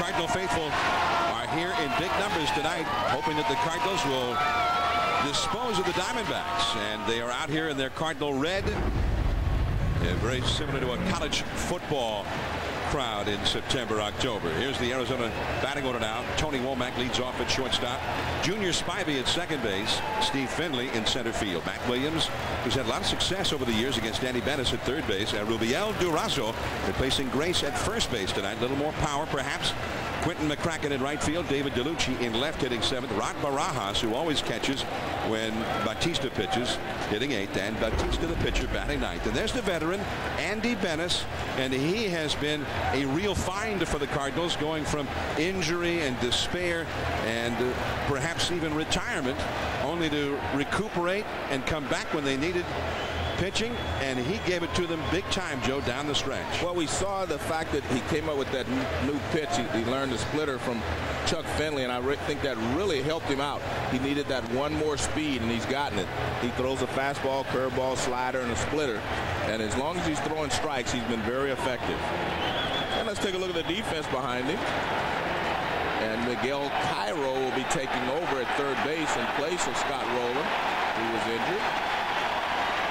Cardinal faithful are here in big numbers tonight, hoping that the Cardinals will dispose of the Diamondbacks. And they are out here in their Cardinal red. Very similar to a college football crowd in September, October. Here's the Arizona batting order now. Tony Womack leads off at shortstop. Junior Spivey at second base. Steve Finley in center field. Matt Williams, who's had a lot of success over the years against Danny Bennis at third base. And Rubiel Durazo replacing Grace at first base tonight. A little more power, perhaps. Quentin McCracken in right field. David DeLucci in left, hitting seventh. Rod Barajas, who always catches when Batista pitches, hitting eighth. And Batista, the pitcher, batting ninth. And there's the veteran, Andy Bennis. And he has been a real find for the Cardinals, going from injury and despair and perhaps even retirement, only to recuperate and come back when they needed pitching, and he gave it to them big time, Joe, down the stretch. Well, we saw the fact that he came up with that new pitch. He learned the splitter from Chuck Finley, and I think that really helped him out. He needed that one more speed, and he's gotten it. He throws a fastball, curveball, slider, and a splitter, and as long as he's throwing strikes, he's been very effective. And let's take a look at the defense behind him. And Miguel Cairo will be taking over at third base in place of Scott Rowland, who was injured.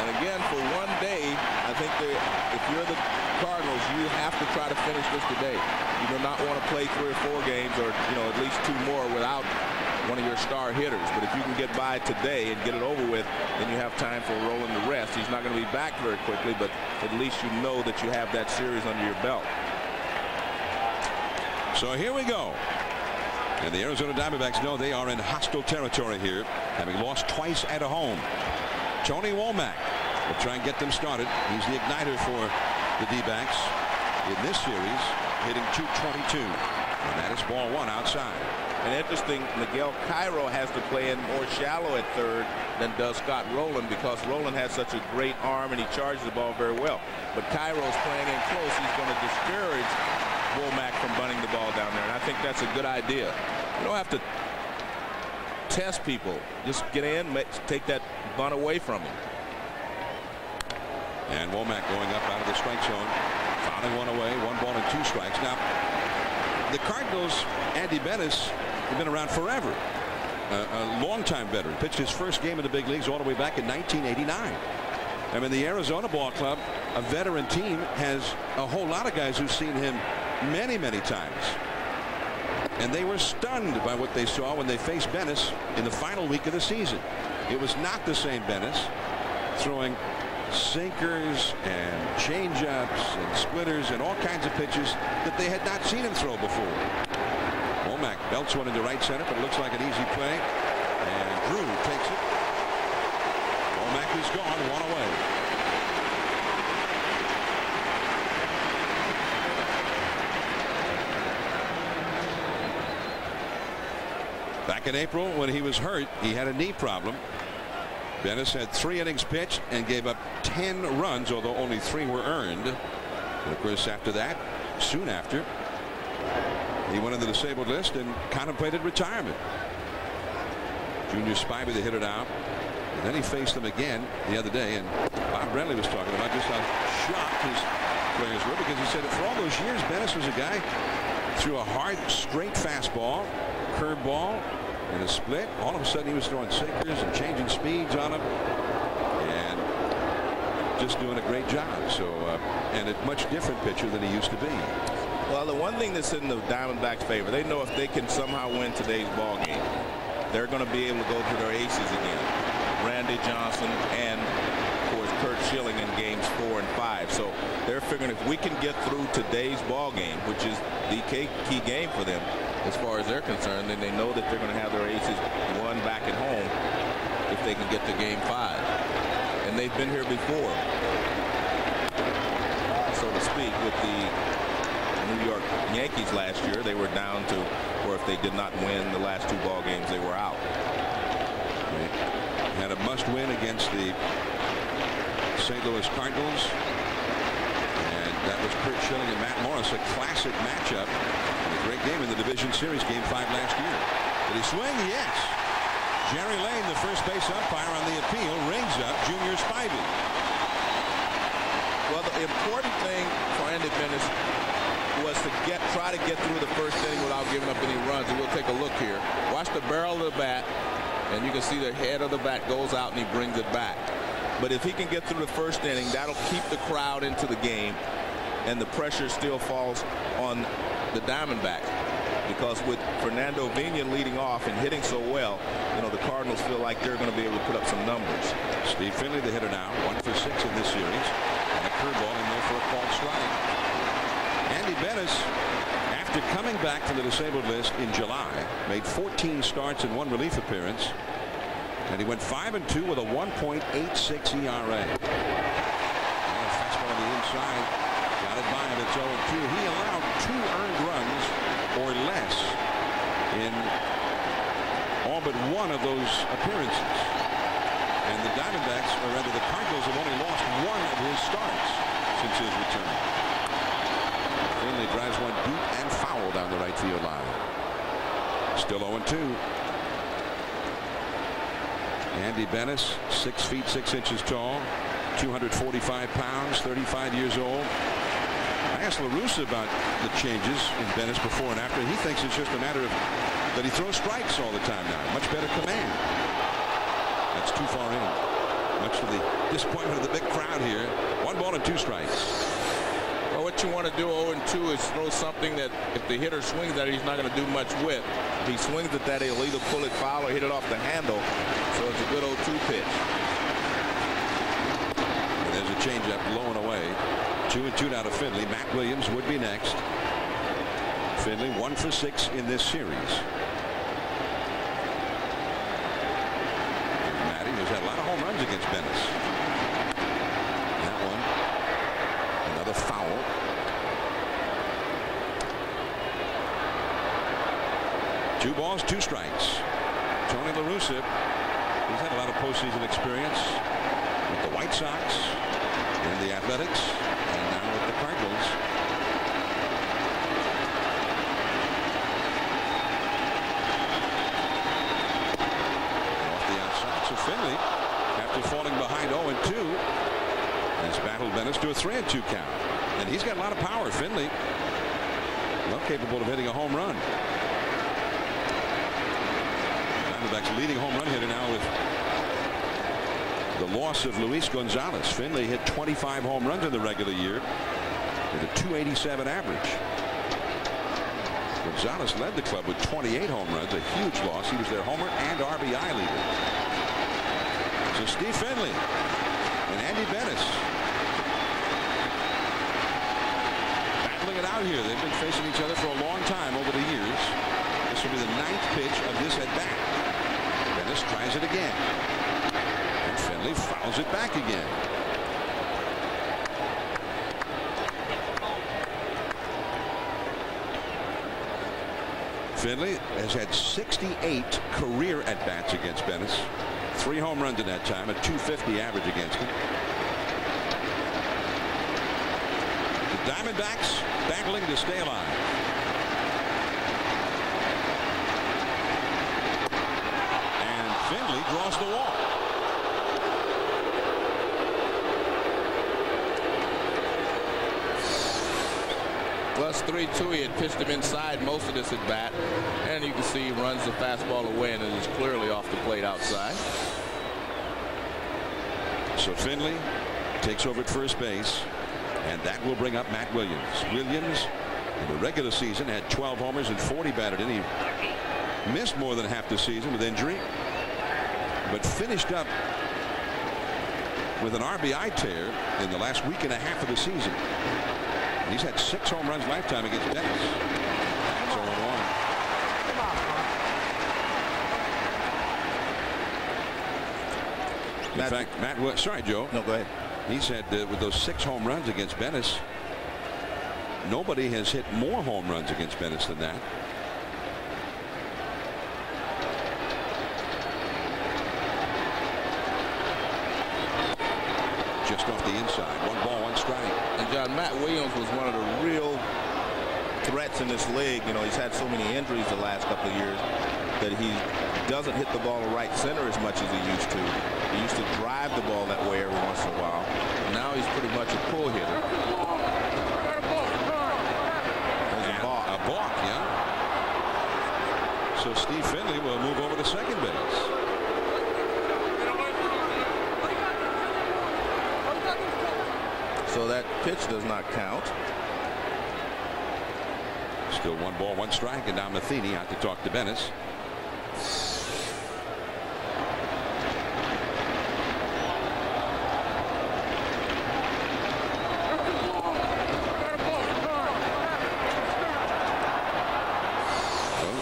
And again, for one day, I think that if you're the Cardinals, you have to try to finish this today. You do not want to play 3 or 4 games, or at least 2 more without one of your star hitters. But if you can get by today and get it over with, then you have time for Rowland to rest. He's not going to be back very quickly, but at least you know that you have that series under your belt. So here we go. And the Arizona Diamondbacks know they are in hostile territory here, having lost twice at home. Tony Womack will try and get them started. He's the igniter for the D-backs in this series, hitting .222. And that is ball 1 outside. And interesting, Miguel Cairo has to play in more shallow at third than does Scott Rowland, because Rowland has such a great arm and he charges the ball very well. But Cairo's playing in close. He's going to discourage Womack from bunting the ball down there, and I think that's a good idea. You don't have to test people. Just get in, take that bunt away from him. And Womack going up out of the strike zone, fouling one away, 1 ball and 2 strikes. Now, the Cardinals, Andy Bennis, have been around forever. A longtime veteran. Pitched his first game in the big leagues all the way back in 1989. I mean, the Arizona ball club, a veteran team, has a whole lot of guys who've seen him many, many times. And they were stunned by what they saw when they faced Bennis in the final week of the season. It was not the same Bennis, throwing sinkers and changeups and splitters and all kinds of pitches that they had not seen him throw before. Womack belts one into right center, but it looks like an easy play. And Drew takes it. Womack is gone, 1 away. Back in April, when he was hurt, he had a knee problem. Bennis had 3 innings pitched and gave up 10 runs, although only 3 were earned. And of course, after that, soon after, he went on the disabled list and contemplated retirement. Junior Spivey, the hitter, now. And then he faced them again the other day, and Bob Brenly was talking about just how shocked his players were, because he said that for all those years, Bennis was a guy who threw a hard, straight fastball, curveball, and a split. All of a sudden he was throwing sinkers and changing speeds on them and just doing a great job. So and a much different pitcher than he used to be. Well, the one thing that's in the Diamondbacks' favor, they know if they can somehow win today's ball game, they're going to be able to go to their aces again. Randy Johnson and, of course, Kurt Schilling in games 4 and 5. So they're figuring if we can get through today's ball game, which is the key game for them, as far as they're concerned, then they know that they're going to have their aces won back at home if they can get to game 5. And they've been here before, so to speak, with the New York Yankees last year. They were down to, or if they did not win the last 2 ball games, they were out. They had a must-win against the St. Louis Cardinals, and that was Kurt Schilling and Matt Morris, a classic matchup. Great game in the division series, game 5 last year. Did he swing? Yes. Jerry Lane, the first base umpire on the appeal, rings up Junior Spivey. Well, the important thing for Andy Bennis was to try to get through the first inning without giving up any runs. And we'll take a look here. Watch the barrel of the bat, and you can see the head of the bat goes out and he brings it back. But if he can get through the first inning, that'll keep the crowd into the game, and the pressure still falls on the Diamondbacks. Because with Fernando Vina leading off and hitting so well, you know, the Cardinals feel like they're going to be able to put up some numbers. Steve Finley, the hitter now, 1 for 6 in this series. And a curveball in there for a called strike. Andy Benes, after coming back from the disabled list in July, made 14 starts and 1 relief appearance. And he went 5-2 with a 1.86 ERA. And a fastball on the inside. Got it by him. It's 0-2. He allowed 2 earned runs or less in all but 1 of those appearances. And the Diamondbacks, or rather the Cardinals, have only lost 1 of his starts since his return. Finley drives one deep and foul down the right field line. Still 0-2. Andy Benes, 6 feet 6 inches tall, 245 pounds, 35 years old. I asked La Russa about the changes in Benes before and after. He thinks it's just a matter of that he throws strikes all the time now. Much better command. That's too far in. Much to the disappointment of the big crowd here. 1 ball and 2 strikes. Well, what you want to do 0-2 is throw something that if the hitter swings at it, he's not going to do much with. If he swings at that, he'll either pull it foul or hit it off the handle. So it's a good 0-2 pitch. And there's a changeup low and away. 2-2 now to Finley. Matt Williams would be next. Finley 1 for 6 in this series. Matty, who's had a lot of home runs against Benes. That one. Another foul. Two balls, 2 strikes. Tony La Russa, he's had a lot of postseason experience with the White Sox and the Athletics, and now with the Cardinals. Off the outside, so Finley, after falling behind 0-2, has battled Benes to a 3-2 count. And he's got a lot of power. Finley, well capable of hitting a home run. Diamondbacks leading home run hitter now with the loss of Luis Gonzalez. Finley hit 25 home runs in the regular year with a 287 average. Gonzalez led the club with 28 home runs, a huge loss. He was their homer and RBI leader. So Steve Finley and Andy Benes battling it out here. They've been facing each other for a long time over the years. This will be the 9th pitch of this at bat. Benes tries it again. And Finley fouls it back again. Finley has had 68 career at-bats against Benes. 3 home runs in that time, a .250 average against him. The Diamondbacks battling to stay alive. And Finley draws the walk. Plus 3-2. He had pitched him inside most of this at bat, and you can see he runs the fastball away, and it is clearly off the plate outside. So Finley takes over at first base, and that will bring up Matt Williams. Williams in the regular season had 12 homers and 40 batted in. He missed more than half the season with injury, but finished up with an RBI tear in the last week and a half of the season. He's had 6 home runs lifetime against Benes. That's 0-1. In fact, Matt, sorry, Joe. No, go ahead. He said with those 6 home runs against Benes, nobody has hit more home runs against Benes than that. Just off the inside. 1 ball, 1 strike. And John, Matt Williams was one of the real threats in this league. You know, he's had so many injuries the last couple of years that he doesn't hit the ball to right center as much as he used to. He used to drive the ball that way every once in a while. Now he's pretty much a pull hitter. As So Steve Finley will move over to second base. So that pitch does not count. Still 1 ball, 1 strike, and now Matheny out to talk to Bennis.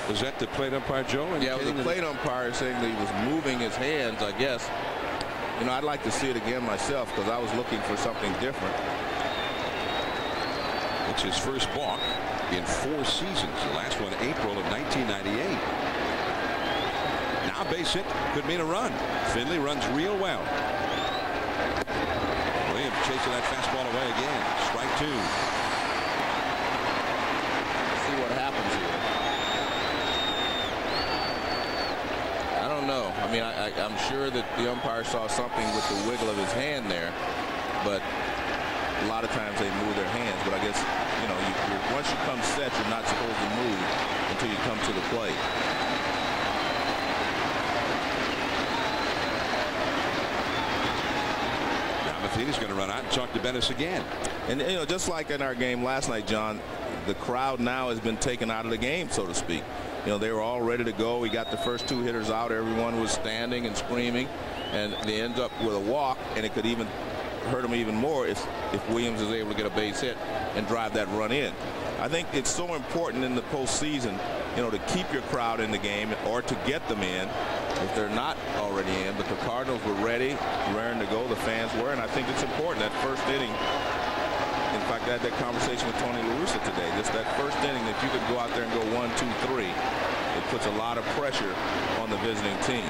Was that the plate umpire, Joe? Yeah, the plate umpire saying that he was moving his hands, I guess. You know, I'd like to see it again myself because I was looking for something different. It's his first balk in 4 seasons. The last one, April of 1998. Now base hit could mean a run. Finley runs real well. Williams chasing that fastball away again. Strike 2. Let's see what happens here. No, I mean, I'm sure that the umpire saw something with the wiggle of his hand there, but a lot of times they move their hands. But I guess, you know, once you come set, you're not supposed to move until you come to the plate. Now Matheny's going to run out and talk to Bennis again. And, you know, just like in our game last night, John, the crowd now has been taken out of the game, so to speak. You know, they were all ready to go. We got the first 2 hitters out. Everyone was standing and screaming, and they end up with a walk, and it could even hurt them even more if Williams is able to get a base hit and drive that run in. I think it's so important in the postseason, you know, to keep your crowd in the game or to get them in if they're not already in. But the Cardinals were ready, raring to go. The fans were, and I think it's important. That first inning. In fact, I had that conversation with Tony La Russa today. Just that first inning, if you could go out there and go 1, 2, 3, it puts a lot of pressure on the visiting team.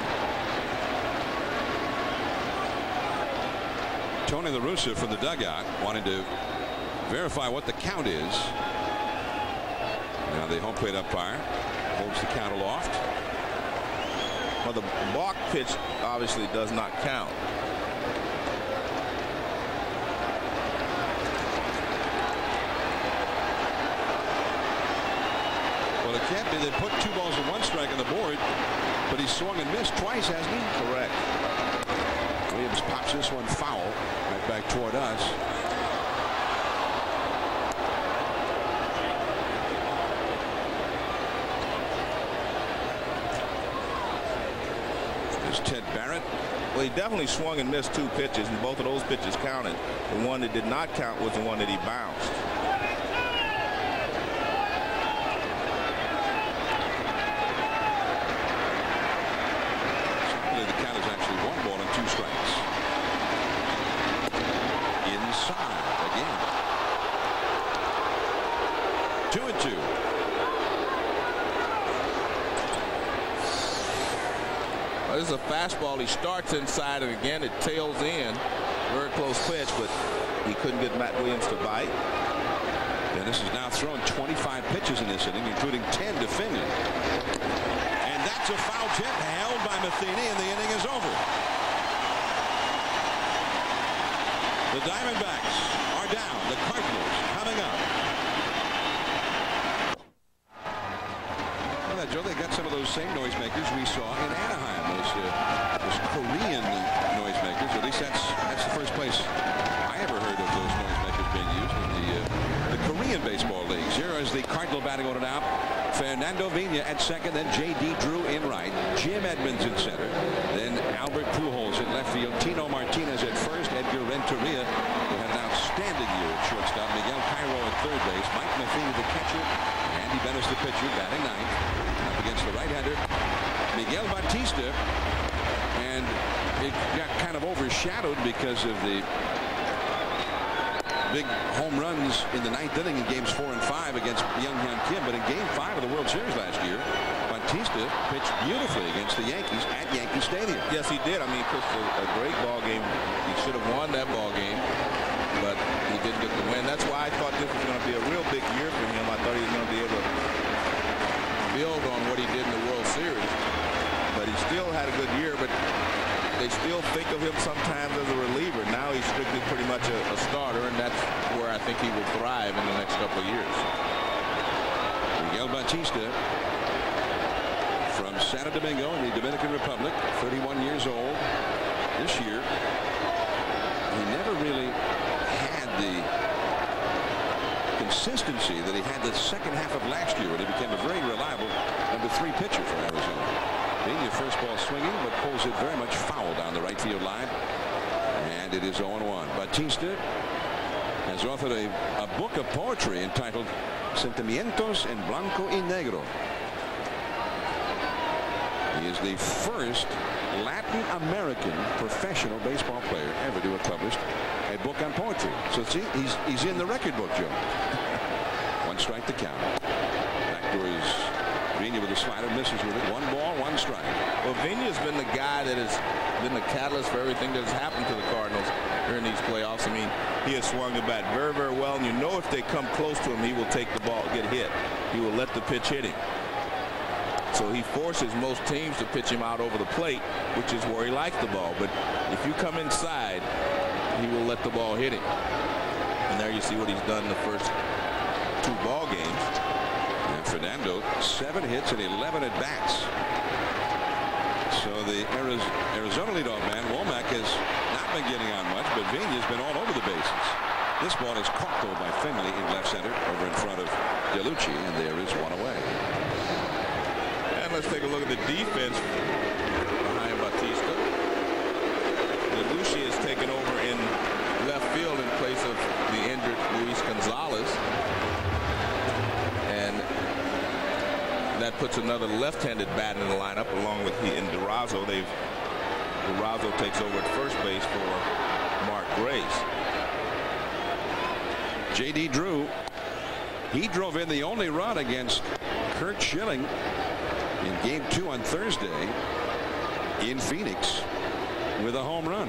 Tony La Russa from the dugout wanted to verify what the count is. Now the home plate umpire holds the count aloft. Well, the balk pitch obviously does not count. Well, it can't be. They put 2 balls and 1 strike on the board, but he swung and missed twice, hasn't he? Correct. Williams pops this one foul right back toward us. There's Ted Barrett. Well, he definitely swung and missed 2 pitches, and both of those pitches counted. The one that did not count was the one that he bounced. This is a fastball. He starts inside, and again it tails in. Very close pitch, but he couldn't get Matt Williams to bite. And this is now thrown 25 pitches in this inning, including 10 to Finley. And that's a foul tip held by Matheny, and the inning is over. The Diamondbacks are down. The Cardinals coming up. Well, Joe, they got some of those same noisemakers we saw in Anaheim. Those Korean noisemakers. At least that's the first place I ever heard of those noisemakers being used in the Korean baseball leagues. Here is the Cardinal batting order now. Fernando Vina at second, then J.D. Drew in right, Jim Edmonds in center, then Albert Pujols in left field, Tino Martinez at first, Edgar Renteria, who had an outstanding year at shortstop, Miguel Cairo at third base, Mike Matheny the catcher, Andy Bennis the pitcher, batting ninth, up against the right-hander Miguel Batista, and it got kind of overshadowed because of the big home runs in the ninth inning in games 4 and 5 against Younghyun Kim. But in game 5 of the World Series last year, Batista pitched beautifully against the Yankees at Yankee Stadium. Yes, he did. I mean, he pitched a great ball game. He should have won that ball game, but he didn't get the win. That's why I thought this was going to be a real big year for him. I thought he was going to be able to build on what he did in the World Series. But he still had a good year, but they still think of him sometimes as a reliever. Now he's strictly pretty much a starter, and that's where I think he will thrive in the next couple of years. Miguel Batista from Santo Domingo in the Dominican Republic, 31 years old this year. He never really had the consistency that he had the second half of last year when he became a very reliable #3 pitcher for Arizona. Pena, first ball swinging, but pulls it very much foul down the right field line. And it is 0-1. Batista has authored a book of poetry entitled Sentimientos en Blanco y Negro. He is the first Latin American professional baseball player ever to have published a book on poetry. So see, he's in the record book, Joe. 1 strike to count. Backdoors Vina with a slider, misses with it. 1 ball, 1 strike. Well, Vina's been the guy that has been the catalyst for everything that has happened to the Cardinals during these playoffs. I mean, he has swung the bat very, very well, and you know if they come close to him, he will take the ball, get hit. He will let the pitch hit him. So he forces most teams to pitch him out over the plate, which is where he likes the ball. But if you come inside, he will let the ball hit him. And there you see what he's done in the first 2 ball games. And Fernando, 7 hits and 11 at bats. So the Arizona leadoff man Womack has not been getting on much, but Vina's been all over the bases. This ball is caught though by Finley in left center over in front of DeLucci, and there is 1 away. Let's take a look at the defense behind Batista. DeLucci has taken over in left field in place of the injured Luis Gonzalez. And that puts another left-handed bat in the lineup along with he and Durazo. Durazo takes over at first base for Mark Grace. J.D. Drew, he drove in the only run against Curt Schilling in Game 2 on Thursday in Phoenix with a home run.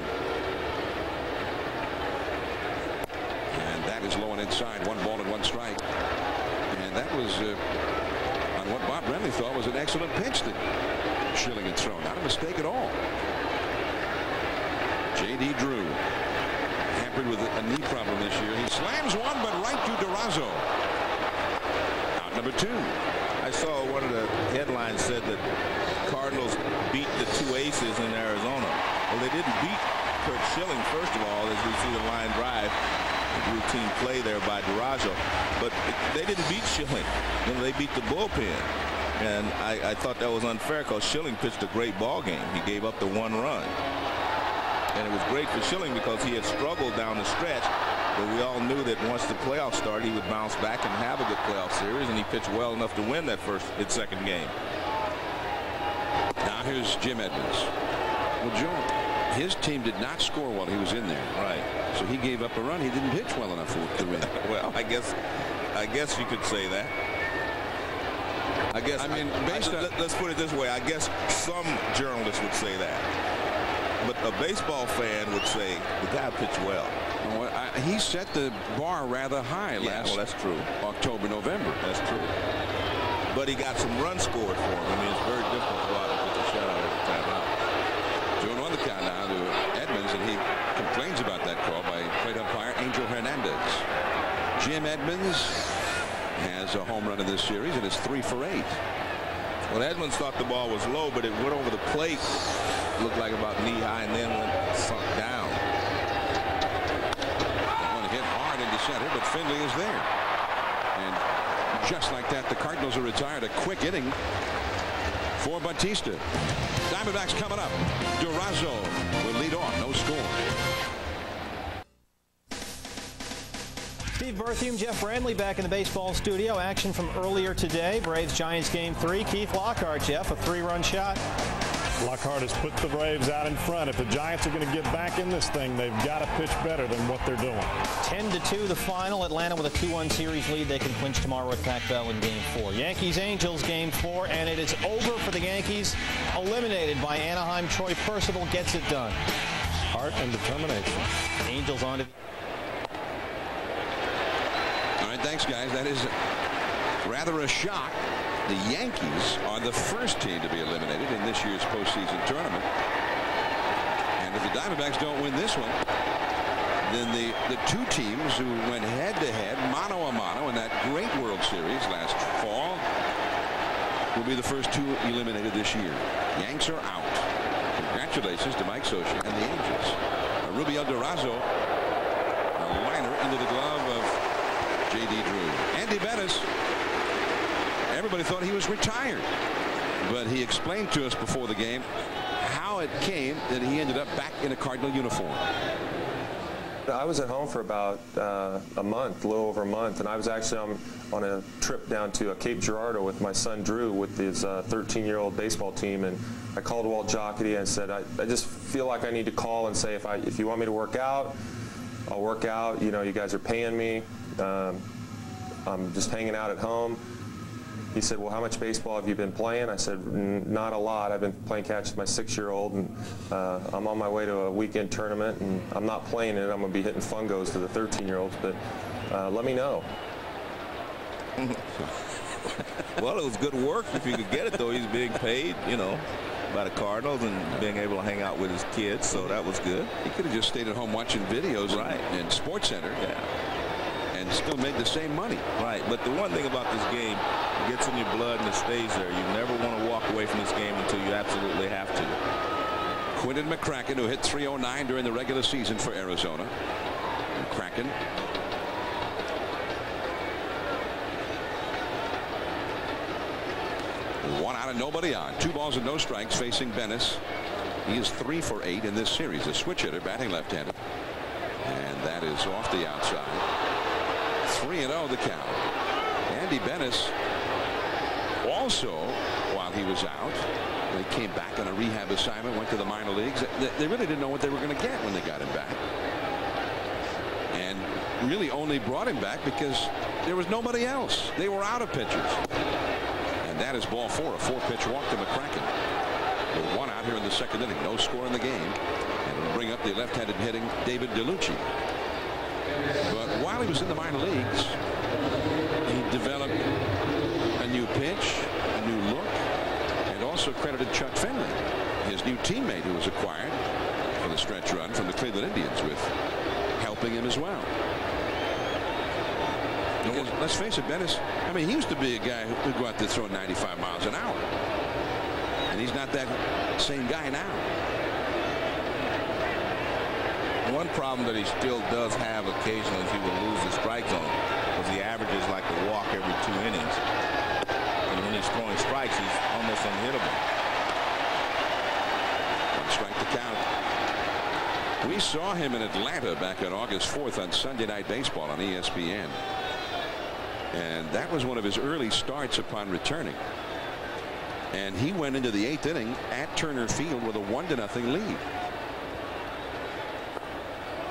And that is low and inside. 1 ball and 1 strike. And that was on what Bob Brenly thought was an excellent pitch that Schilling had thrown. Not a mistake at all. J.D. Drew, hampered with a knee problem this year. He slams one, but right to Durazo. Out number 2. I saw one of the headlines said that Cardinals beat the 2 aces in Arizona. Well, they didn't beat Curt Schilling, first of all, as we see the line drive, routine play there by Durazo. But they didn't beat Schilling. You know, they beat the bullpen. And I thought that was unfair because Schilling pitched a great ball game. He gave up the 1 run. And it was great for Schilling because he had struggled down the stretch. But we all knew that once the playoffs started, he would bounce back and have a good playoff series, and he pitched well enough to win that second game. Now here's Jim Edmonds. Well, Joe, his team did not score while he was in there. Right. So he gave up a run. He didn't pitch well enough to win. Well, I guess you could say that. I mean, let's put it this way. I guess some journalists would say that. But a baseball fan would say the guy pitched well. Well, he set the bar rather high last that's true. October, November. That's true. But he got some runs scored for him. I mean, it's very difficult to go out and pitch a shutout every time out. 2-1 the count now to Edmonds, and he complains about that call by plate umpire Angel Hernandez. Jim Edmonds has a home run in this series, and it's 3 for 8. Well, Edmonds thought the ball was low, but it went over the plate. Looked like about knee high and then sunk down. That one hit hard into center, but Finley is there. And just like that, the Cardinals are retired. A quick inning for Batista. Diamondbacks coming up. Durazo will lead off. No score. Steve Berthium, Jeff Brandley back in the baseball studio. Action from earlier today. Braves-Giants Game 3. Keith Lockhart, Jeff, a 3-run shot. Lockhart has put the Braves out in front. If the Giants are going to get back in this thing, they've got to pitch better than what they're doing. 10-2 the final. Atlanta with a 2-1 series lead. They can clinch tomorrow at Pac Bell in Game 4. Yankees-Angels Game 4, and it is over for the Yankees. Eliminated by Anaheim. Troy Percival gets it done. Heart and determination. Angels on to... All right, thanks, guys. That is rather a shock. The Yankees are the first team to be eliminated in this year's postseason tournament. And if the Diamondbacks don't win this one, then the 2 teams who went head-to-head, mano-a-mano, in that great World Series last fall will be the first 2 eliminated this year. Yanks are out. Congratulations to Mike Socia and the Angels. Rubio Durazo, a liner into the glove of J.D. Drew. Andy Bettis, everybody thought he was retired, but he explained to us before the game how it came that he ended up back in a Cardinal uniform. I was at home for about a month, a little over a month, and I was actually on a trip down to Cape Girardeau with my son Drew with his 13-year-old baseball team, and I called Walt Jocketty and said, I just feel like I need to call and say if you want me to work out, I'll work out. You know, you guys are paying me. I'm just hanging out at home. He said, well, how much baseball have you been playing? I said, not a lot. I've been playing catch with my 6-year-old, and I'm on my way to a weekend tournament, and I'm not playing it. I'm going to be hitting fungos to the 13-year-olds, but let me know. Well, it was good work if you could get it, though. He's being paid, you know, by the Cardinals and being able to hang out with his kids, so that was good. He could have just stayed at home watching videos in Sports Center. Yeah. And still made the same money. Right, but the one thing about this game, it gets in your blood and it stays there. You never want to walk away from this game until you absolutely have to. Quinton McCracken, who hit .309 during the regular season for Arizona. McCracken. One out and nobody on. 2 balls and no strikes facing Bennis. He is 3 for 8 in this series. A switch hitter, batting left-handed. And that is off the outside. 3-0 the count. Andy Bennis also, while he was out, they came back on a rehab assignment, went to the minor leagues. They really didn't know what they were going to get when they got him back. And really only brought him back because there was nobody else. They were out of pitchers. And that is ball 4, a 4-pitch walk to McCracken. With 1 out here in the 2nd inning. No score in the game. And it'll bring up the left-handed hitting David DeLucci. But while he was in the minor leagues, he developed a new pitch, a new look, and also credited Chuck Finley, his new teammate who was acquired for the stretch run from the Cleveland Indians, with helping him as well. Because, let's face it, Bennis, I mean, he used to be a guy who would go out there throwing 95 miles an hour. And he's not that same guy now. One problem that he still does have occasionally is he will lose the strike zone because he averages like a walk every 2 innings. And when he's throwing strikes, he's almost unhittable. 1 strike to count. We saw him in Atlanta back on August 4th on Sunday Night Baseball on ESPN. And that was one of his early starts upon returning. And he went into the 8th inning at Turner Field with a 1-0 lead.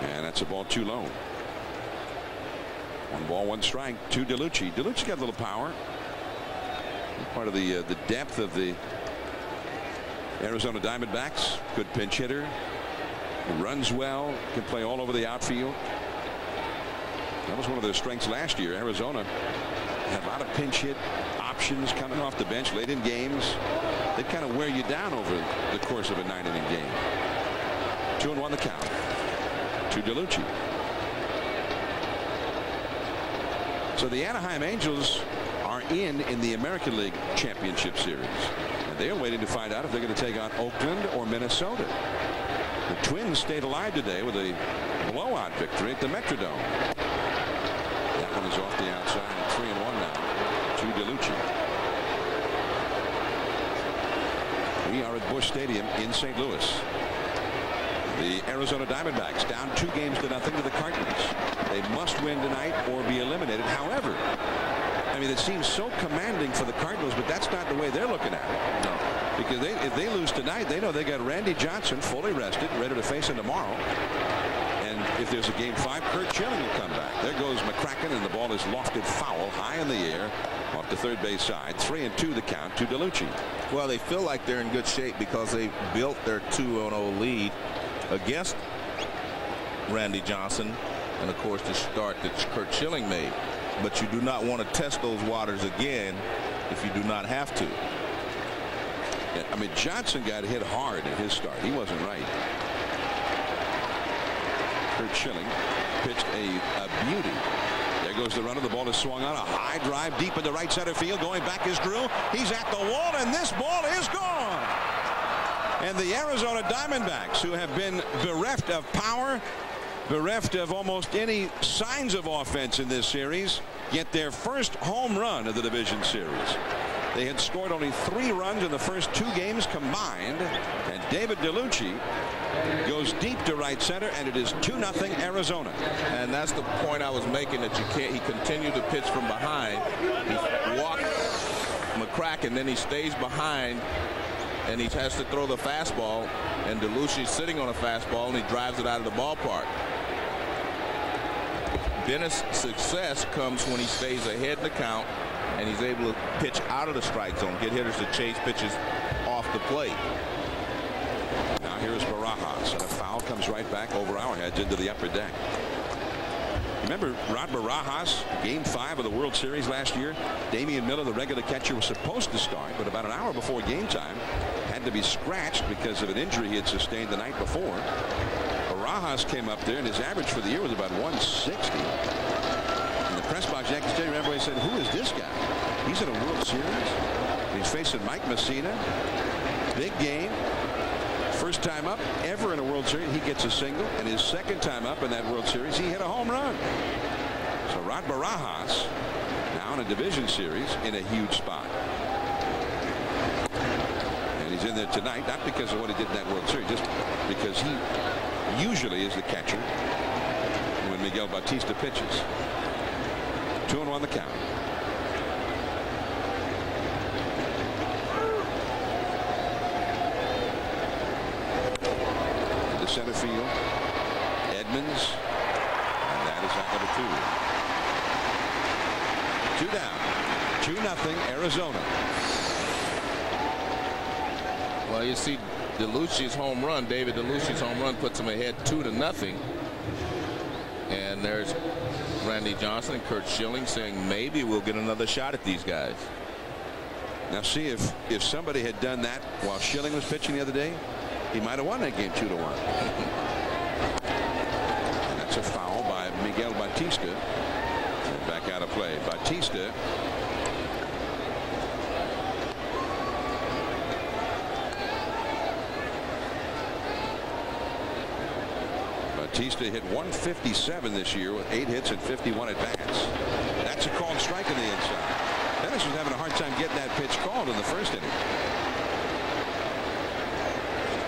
And that's a ball too low. 1 ball, 1 strike to DeLucci. DeLucci got a little power. Part of the depth of the Arizona Diamondbacks. Good pinch hitter. Runs well. Can play all over the outfield. That was one of their strengths last year. Arizona had a lot of pinch hit options coming off the bench late in games. They kind of wear you down over the course of a 9-inning game. 2-1 the count to DeLucci. So the Anaheim Angels are in the American League Championship Series. And they're waiting to find out if they're going to take on Oakland or Minnesota. The Twins stayed alive today with a blowout victory at the Metrodome. That one is off the outside. 3-1 now to DeLucci. We are at Busch Stadium in St. Louis. The Arizona Diamondbacks down 2 games to nothing to the Cardinals. They must win tonight or be eliminated. However, I mean, it seems so commanding for the Cardinals, but that's not the way they're looking at it. No. Because if they lose tonight, they know they got Randy Johnson fully rested, ready to face him tomorrow. And if there's a game 5, Curt Schilling will come back. There goes McCracken, and the ball is lofted foul high in the air off the third base side. 3-2 the count to DeLucci. Well, they feel like they're in good shape because they built their 2-0 lead against Randy Johnson, and of course the start that Curt Schilling made. But you do not want to test those waters again if you do not have to. Yeah, I mean, Johnson got hit hard at his start. He wasn't right. Curt Schilling pitched a beauty. There There goes the runner. The ball is swung on. A high drive deep into right center field. Going back is Drew. He's at the wall, and this ball is gone. And the Arizona Diamondbacks, who have been bereft of power, bereft of almost any signs of offense in this series, get their first home run of the division series. They had scored only 3 runs in the first 2 games combined, and David DeLucci goes deep to right center, and it is 2-0 Arizona. And that's the point I was making, that you can't. He continued to pitch from behind. He walked McCracken, then he stays behind, and he has to throw the fastball, and DeLucci's sitting on a fastball, and he drives it out of the ballpark. Bennett's success comes when he stays ahead in the count, and he's able to pitch out of the strike zone, get hitters to chase pitches off the plate. Now here's Barajas, and a foul comes right back over our heads into the upper deck. Remember Rod Barajas, Game 5 of the World Series last year? Damian Miller, the regular catcher, was supposed to start, but about an hour before game time had to be scratched because of an injury he had sustained the night before. Barajas came up there, and his average for the year was about 160. In the press box, Yankee Stadium, everybody said, "Who is this guy? He's in a World Series. He's facing Mike Messina. Big game. First time up ever in a World Series, he gets a single, and his second time up in that World Series, he hit a home run." So Rod Barajas now in a division series in a huge spot. And he's in there tonight, not because of what he did in that World Series, just because he usually is the catcher when Miguel Batista pitches. 2-1 the count. Into center field, Edmonds, and that is out number 2. 2 down. 2-0 Arizona. Well, you see DeLucci's home run, David DeLucci's home run, puts him ahead 2-0. And there's Randy Johnson and Kurt Schilling saying maybe we'll get another shot at these guys. Now see, if somebody had done that while Schilling was pitching the other day, he might have won that game 2-1. And that's a foul by Miguel Batista. And back out of play. Batista hit 157 this year with 8 hits and 51 at bats. That's a called strike on the inside. Dennis was having a hard time getting that pitch called in the first inning.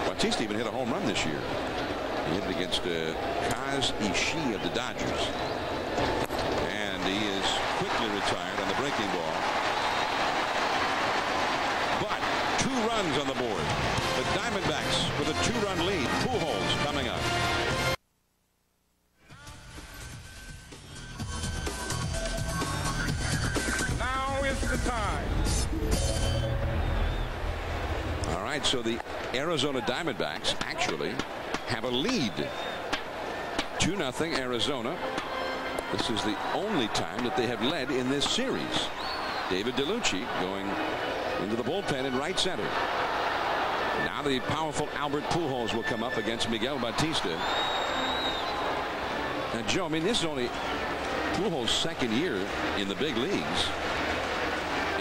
Batista even hit a home run this year. He hit it against Kaz Ishii of the Dodgers. And he is quickly retired on the breaking ball. But 2 runs on the board. The Diamondbacks with a 2-run lead. Pujols coming up. All right, so the Arizona Diamondbacks actually have a lead. 2-0 Arizona. This is the only time that they have led in this series. David DeLucci going into the bullpen in right center. Now the powerful Albert Pujols will come up against Miguel Batista. Now, Joe, I mean, this is only Pujols' second year in the big leagues.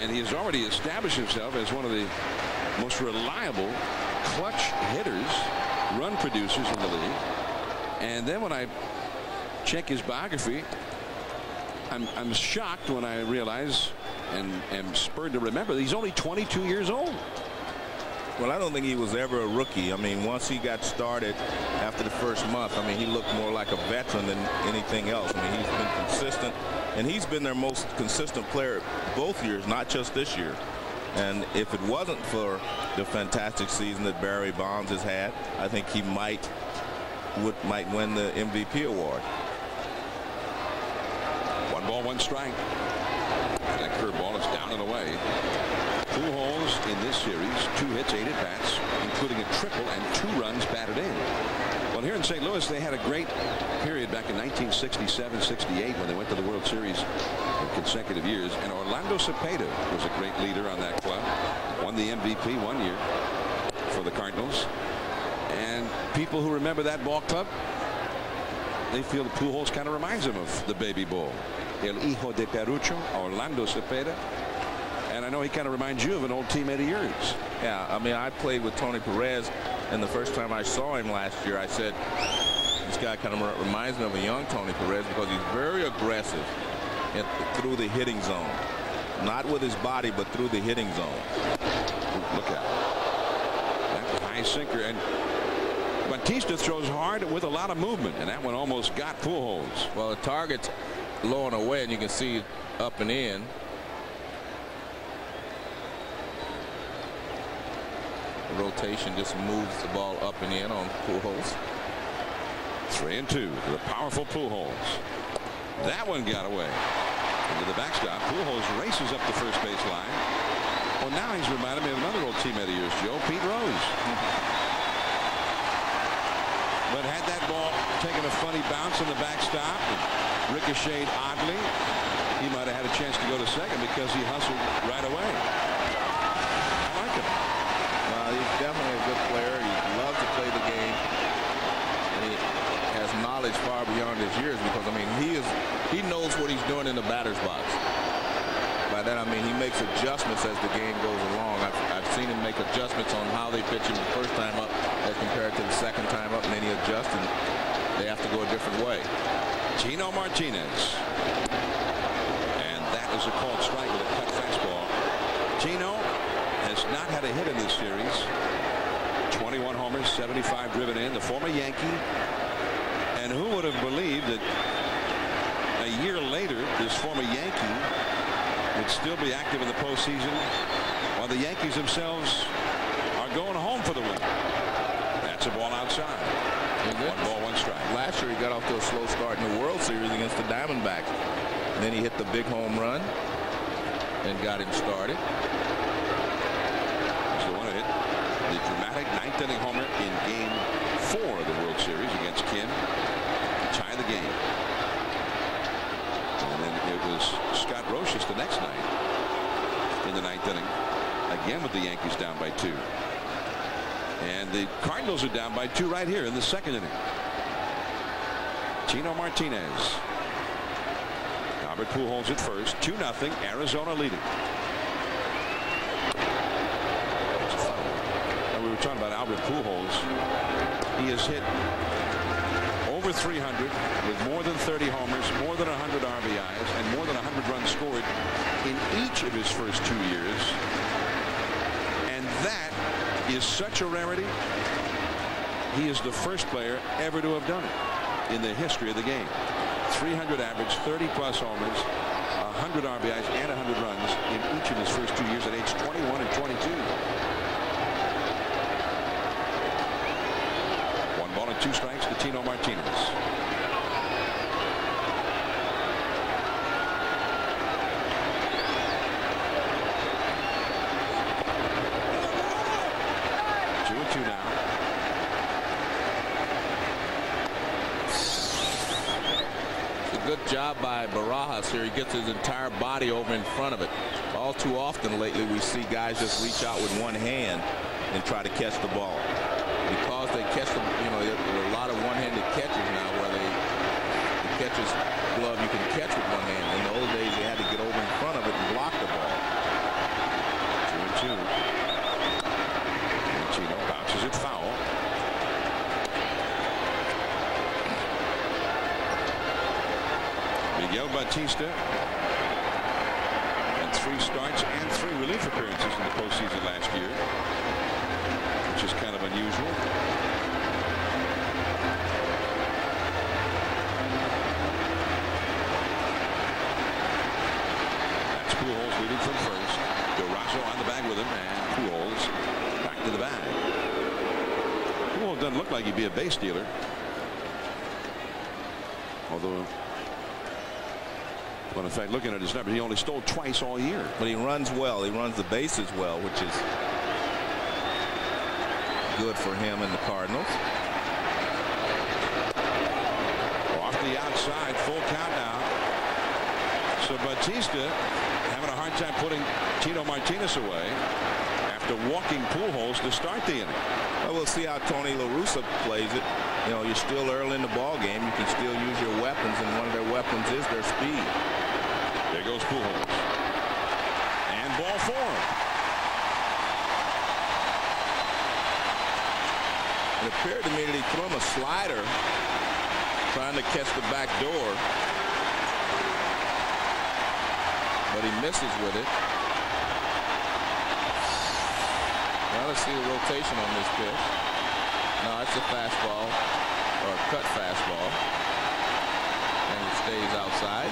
And he has already established himself as one of the most reliable clutch hitters, run producers in the league. And then when I check his biography, I'm shocked when I realize and am spurred to remember that he's only 22 years old. Well, I don't think he was ever a rookie. I mean, once he got started after the first month, I mean, he looked more like a veteran than anything else. I mean, he's been consistent, and he's been their most consistent player both years, not just this year. And if it wasn't for the fantastic season that Barry Bonds has had, I think he might win the MVP award. 1 ball, 1 strike. And that curveball is down and away. Pujols in this series, 2 hits, 8 at bats, including a triple and 2 runs batted in. Well, here in St. Louis, they had a great period back in 1967-68 when they went to the World Series in consecutive years. And Orlando Cepeda was a great leader on that club. Won the MVP 1 year for the Cardinals. And people who remember that ball club, they feel the Pujols kind of reminds them of the Baby Bull. El Hijo de Perucho, Orlando Cepeda. And I know he kind of reminds you of an old teammate of yours. Yeah, I mean, I played with Tony Perez, and the first time I saw him last year, I said, this guy kind of reminds me of a young Tony Perez because he's very aggressive through the hitting zone. Not with his body, but through the hitting zone. Look at that high sinker. And Batista throws hard with a lot of movement, and that one almost got Pujols. Well, the target's low and away, and you can see up and in. The rotation just moves the ball up and in on Pujols. 3-2. The powerful Pujols. That one got away. Into the backstop. Pujols races up the first base line. Well, now he's reminded me of another old teammate of yours, Joe, Pete Rose. But had that ball taken a funny bounce in the backstop, ricocheted oddly, he might have had a chance to go to second because he hustled right away. I like him. He's definitely a good player. He loves to play the game. And he has knowledge far beyond his years because, I mean, he knows what he's doing in the batter's box. By that, I mean, he makes adjustments as the game goes along. I've seen him make adjustments on how they pitch him the first time up as compared to the second time up, and then he adjusts, and they have to go a different way. Gino Martinez. And that is a called strike with a cut fastball. Gino has not had a hit in this series. 21 homers, 75 driven in. The former Yankee. And who would have believed that a year later this former Yankee would still be active in the postseason while the Yankees themselves are going home for the win. That's a ball outside. 1 ball, 1 strike. Last year he got off to a slow start in the World Series against the Diamondbacks. Then he hit the big home run and got him started. He's the one who hit the dramatic 9th inning homer in Game 4 of the World Series against Kim to tie the game. And then it was Scott Roches the next night in the 9th inning, again with the Yankees down by 2. And the Cardinals are down by 2 right here in the 2nd inning. Gino Martinez. Albert Pujols at first. 2-0. Arizona leading. And we were talking about Albert Pujols. He has hit over 300 with more than 30 homers, more than 100 RBIs, and more than 100 runs scored in each of his first 2 years. And that is such a rarity. He is the first player ever to have done it in the history of the game. 300 average, 30-plus homers, 100 RBIs, and 100 runs in each of his first 2 years at age 21 and 22. 1 ball and 2 strikes to Tino Martinez. Job by Barajas here. He gets his entire body over in front of it. All too often lately we see guys just reach out with one hand and try to catch the ball. Because they catch them, you know, there are a lot of one-handed catches now where the catcher's glove you can catch with one hand. In the old days they had to get over in front of it and block the ball. 2-2. Gino bounces it foul. Miguel Batista and 3 starts and 3 relief appearances in the postseason last year, which is kind of unusual. That's Pujols leading from first. Durazo on the bag with him, and Pujols back to the bag. Pujols doesn't look like he'd be a base stealer, although. Well, in fact, looking at his numbers, he only stole twice all year. But he runs well. He runs the bases well, which is good for him and the Cardinals. Off the outside, full count now. So Batista having a hard time putting Tino Martinez away after walking Pujols to start the inning. Well, we'll see how Tony La Russa plays it. You know, you're still early in the ball game. You can still use your weapons, and one of their weapons is their speed. There goes Pujols. And ball 4. It appeared to me that he threw him a slider trying to catch the back door. But he misses with it. Now let's see the rotation on this pitch. No, it's a fastball or a cut fastball. And it stays outside.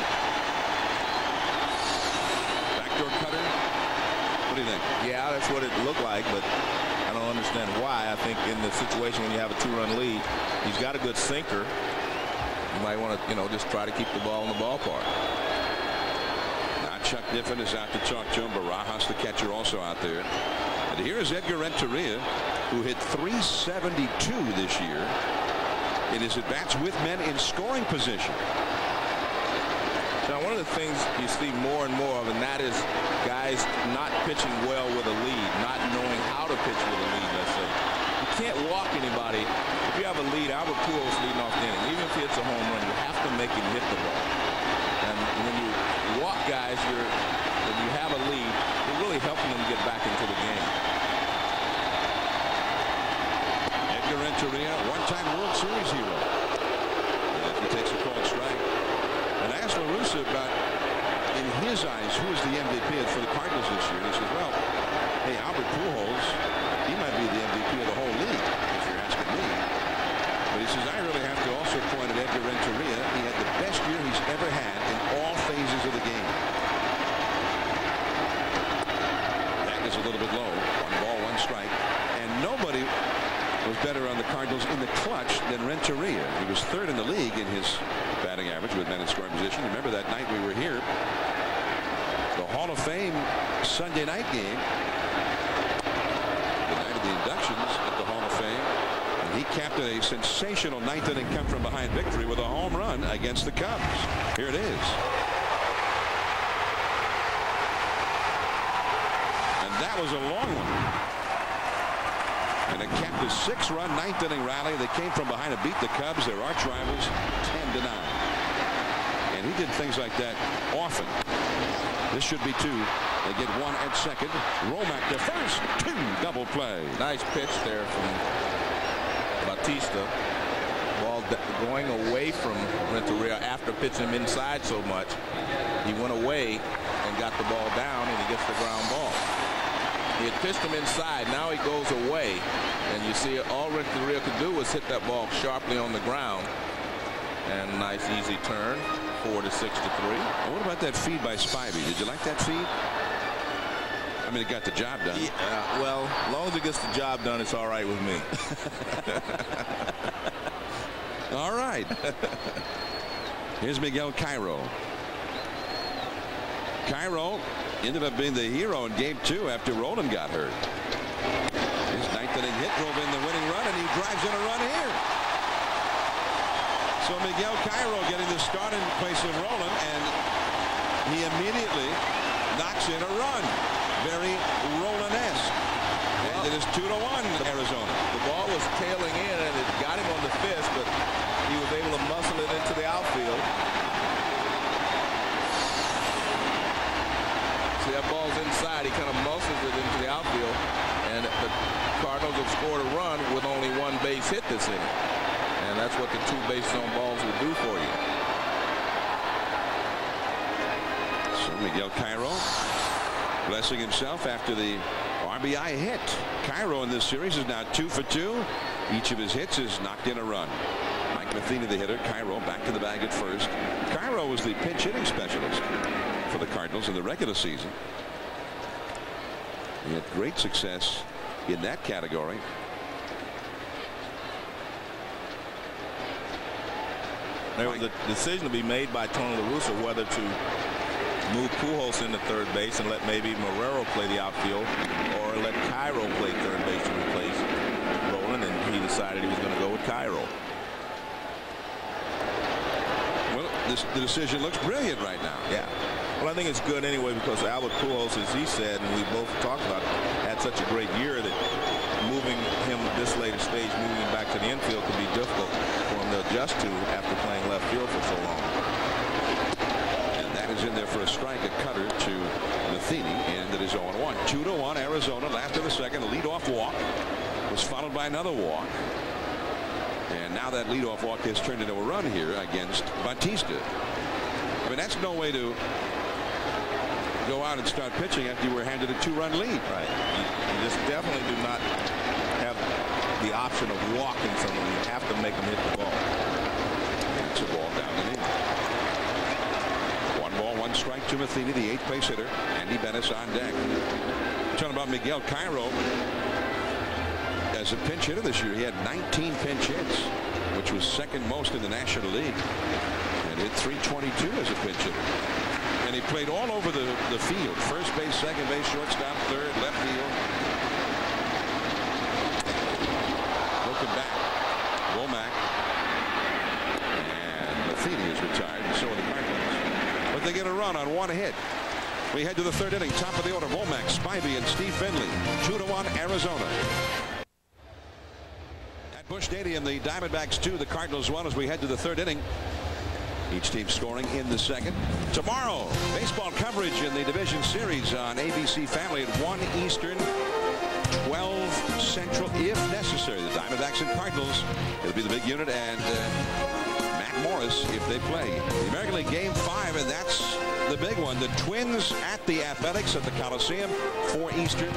Backdoor cutter. What do you think? Yeah, that's what it looked like, but I don't understand why. I think in the situation when you have a 2-run lead, he's got a good sinker. You might want to, just try to keep the ball in the ballpark. Now Chuck Diffin is out to talk to him. Barajas, the catcher, also out there. And here is Edgar Renteria, who hit .372 this year in his at-bats with men in scoring position. Now, one of the things you see more and more of, and that is guys not pitching well with a lead, not knowing how to pitch with a lead, let's say. You can't walk anybody. If you have a lead, Albert Pujols leading off the inning, even if he hits a home run, you have to make him hit the ball. And when you walk guys, when you have a lead, you're really helping them get back into the game. Edgar Renteria, one-time World Series hero. And he takes a called strike. And I asked La Russa about, in his eyes, who is the MVP for the Cardinals this year? And he says, well, hey, Albert Pujols, he might be the MVP of the whole league, if you're asking me. But he says, I really have to also point at Edgar Renteria. He had the best year he's ever had in all phases of the game. That is a little bit low. 1 ball, 1 strike. And nobody was better on the Cardinals in the clutch than Renteria. He was 3rd in the league in his batting average with men in scoring position. Remember that night we were here, the Hall of Fame Sunday night game, the night of the inductions at the Hall of Fame, and he capped a sensational 9th inning come from behind victory with a home run against the Cubs. Here it is. And that was a long one. And it capped a 6-run 9th inning rally. They came from behind and beat the Cubs, their arch rivals, 10-9. And he did things like that often. This should be 2. They get 1 at second. Romack to first. 2 double play. Nice pitch there from Batista. Ball going away from Renteria after pitching him inside so much. He went away and got the ball down, and he gets the ground ball. He had pitched him inside. Now he goes away. And you see all Renteria could do was hit that ball sharply on the ground. And nice easy turn. 4-6-3. What about that feed by Spivey? Did you like that feed? I mean, it got the job done. Yeah, well, as long as it gets the job done, it's all right with me. All right. Here's Miguel Cairo. Cairo ended up being the hero in game 2 after Roland got hurt. His 9th inning hit drove in the winning run, and he drives in a run here. So Miguel Cairo getting the start in place of Roland, and he immediately knocks in a run. Very Roland-esque. And it is 2-1 Arizona. The ball was tailing in, and it got him on the fist, but he was able to muscle it into the outfield. See, that ball's inside. He kind of muscles it into the outfield, and the Cardinals have scored a run with only 1 base hit this inning. And that's what the 2 base on balls will do for you. So Miguel Cairo blessing himself after the RBI hit. Cairo in this series is now 2 for 2. Each of his hits has knocked in a run. Mike Matheny, the hitter. Cairo back to the bag at first. Cairo was the pinch hitting specialist for the Cardinals in the regular season. He had great success in that category. There was a decision to be made by Tony La Russa whether to move Pujols into third base and let maybe Marrero play the outfield, or let Cairo play third base to replace Roland, and he decided he was going to go with Cairo. Well, the decision looks brilliant right now. Yeah. Well, I think it's good anyway, because Albert Pujols, as he said, and we both talked about it, had such a great year that moving him this later stage, moving him back to the infield, could be difficult for him to adjust to after playing left field for so long. And that is in there for a strike, a cutter to Matheny, and it is 0-1. 2-1 Arizona. Last of the second, a leadoff walk was followed by another walk. And now that leadoff walk has turned into a run here against Batista. I mean, that's no way to go out and start pitching after you were handed a 2-run lead. Right. You just definitely do not have the option of walking someone. You have to make them hit the ball. It's a ball down the knee. 1 ball, 1 strike to Matheny, the 8th base hitter. Andy Bennis on deck. Talking about Miguel Cairo. As a pinch hitter this year, he had 19 pinch hits, which was second most in the National League, and hit .322 as a pinch hitter. And he played all over the field: first base, second base, shortstop, third, left field. Broken back, Womack, and Matheny is retired, and so are the Cardinals. But they get a run on 1 hit. We head to the 3rd inning. Top of the order: Womack, Spivey, and Steve Finley. 2-1 Arizona. Busch Stadium, the Diamondbacks 2, the Cardinals 1, as we head to the 3rd inning. Each team scoring in the 2nd. Tomorrow, baseball coverage in the division series on ABC Family at 1 Eastern, 12 Central, if necessary. The Diamondbacks and Cardinals, it'll be the big unit, and Matt Morris if they play. The American League Game 5, and that's the big one. The Twins at the Athletics at the Coliseum, 4 Eastern,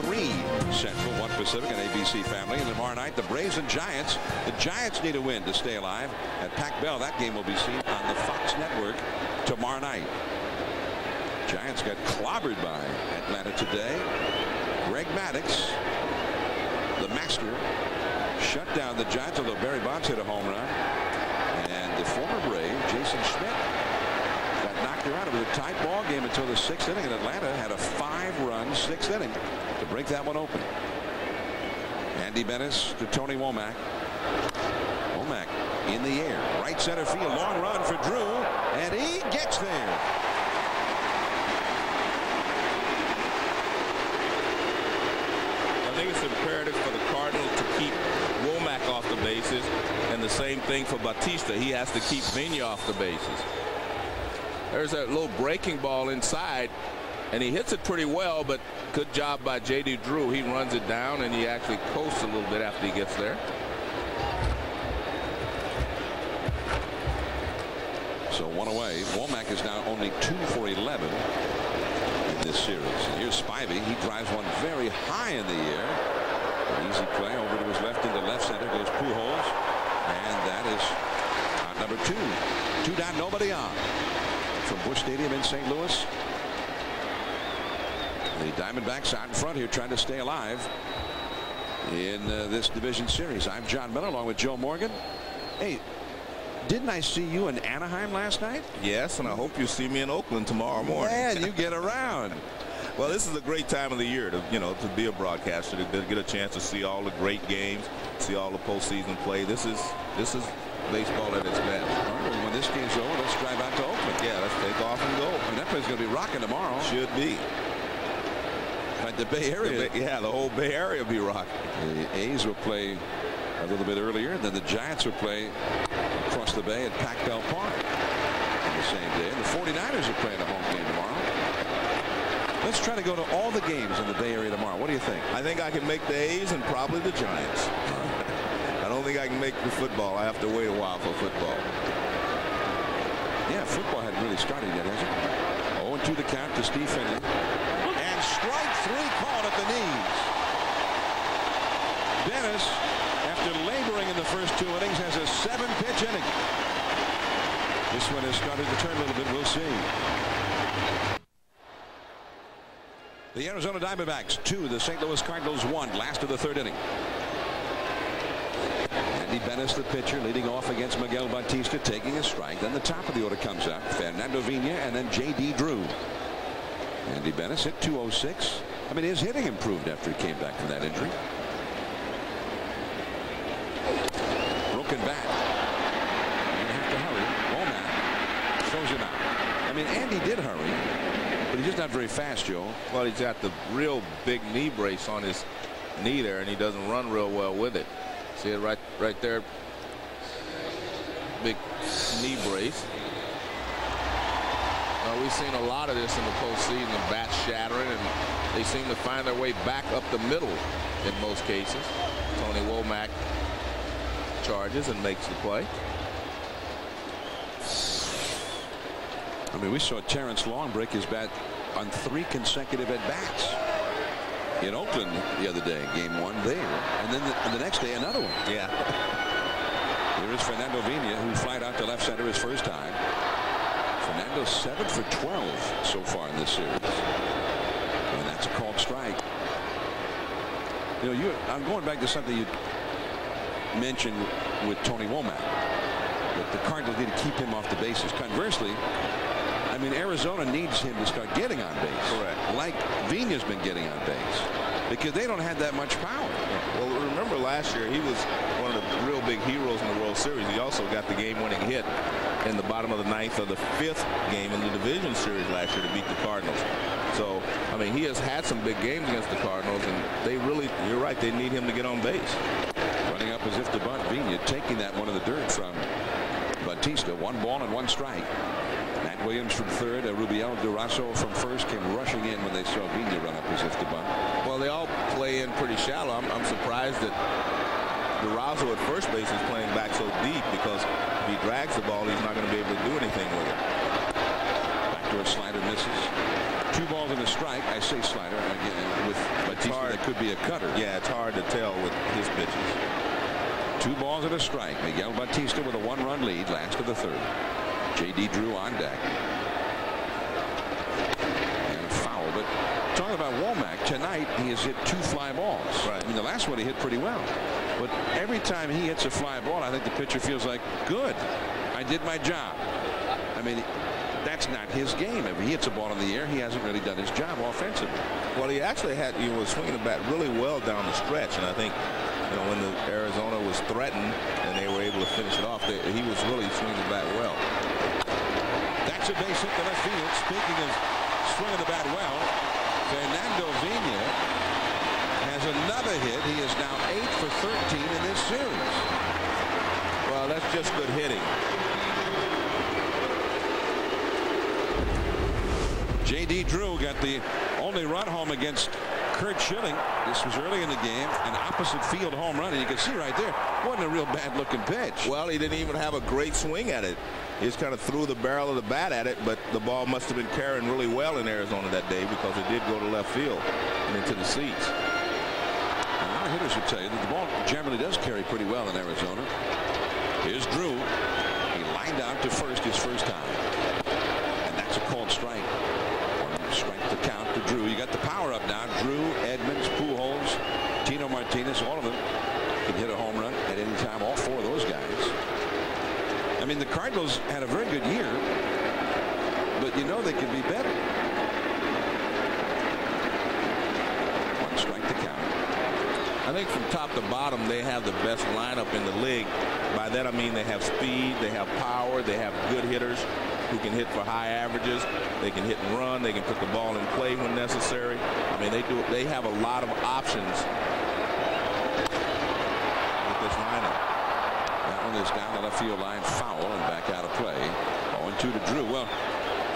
3 Central, 1 Pacific on ABC Family. And tomorrow night, the Braves and Giants. The Giants need a win to stay alive at Pac Bell. That game will be seen on the Fox Network tomorrow night. Giants got clobbered by Atlanta today. Greg Maddux, the master, shut down the Giants, although Barry Bonds hit a home run. And the former Brave, Jason Schmidt, got knocked around. It was a tight ball game until the 6th inning, and Atlanta had a 5-run 6th inning to break that one open. Andy Bennis to Tony Womack. Womack in the air, right center field, long run for Drew, and he gets there. I think it's imperative for the Cardinals to keep Womack off the bases, and the same thing for Batista. He has to keep Vigna off the bases. There's that little breaking ball inside, and he hits it pretty well, but good job by J.D. Drew. He runs it down, and he actually coasts a little bit after he gets there. So 1 away. Womack is now only 2 for 11 in this series. And here's Spivey. He drives one very high in the air. An easy play over to his left into left center goes Pujols, and that is out number 2. 2 down, nobody on. From Busch Stadium in St. Louis. The Diamondbacks out in front here trying to stay alive in this division series. I'm John Miller along with Joe Morgan. Hey, didn't I see you in Anaheim last night? Yes, and I hope you see me in Oakland tomorrow morning. Man, you get around. Well, this is a great time of the year to, to be a broadcaster, to get a chance to see all the great games, see all the postseason play. This is baseball at its best. All right, when this game's over, let's drive out to Oakland. Yeah, let's take off and go. I mean, that place is going to be rocking tomorrow. Should be. Like the Bay Area. Yeah, the whole Bay Area will be rocking. The A's will play a little bit earlier, and then the Giants will play across the bay at Pac Bell Park on the same day. And the 49ers are playing a home game tomorrow. Let's try to go to all the games in the Bay Area tomorrow. What do you think? I think I can make the A's and probably the Giants. I don't think I can make the football. I have to wait a while for football. Yeah, football hadn't really started yet, has it? 0-2 the count to Steve Finley. And strike 3 called at the knees. Dennis, after laboring in the first 2 innings, has a 7-pitch inning. This one has started to turn a little bit. We'll see. The Arizona Diamondbacks 2, the St. Louis Cardinals 1, last of the 3rd inning. Andy Bennis, the pitcher, leading off against Miguel Batista, taking a strike. Then the top of the order comes up. Fernando Vigna and then J.D. Drew. Andy Bennis hit .206. I mean, his hitting improved after he came back from that injury. Broken bat. You have to hurry. Womack throws him out. I mean, Andy did hurry, but he's just not very fast, Joe. Well, he's got the real big knee brace on his knee there, and he doesn't run real well with it. See it right there. Big knee brace. We've seen a lot of this in the postseason, the bats shattering, and they seem to find their way back up the middle in most cases. Tony Womack charges and makes the play. I mean, we saw Terrence Long break his bat on 3 consecutive at-bats in Oakland the other day, game 1 there, and then the next day another one. Yeah. Here is Fernando Vina, who flied out to left center his first time. Fernando 7 for 12 so far in this series, and that's a called strike. You know, I'm going back to something you mentioned with Tony Womack, that the Cardinals need to keep him off the bases. Conversely, I mean, Arizona needs him to start getting on base. Correct. Like Vina's been getting on base, because they don't have that much power. Well, remember last year he was one of the real big heroes in the World Series. He also got the game-winning hit in the bottom of the 9th of the 5th game in the division series last year to beat the Cardinals. So, I mean, he has had some big games against the Cardinals, and they really, you're right, they need him to get on base. Running up as if to bunt, Vina taking that one in the dirt from Batista. 1 ball and 1 strike. Matt Williams from third, Rubiel Durazo from first came rushing in when they saw Vina run up as if to bunt. Well, they all play in pretty shallow. I'm surprised that Durazo at first base is playing back so deep, because if he drags the ball, he's not going to be able to do anything with it. Backdoor slider misses. 2 balls and a strike. I say slider again with Batista. That could be a cutter. Yeah, it's hard to tell with his pitches. 2 balls and a strike. Miguel Batista with a 1-run lead, last of the 3rd. J.D. Drew on deck. And a foul. But talking about Womack, tonight he has hit 2 fly balls. Right. I mean, the last one he hit pretty well. But every time he hits a fly ball, I think the pitcher feels like, good, I did my job. I mean, that's not his game. If he hits a ball in the air, he hasn't really done his job offensively. Well, he actually was swinging the bat really well down the stretch, and I think, you know, when the Arizona was threatened and they were able to finish it off, he was really swinging the bat well. That's a base hit to left field. Speaking of swinging the bat well, Fernando Vina has another hit. He is now 8 for 13 in this series. Well, that's just good hitting. J.D. Drew got the only run home against Kurt Schilling. This was early in the game, an opposite field home run, and you can see right there, wasn't a real bad looking pitch. Well, he didn't even have a great swing at it. He just kind of threw the barrel of the bat at it, but the ball must have been carrying really well in Arizona that day, because it did go to left field and into the seats. A lot of hitters would tell you that the ball generally does carry pretty well in Arizona. Here's Drew. He lined out to first his first time, and that's a called strike. Strike the count to Drew. You got the power up now. Drew, Edmonds, Pujols, Tino Martinez, all of them can hit a home run at any time. All 4 of those guys. I mean, the Cardinals had a very good year, but you know they could be better. 1 strike to count. I think from top to bottom, they have the best lineup in the league. By that I mean they have speed, they have power, they have good hitters who can hit for high averages. They can hit and run. They can put the ball in play when necessary. I mean, they have a lot of options with this lineup. That one is down the left field line, foul, and back out of play. 0-2 to Drew. Well,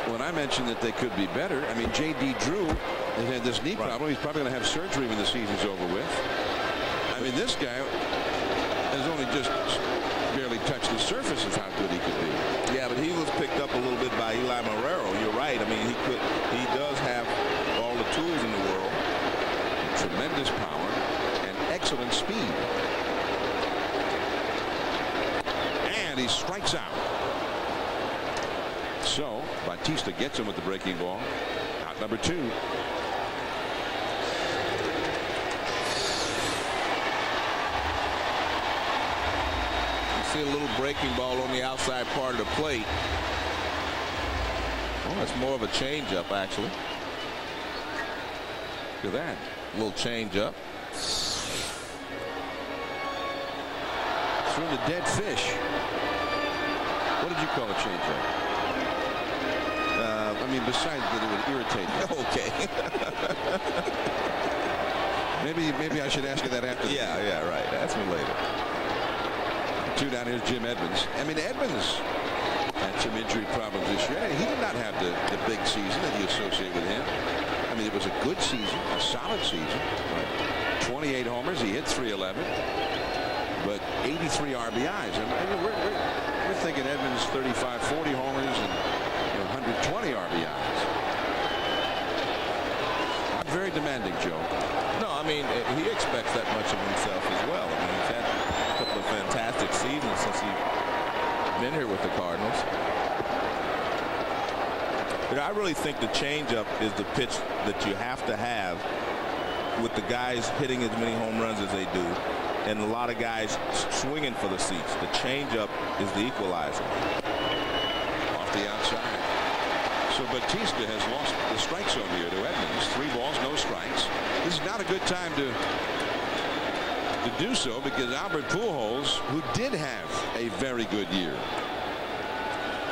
when I mentioned that they could be better, I mean, J.D. Drew has had this knee problem. He's probably going to have surgery when the season's over with. I mean, this guy has only just barely touched the surface of how good he could be. Yeah, but he was picked up a little bit by Eli Marrero. You're right. I mean, he does have all the tools in the world. Tremendous power and excellent speed. And he strikes out. So Batista gets him with the breaking ball. Out number 2. See a little breaking ball on the outside part of the plate. Oh, that's more of a changeup, actually. Look at that. A little changeup. Through the dead fish. What did you call a changeup? I mean, besides that it would irritate you. Okay. maybe I should ask you that after. Yeah, right. Ask me later. 2 down. Here's Jim Edmonds. I mean, Edmonds at some injury problems this year. And he did not have the big season that you associate with him. I mean, it was a good season, a solid season. 28 homers, he hit .311, but 83 RBIs. And we're thinking Edmonds 35, 40 homers and 120 RBIs. Not very demanding, Joe. No, I mean, he expects that much of himself as well. I mean, he's had a couple of fantastic seasons since he's been here with the Cardinals. But I really think the changeup is the pitch that you have to have with the guys hitting as many home runs as they do, and a lot of guys swinging for the seats. The changeup is the equalizer. Off the outside. So Batista has lost the strike zone here to Edmonds. 3 balls, no strikes. This is not a good time to do so, because Albert Pujols, who did have a very good year,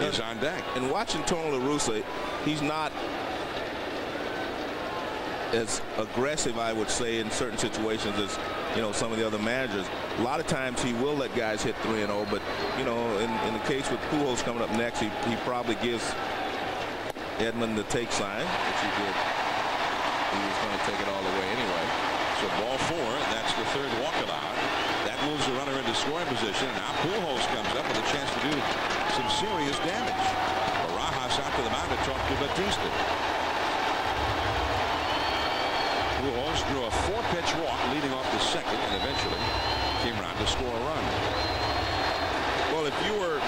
is on deck. And watching Tony La Russa, he's not as aggressive, I would say, in certain situations as some of the other managers. A lot of times he will let guys hit 3-0, but in the case with Pujols coming up next, he probably gives Edmund the take sign, which he did. He was going to take it all the way anyway. So ball 4, and that's the 3rd walk allowed. That moves the runner into scoring position. Now Pujols comes up with a chance to do some serious damage. Barajas out to the mound to talk to Batista. Pujols drew a 4-pitch walk leading off the 2nd, and eventually came around to score a run. Well, if you were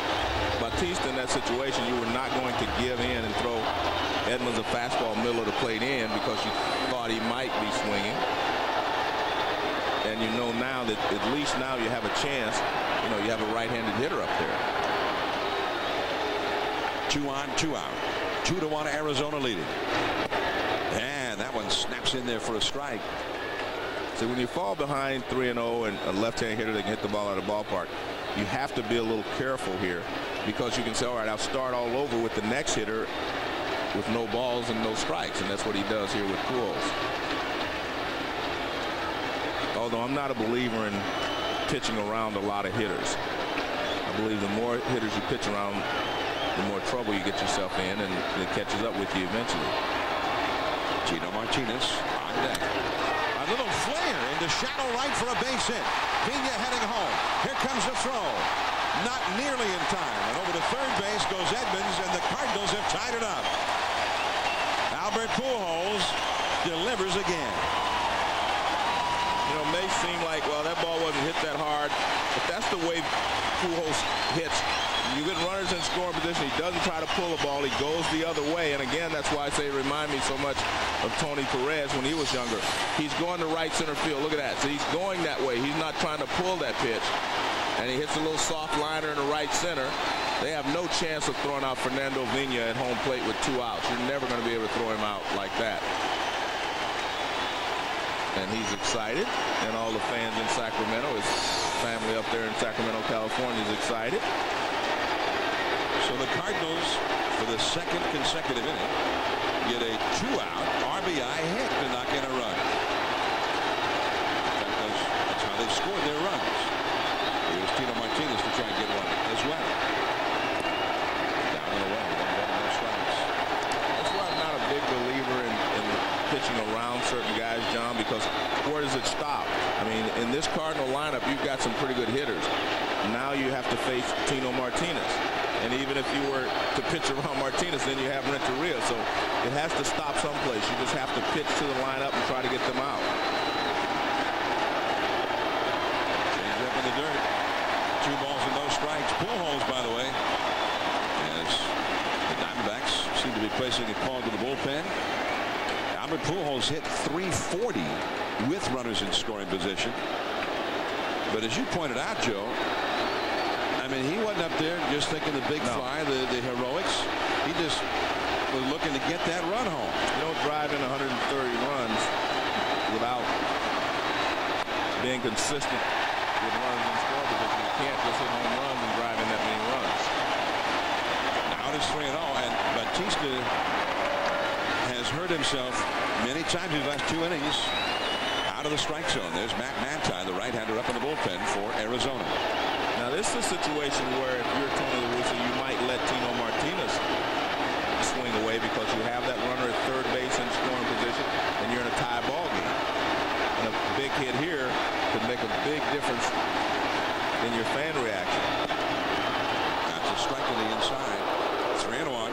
Batista in that situation, you were not going to give in and throw Edmonds a fastball middle of the plate in because you thought he might be swinging. And you know now that at least now you have a chance. You have a right-handed hitter up there. 2 on, 2 out. 2-1 Arizona leading. And that one snaps in there for a strike. So when you fall behind 3-0 and a left-hand hitter that can hit the ball out of the ballpark, you have to be a little careful here, because you can say, all right, I'll start all over with the next hitter with no balls and no strikes, and that's what he does here with Pujols. Although I'm not a believer in pitching around a lot of hitters. I believe the more hitters you pitch around, the more trouble you get yourself in, and it catches up with you eventually. Tino Martinez on deck. A little flare into shallow right for a base hit. Pena heading home. Here comes the throw. Not nearly in time. And over to third base goes Edmonds, and the Cardinals have tied it up. Albert Pujols delivers again. It may seem like, well, that ball wasn't hit that hard, but that's the way Pujols hits. You get runners in scoring position, he doesn't try to pull the ball, he goes the other way. And again, that's why I say remind me so much of Tony Perez when he was younger. He's going to right center field. Look at that. So he's going that way. He's not trying to pull that pitch. And he hits a little soft liner in the right center. They have no chance of throwing out Fernando Vina at home plate with 2 outs. You're never going to be able to throw him out like that. And he's excited, and all the fans in Sacramento, his family up there in Sacramento, California, is excited. So the Cardinals, for the 2nd consecutive inning, get a 2-out RBI hit to knock in a run. That's how they've scored their runs. Here's Tino Martinez to try and get one as well. Down and away, 1 ball, no strikes. That's why I'm not a big believer in pitching around certain guys, John, because where does it stop? I mean, in this Cardinal lineup, you've got some pretty good hitters. Now you have to face Tino Martinez. And even if you were to pitch around Martinez, then you have Renteria. So it has to stop someplace. You just have to pitch to the lineup and try to get them out. Change up in the dirt. 2 balls and no strikes. Pujols, by the way, as the Diamondbacks seem to be placing a call to the bullpen. Albert Pujols hit .340 with runners in scoring position. But as you pointed out, Joe, I mean, he wasn't up there just thinking the big fly, the heroics. He just was looking to get that run home. You don't drive in 130 runs without being consistent with runners in scoring position. You can't just hit home runs and drive in that many runs. Now it is 3-0, and Batista has hurt himself many times in the last 2 innings out of the strike zone. There's Matt Manti, the right-hander, up in the bullpen for Arizona. Now this is a situation where if you're Tony La Russa, you might let Tino Martinez swing away because you have that runner at third base in scoring position and you're in a tie ball game. And a big hit here could make a big difference in your fan reaction. That's a strike to the inside. 3-1.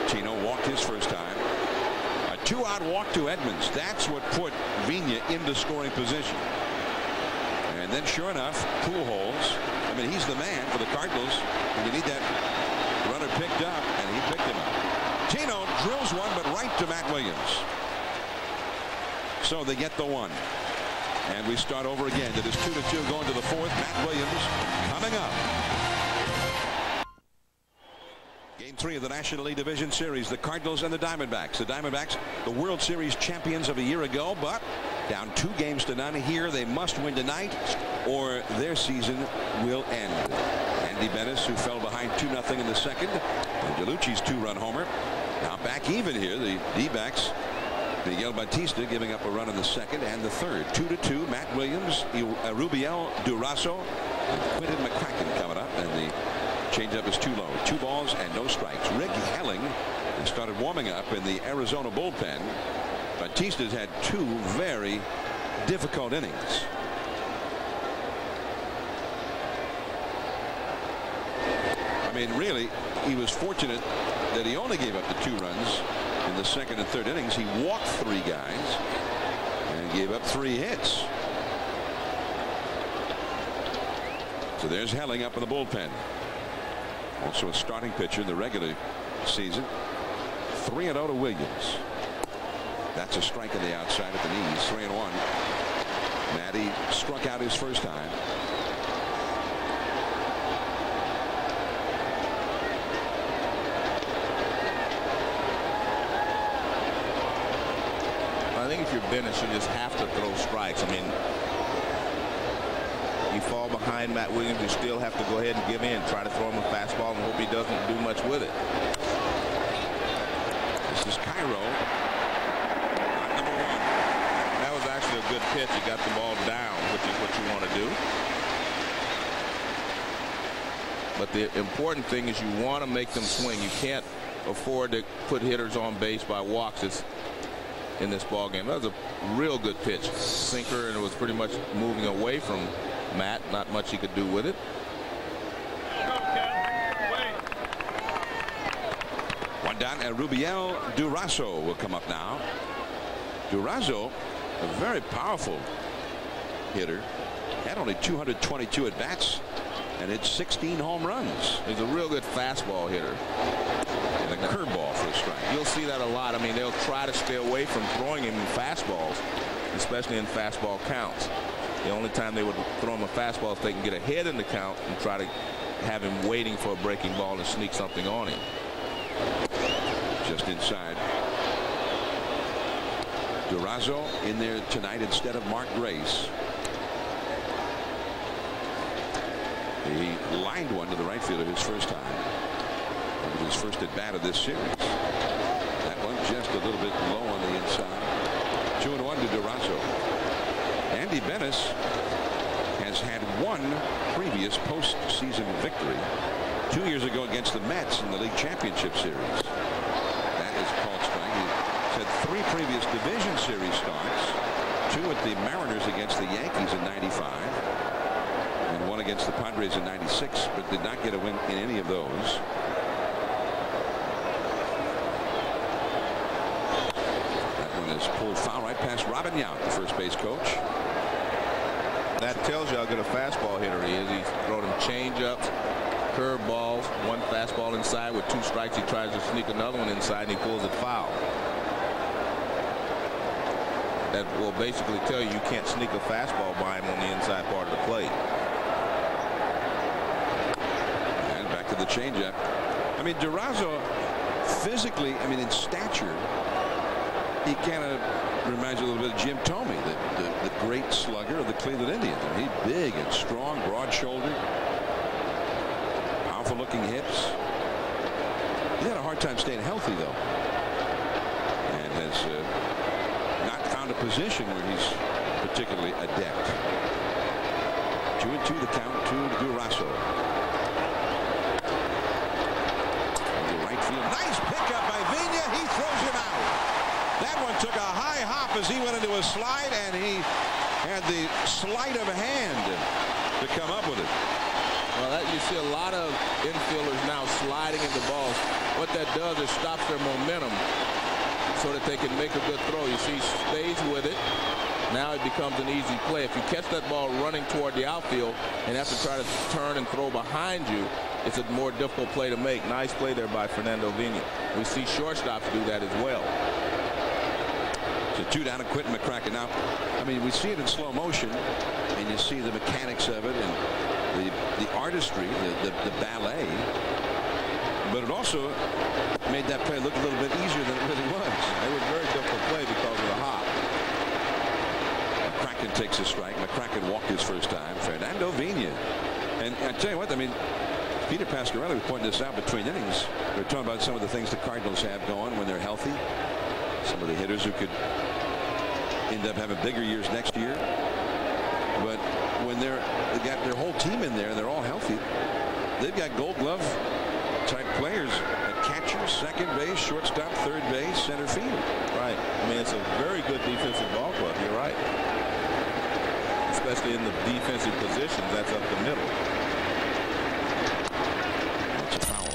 Tino walked his first time. A 2-out walk to Edmonds. That's what put Vigna into scoring position. And then sure enough, Pujols, I mean, he's the man for the Cardinals. And you need that runner picked up, and he picked him up. Tino drills one, but right to Matt Williams. So they get the one. And we start over again. It is 2-2 going to the fourth. Matt Williams coming up. Game 3 of the National League Division Series, the Cardinals and the Diamondbacks. The Diamondbacks, the World Series champions of a year ago, but down 2 games to none here. They must win tonight or their season will end. Andy Benes, who fell behind 2-0 in the second, and DeLucci's 2-run homer. Now back even here. The D-backs, Miguel Batista giving up a run in the second and the third. 2-2. Matt Williams, Rubiel Durazo, and Quinton McCracken coming up, and the changeup is too low. 2 balls and no strikes. Rick Helling has started warming up in the Arizona bullpen. Batista's had 2 very difficult innings. I mean, really, he was fortunate that he only gave up the 2 runs in the second and third innings. He walked 3 guys and gave up 3 hits. So there's Helling up in the bullpen. Also a starting pitcher in the regular season. 3-0 to Williams. That's a strike on the outside at the knees. 3-1. Matty struck out his first time. I think if you're Benes, you just have to throw strikes. I mean, you fall behind Matt Williams, you still have to go ahead and give in. Try to throw him a fastball and hope he doesn't do much with it. This is Cairo. Number 1. That was actually a good pitch. He got the ball down, which is what you want to do. But the important thing is you want to make them swing. You can't afford to put hitters on base by walks in this ball game. That was a real good pitch. Sinker, and it was pretty much moving away from Matt. Not much he could do with it. One down, and Rubiel Durazo will come up now. Durazo, a very powerful hitter, had only 222 at bats and hit 16 home runs. He's a real good fastball hitter. And a curveball for a strike. You'll see that a lot. I mean, they'll try to stay away from throwing him fastballs, especially in fastball counts. The only time they would throw him a fastball if they can get ahead in the count and try to have him waiting for a breaking ball and sneak something on him. Just inside. Durazo in there tonight instead of Mark Grace. He lined one to the right fielder his first time. It was his first at bat of this series. That one just a little bit low on the inside. 2-1 to Durazo. Andy Benes has had 1 previous postseason victory 2 years ago against the Mets in the league championship series. That is called strike. He's had 3 previous division series starts, 2 at the Mariners against the Yankees in '95 and 1 against the Padres in '96, but did not get a win in any of those. That one is pulled foul right past Robin Yount, the first base coach. That tells you how good a fastball hitter he is. He's thrown him change-ups, curve balls, 1 fastball inside. With 2 strikes, he tries to sneak another one inside, and he pulls it foul. That will basically tell you can't sneak a fastball by him on the inside part of the plate. And back to the changeup. I mean, Durazo, physically, I mean, in stature, he kind of reminds you a little bit of Jim Thome, the great slugger of the Cleveland Indians. I mean, he's big and strong, broad-shouldered, powerful-looking hips. He had a hard time staying healthy, though, and has not found a position where he's particularly adept. 2-2 the count to Durasso. Right field. Nice pickup by Vina. He throws him out. That one took a high hop as he went into a slide, and he had the sleight of hand to come up with it. Well, you see a lot of infielders now sliding into balls. What that does is stops their momentum so that they can make a good throw. You see, he stays with it. Now it becomes an easy play. If you catch that ball running toward the outfield and have to try to turn and throw behind you, it's a more difficult play to make. Nice play there by Fernando Vina. We see shortstops do that as well. So 2 down to Quentin McCracken. Now, I mean, we see it in slow motion, and you see the mechanics of it and the artistry, the ballet. But it also made that play look a little bit easier than it really was. It was a very difficult play because of the hop. McCracken takes a strike. McCracken walked his first time. Fernando Vina. And I tell you what, I mean, Peter Pasquarelli was pointing this out between innings. They're talking about some of the things the Cardinals have going when they're healthy. Some of the hitters who could end up having bigger years next year. But when they got their whole team in there and they're all healthy, they've got Gold Glove type players at catcher, second base, shortstop, third base, center field. Right. I mean, it's a very good defensive ball club. You're right. Especially in the defensive positions. That's up the middle. That's a foul.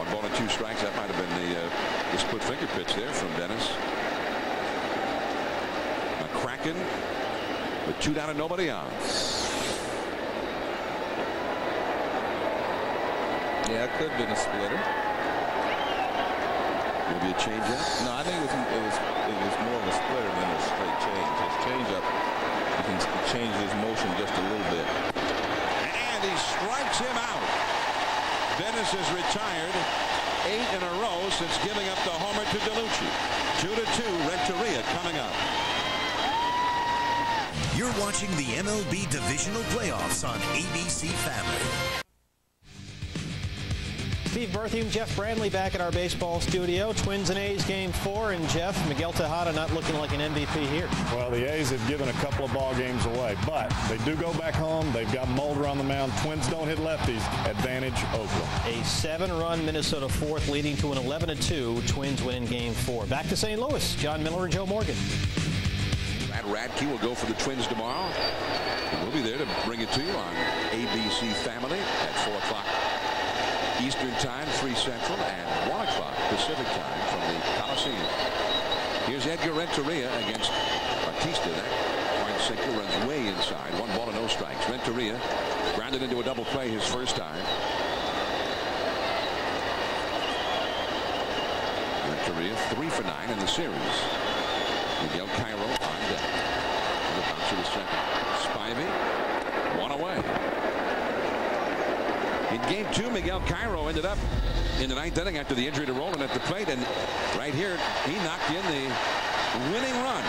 1 ball and 2 strikes. That might have been the split finger pitch there from Dennis. McCracken with 2 down and nobody on. Yeah, it could have been a splitter. Maybe a changeup. No, I think it was more of a splitter than a straight change. His changeup, you can change his motion just a little bit. And he strikes him out. Dennis has retired 8 in a row since giving up the homer to DeLucci. 2-2. Renteria coming up. You're watching the MLB Divisional Playoffs on ABC Family. Steve Berthium, Jeff Brandley back at our baseball studio. Twins and A's game 4, and Jeff, Miguel Tejada not looking like an MVP here. Well, the A's have given a couple of ball games away, but they do go back home. They've got Mulder on the mound. Twins don't hit lefties. Advantage Oakland. A 7-run Minnesota 4th leading to an 11-2. Twins win in game 4. Back to St. Louis. John Miller and Joe Morgan. Brad Radke will go for the Twins tomorrow. And we'll be there to bring it to you on ABC Family at 4 o'clock. Eastern Time, 3 Central, and 1 o'clock Pacific Time from the Coliseum. Here's Edgar Renteria against Batista. That point sinker runs way inside. 1 ball and no strikes. Renteria grounded into a double play his first time. Renteria 3 for 9 in the series. Miguel Cairo on deck. The bouncer to second. Spivey, 1 away. In game 2, Miguel Cairo ended up in the 9th inning after the injury to Roland at the plate, and right here he knocked in the winning run.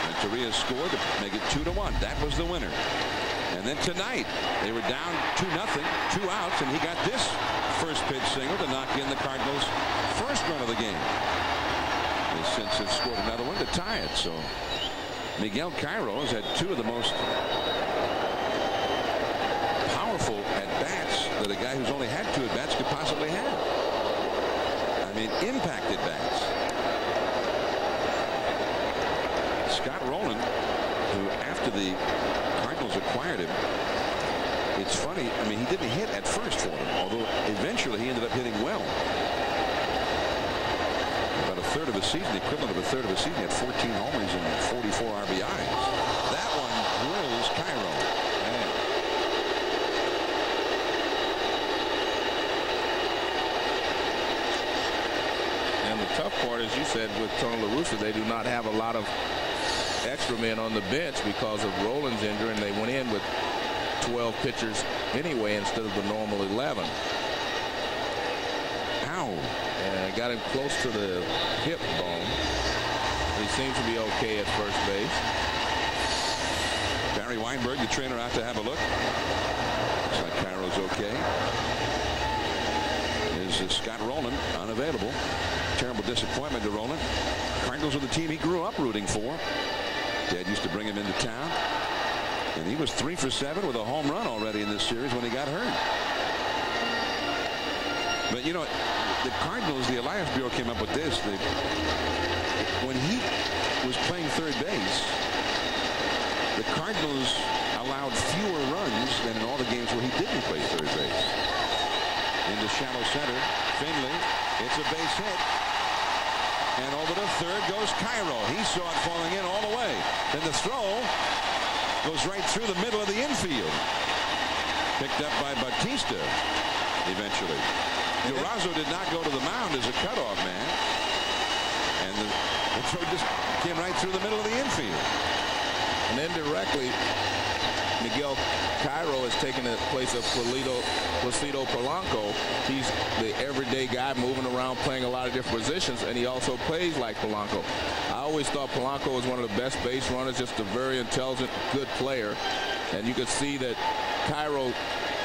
Renteria scored to make it 2-1. That was the winner. And then tonight they were down 2-0, 2 outs, and he got this first pitch single to knock in the Cardinals' first run of the game. They since have scored another one to tie it. So Miguel Cairo has had 2 of the most powerful at-bats that a guy who's only had 2 at-bats could possibly have. I mean, impact at-bats. Scott Rowland, who after the Cardinals acquired him, it's funny, I mean, he didn't hit at first for them, although eventually he ended up hitting well. About a third of a season, the equivalent of a third of a season, he had 14 homers and 44 RBIs. That one drills Cairo. And the tough part, as you said, with Tony La Russa, they do not have a lot of extra men on the bench because of Roland's injury, and they went in with 12 pitchers anyway instead of the normal 11. Ow. And got him close to the hip bone. He seems to be okay at first base. Barry Weinberg, the trainer, out to have a look. Looks like Cairo's okay. Is Scott Rowland unavailable? Terrible disappointment to Rowland. Cardinals are the team he grew up rooting for. Dad used to bring him into town. And he was 3 for 7 with a home run already in this series when he got hurt. But you know, the Cardinals, the Alliance Bureau came up with this. When he was playing third base, the Cardinals allowed fewer runs than in all the games where he didn't play third base. Into shallow center, Finley. It's a base hit. And over to third goes Cairo. He saw it falling in all the way. Then the throw goes right through the middle of the infield. Picked up by Batista eventually. Durazo did not go to the mound as a cutoff man. And the throw just came right through the middle of the infield. And indirectly, Miguel Cairo has taken the place of Placido Polanco. He's the everyday guy moving around, playing a lot of different positions, and he also plays like Polanco. I always thought Polanco was one of the best base runners, just a very intelligent, good player. And you could see that Cairo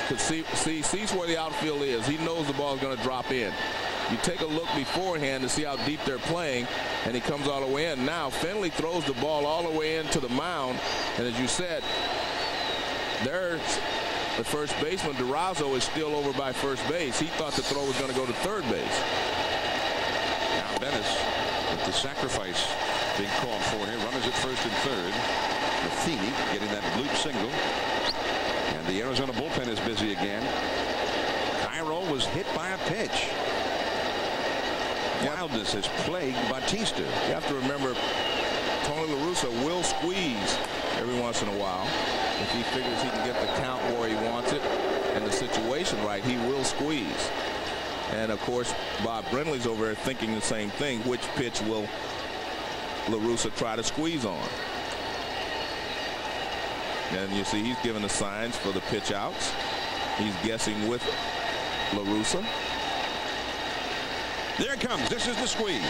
could sees where the outfield is. He knows the ball is going to drop in. You take a look beforehand to see how deep they're playing, and he comes all the way in. Now Finley throws the ball all the way into the mound, and as you said, there's the first baseman. Durazo is still over by first base. He thought the throw was going to go to third base. Now Dennis with the sacrifice being called for here. Runners at first and third. Matheny getting that bloop single. And the Arizona bullpen is busy again. Cairo was hit by a pitch. Wildness has plagued Batista. You have to remember, Tony La Russa will squeeze every once in a while. If he figures he can get the count where he wants it and the situation right, he will squeeze. And of course, Bob Brenly's over there thinking the same thing. Which pitch will La Russa try to squeeze on? And you see he's giving the signs for the pitch outs. He's guessing with La Russa. There it comes. This is the squeeze.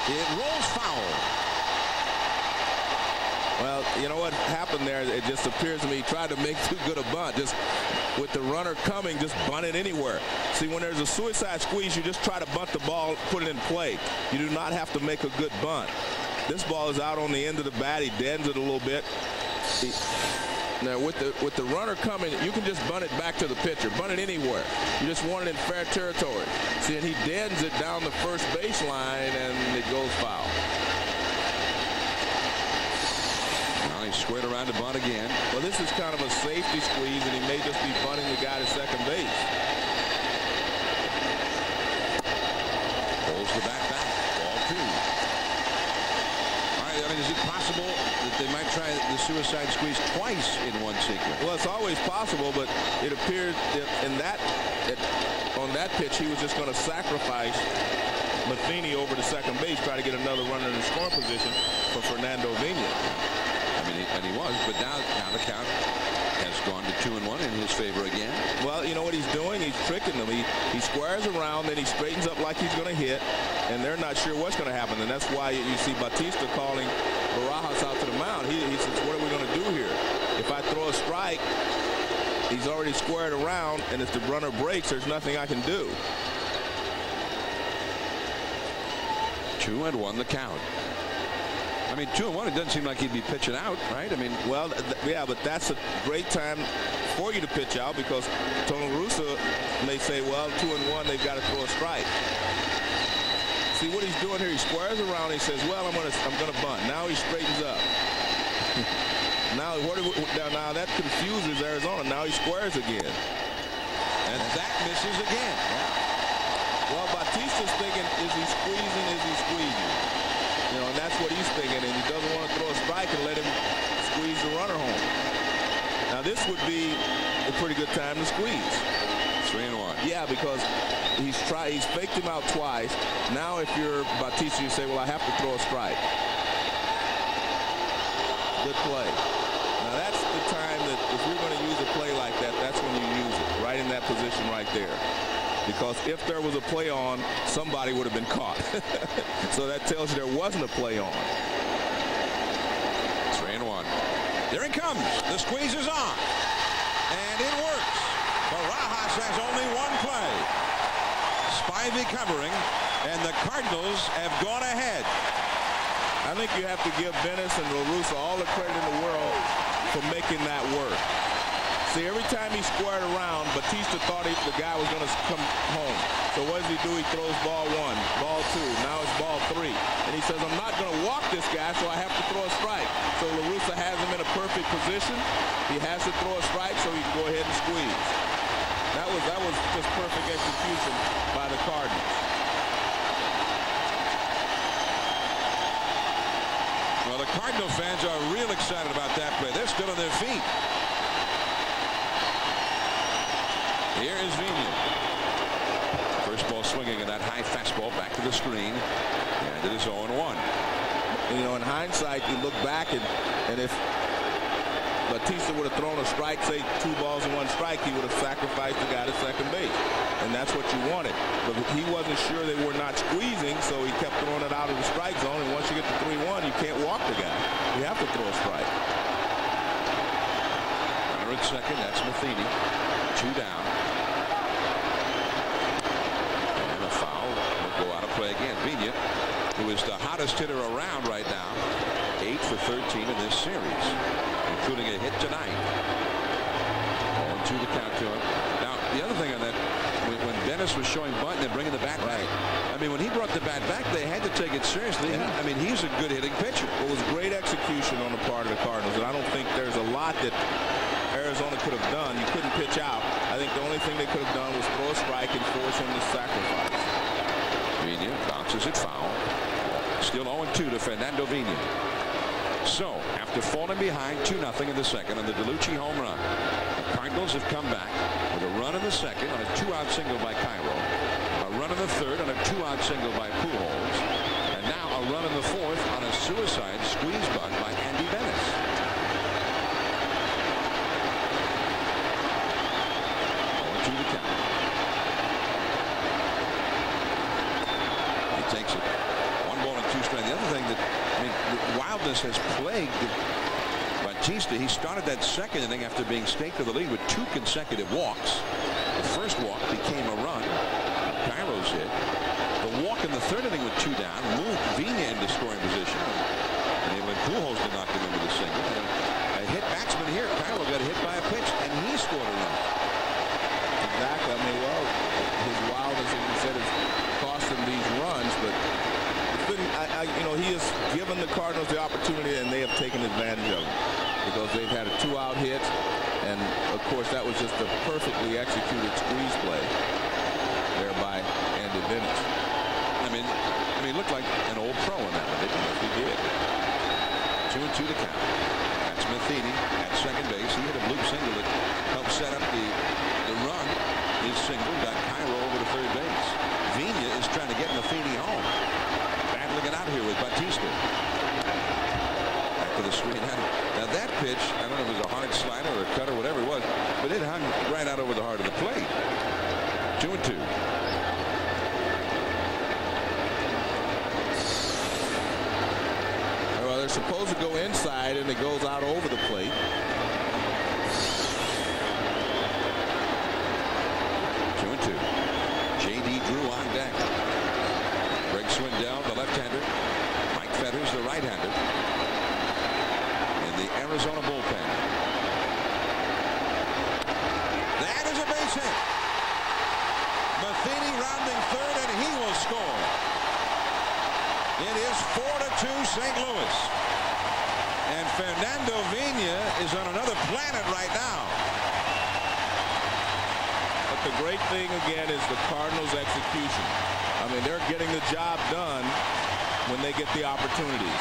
It rolls foul. Well, you know what happened there? It just appears to me he tried to make too good a bunt. Just with the runner coming, just bunt it anywhere. See, when there's a suicide squeeze, you just try to bunt the ball, put it in play. You do not have to make a good bunt. This ball is out on the end of the bat. He deadens it a little bit. Now, with the runner coming, you can just bunt it back to the pitcher. Bunt it anywhere. You just want it in fair territory. See, and he deadens it down the first baseline, and it goes foul. Now he's squared around to bunt again. Well, this is kind of a safety squeeze, and he may just be bunting the guy to second base. Pulls the bat back. Ball 2. All right, I mean, is it possible that they might try the suicide squeeze twice in one sequence? Well, it's always possible, but it appeared on that pitch he was just going to sacrifice Matheny over to second base, try to get another runner in the scoring position for Fernando Vina. I mean, and he was, but now the count has gone to 2-1 in his favor again. Well, you know what he's doing? He's tricking them. He squares around, then he straightens up like he's going to hit, and they're not sure what's going to happen. And that's why you see Batista calling Barajas out to the mound. He says, what are we going to do here? If I throw a strike, he's already squared around, and if the runner breaks, there's nothing I can do. 2-1 the count. I mean, 2-1, it doesn't seem like he'd be pitching out, right? I mean, well, yeah, but that's a great time for you to pitch out because Tony La Russa may say, well, 2-1, they've got to throw a strike. See what he's doing here? He squares around. He says, well, I'm gonna bunt. Now he straightens up. Now that confuses Arizona. Now he squares again. And that misses again. Well, Batista's thinking, is he squeezing? Is he squeezing? You know, and that's what he's thinking, and he doesn't want to throw a strike and let him squeeze the runner home. Now this would be a pretty good time to squeeze. 3-1. Yeah, because he's faked him out twice. Now if you're Batista, you say, well, I have to throw a strike. Good play. Now that's the time that if you're going to use a play like that, that's when you use it, right in that position right there. Because if there was a play on, somebody would have been caught. So that tells you there wasn't a play on. 3-1. There it comes. The squeeze is on. And it works. Barajas has only one play. Spivey covering, and the Cardinals have gone ahead. I think you have to give Venice and La Russa all the credit in the world for making that work. See, every time he squared around, Batista thought the guy was going to come home. So what does he do? He throws ball 1, ball 2, now it's ball 3. And he says, I'm not going to walk this guy, so I have to throw a strike. So La Russa has him in a perfect position. He has to throw a strike so he can go ahead and squeeze. That was just perfect execution by the Cardinals. Well, the Cardinal fans are real excited about that play. They're still on their feet. Here is Vina. First ball swinging in that high fastball back to the screen. And it is 0-1. You know, in hindsight, you look back and if Batista would have thrown a strike, say 2 balls and 1 strike, he would have sacrificed the guy to second base. And that's what you wanted. But he wasn't sure they were not squeezing, so he kept throwing it out of the strike zone. And once you get to 3-1, you can't walk the guy. You have to throw a strike. Runner at second, that's Matheny. 2 down. And a foul will go out of play again. Vina, who is the hottest hitter around right now, 8 for 13 in this series, including a hit tonight. 0-2 to count to him. Now, the other thing on that, when Dennis was showing bunt and bringing the bat back, I mean, when he brought the bat back, they had to take it seriously. I mean, he's a good hitting pitcher. It was great execution on the part of the Cardinals, and I don't think there's a lot that Arizona could have done. You couldn't pitch out. I think the only thing they could have done was throw a strike and force him to sacrifice. Vina bounces it foul. Still 0-2 to Fernando Vina. So, after falling behind 2-0 in the second on the DeLucci home run, the Cardinals have come back with a run in the second on a 2-out single by Cairo, a run in the third on a 2-out single by Pujols, and now a run in the fourth on a suicide squeeze bunt by Andy Venice. To the count. He takes it. 1 ball and 2 strikes. The other thing that, I mean, the wildness has plagued Batista. He started that second inning after being staked to the lead with 2 consecutive walks. The first walk became a run. Cairo's hit. The walk in the third inning with 2 down moved Vina into scoring position. And even Pujols did not get into the single. And a hit batsman here. Cairo got hit by a pitch, and he scored a run. Exactly. I mean, well, his wildness, as you said, has cost him these runs, but it's been, you know, he has given the Cardinals the opportunity, and they have taken advantage of it because they've had a 2-out hit, and of course that was just a perfectly executed squeeze play there by Andy Venice. I mean, he looked like an old pro in that one, didn't he? He did. 2-2 to count. That's Matheny at second base. He hit a bloop single that helped set up the run. His single got Cairo over to third base. Vina is trying to get Matheny home. Battling it out here with Batista. Back to the screen. Now that pitch, I don't know if it was a hard slider or a cut or whatever it was, but it hung right out over the heart of the plate. 2-2. Well, they're supposed to go inside, and it goes out over the plate. Swindell, the left-hander. Mike Fetters, the right-hander. In the Arizona bullpen. That is a base hit. Matheny rounding third, and he will score. It is 4-2 St. Louis. And Fernando Vina is on another planet right now. But the great thing, again, is the Cardinals' execution. I mean, they're getting the job done when they get the opportunities.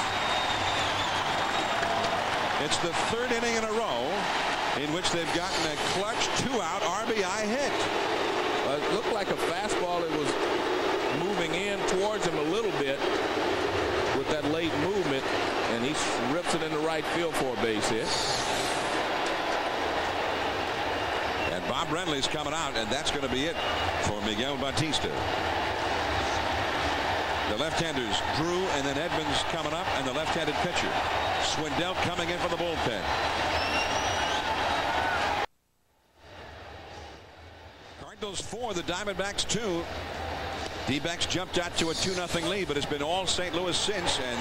It's the third inning in a row in which they've gotten a clutch 2-out RBI hit. It looked like a fastball that was moving in towards him a little bit with that late movement, and he rips it into right field for a base hit. And Bob Brenly's coming out, and that's going to be it for Miguel Batista. The left-handers, Drew and then Edmonds coming up, and the left-handed pitcher, Swindell, coming in for the bullpen. Cardinals 4, the Diamondbacks 2. D-backs jumped out to a 2-0 lead, but it's been all St. Louis since, and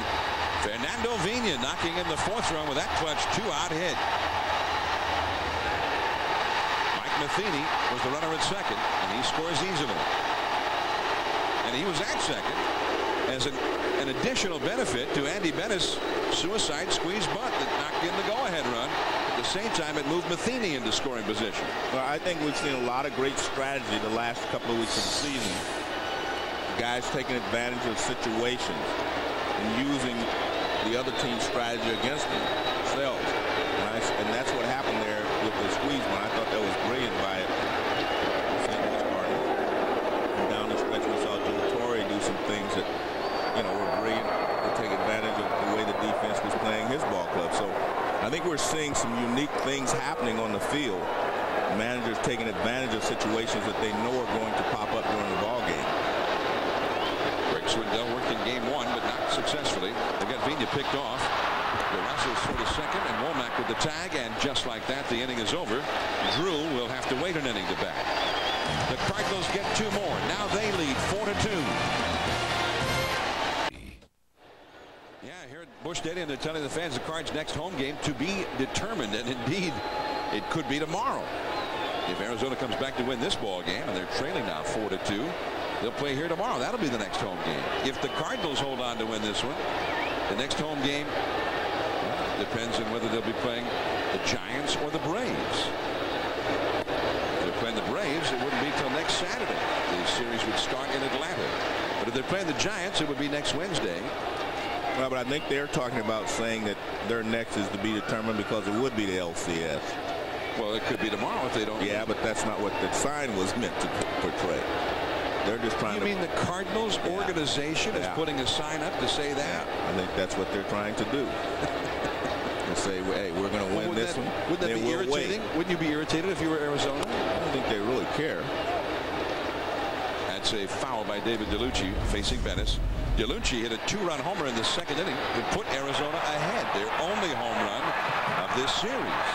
Fernando Vina knocking in the 4th run with that clutch 2-out hit. Mike Matheny was the runner at second, and he scores easily. And he was at second as an additional benefit to Andy Bennett's suicide squeeze bunt that knocked in the go-ahead run. At the same time, it moved Matheny into scoring position. Well, I think we've seen a lot of great strategy the last couple of weeks of the season. Guys taking advantage of situations and using the other team's strategy against themselves. And that's what happened there with the squeeze one. I thought that was brilliant by St. Louis Cardinals. And down the stretch, we saw Joe Torre do some things that, were brilliant to take advantage of the way the defense was playing his ball club. So I think we're seeing some unique things happening on the field. Managers taking advantage of situations that they know are going to pop up during the ball game. Greg Swindell worked in game 1, but not successfully. They got Vina picked off. Russell's for the second, and Womack with the tag, and just like that, the inning is over. Drew will have to wait an inning to bat. The Cardinals get 2 more. Now they lead 4-2. Yeah, here at Busch Stadium, they're telling the fans the Cards' next home game to be determined, and indeed, it could be tomorrow. If Arizona comes back to win this ball game, and they're trailing now 4-2, they'll play here tomorrow. That'll be the next home game. If the Cardinals hold on to win this one, the next home game depends on whether they'll be playing the Giants or the Braves. If they're playing the Braves, it wouldn't be till next Saturday. The series would start in Atlanta. But if they're playing the Giants, it would be next Wednesday. Well, but I think they're talking about saying that their next is to be determined because it would be the LCS. Well, it could be tomorrow if they don't. Yeah, but that's not what the sign was meant to portray. They're just trying to. You mean the Cardinals organization is putting a sign up to say that? Yeah, I think that's what they're trying to do. To say, hey, we're going to win this one. Wouldn't that be irritating? Wouldn't you be irritated if you were Arizona? I don't think they really care. That's a foul by David DeLucci facing Venice. DeLucci hit a 2-run homer in the second inning to put Arizona ahead. Their only home run of this series.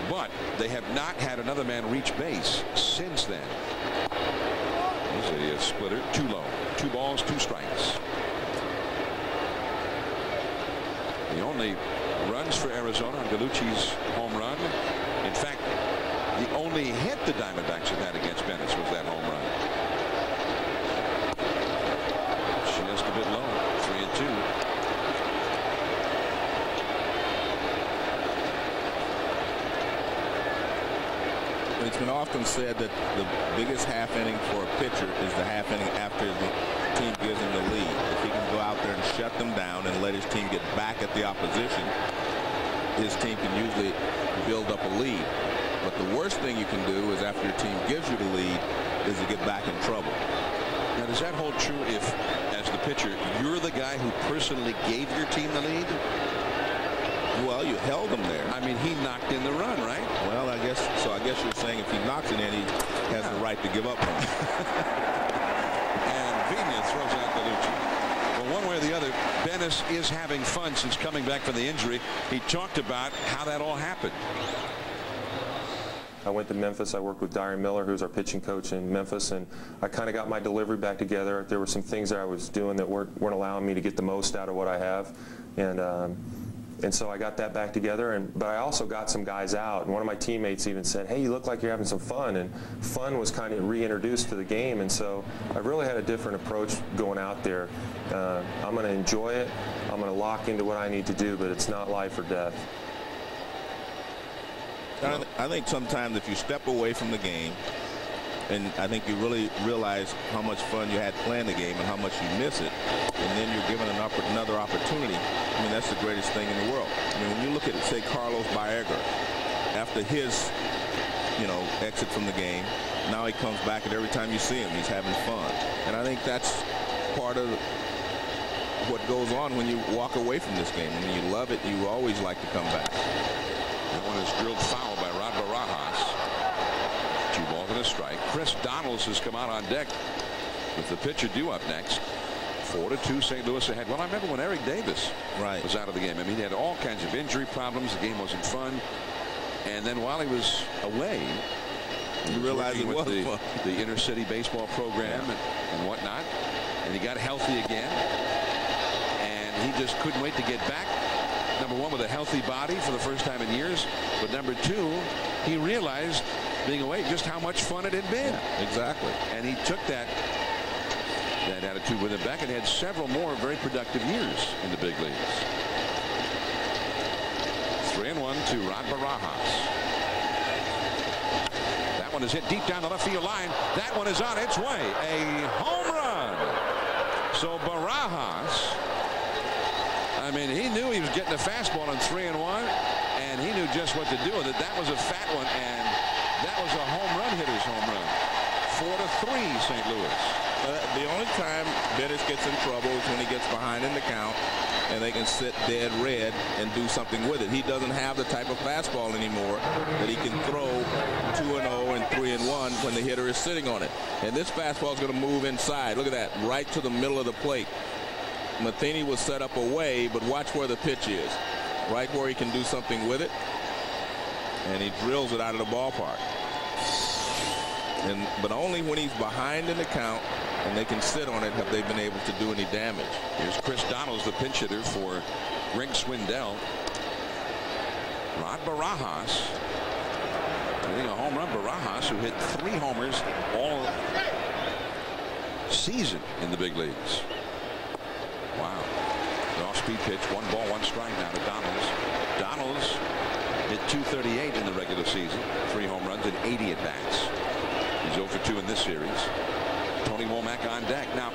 But they have not had another man reach base since then. There's a splitter, too low. 2 balls, 2 strikes. The only runs for Arizona on DeLucci's home run. In fact, the only hit the Diamondbacks have had against Venice was that home run. Just a bit low, 3-2. It's been often said that the biggest half inning for a pitcher is the half inning after the team gives him the lead. If he can go out there and shut them down and let his team get back at the opposition, his team can usually build up a lead. But the worst thing you can do is after your team gives you the lead is to get back in trouble. Now, does that hold true if, as the pitcher, you're the guy who personally gave your team the lead? Well, you held him there. I mean, he knocked in the run, right? Well, I guess so. I guess you're saying if he knocks it in, he has the right to give up on it. And Vina throws out DeLucci. Well, one way or the other, Venice is having fun since coming back from the injury. He talked about how that all happened. I went to Memphis. I worked with Dyer Miller, who's our pitching coach in Memphis, and I kind of got my delivery back together. There were some things that I was doing that weren't allowing me to get the most out of what I have, and so I got that back together. But I also got some guys out, and one of my teammates even said, "Hey, you look like you're having some fun," and fun was kind of reintroduced to the game, and so I really had a different approach going out there. I'm going to enjoy it. I'm going to lock into what I need to do, but it's not life or death. I think sometimes if you step away from the game, and I think you really realize how much fun you had playing the game and how much you miss it, and then you're given another opportunity. I mean, that's the greatest thing in the world. I mean, when you look at, say, Carlos Baerga, after his, exit from the game, now he comes back, and every time you see him, he's having fun. And I think that's part of what goes on when you walk away from this game. I mean, you love it, you always like to come back. That one is drilled foul by Rod Barajas. 2 balls and a strike. Chris Donalds has come out on deck with the pitcher due up next. 4-2 St. Louis ahead. Well, I remember when Eric Davis was out of the game. I mean, he had all kinds of injury problems. The game wasn't fun. And then while he was away, You realize it was the inner city baseball program and whatnot, and he got healthy again, and he just couldn't wait to get back. Number one, with a healthy body for the first time in years, but number two, he realized being away just how much fun it had been. Yeah, exactly. And he took that attitude with him back and had several more very productive years in the big leagues. 3-1 to Rod Barajas. That one is hit deep down the left field line. That one is on its way. A home run. So Barajas, I mean, he knew he was getting a fastball on 3-1, and he knew just what to do with it. That was a fat one, and that was a home run hitter's home run. 4-3 St. Louis. The only time Bettis gets in trouble is when he gets behind in the count and they can sit dead red and do something with it. He doesn't have the type of fastball anymore that he can throw 2-0 and 3-1 when the hitter is sitting on it. And this fastball is going to move inside. Look at that, right to the middle of the plate. Matheny was set up away, but watch where the pitch is. Right where he can do something with it. And he drills it out of the ballpark. But only when he's behind in the count and they can sit on it have they been able to do any damage. Here's Chris Donalds, the pinch hitter for Greg Swindell. Rod Barajas hitting a home run. Barajas, who hit 3 homers all season in the big leagues. Wow. The off-speed pitch, 1 ball, 1 strike now to Donalds. Donalds hit .238 in the regular season, 3 home runs and 80 at bats. He's 0 for 2 in this series. Tony Womack on deck. Now,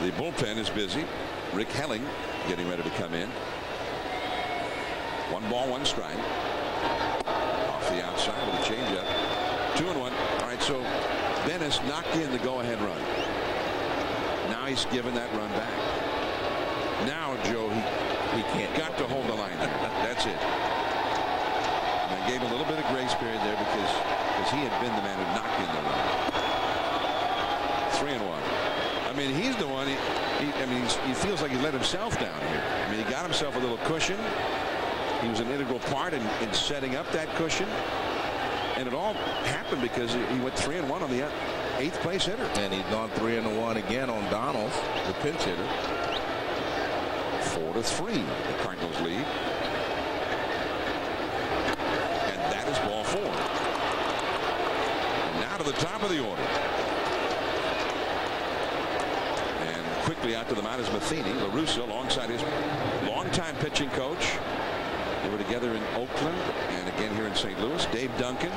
the bullpen is busy. Rick Helling getting ready to come in. 1 ball, 1 strike. Off the outside with a changeup. 2-1. All right, so Dennis knocked in the go-ahead run. Now he's given that run back. Now, Joe, he can't. Got to hold the line there. That's it. And I gave a little bit of grace period there because he had been the man who knocked in the run. 3-1. I mean, he's the one. He feels like he let himself down here. I mean, he got himself a little cushion. He was an integral part in setting up that cushion, and it all happened because he went 3-1 on the 8th place hitter. And he's gone 3-1 again on Donalds, the pinch hitter. 4-3, the Cardinals lead. And that is ball 4. And now to the top of the order. And quickly out to the mound is Matheny. LaRussa alongside his longtime pitching coach. They were together in Oakland and again here in St. Louis. Dave Duncan.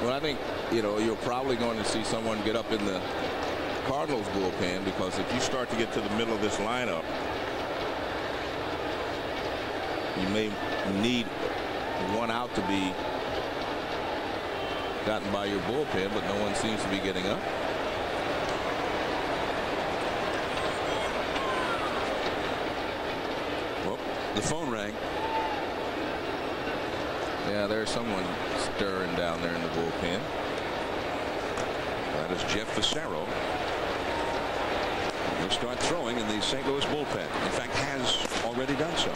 Well, I think, you're probably going to see someone get up in the Cardinals bullpen, because if you start to get to the middle of this lineup, you may need 1 out to be gotten by your bullpen, but no one seems to be getting up. Well, the phone rang. Yeah, there's someone stirring down there in the bullpen. That is Jeff Facero. He'll start throwing in the St. Louis bullpen. In fact, has already done so.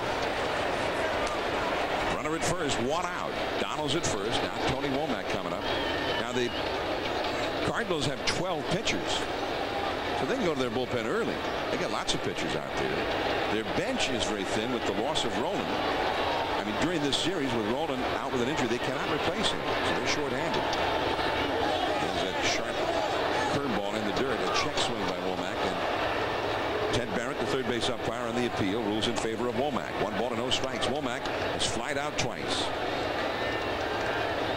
Runner at first, 1 out. Donalds at first. Now Tony Womack coming up. Now the Cardinals have 12 pitchers, so they can go to their bullpen early. They got lots of pitchers out there. Their bench is very thin with the loss of Roland. I mean, during this series with Roland out with an injury, they cannot replace him, so they're short-handed. There's that sharp curveball in the dirt, a check swing by Womack, and Ted Barrett, the third base umpire on the appeal, rules in favor of Womack. 1 ball and no strikes. Womack has flied out twice.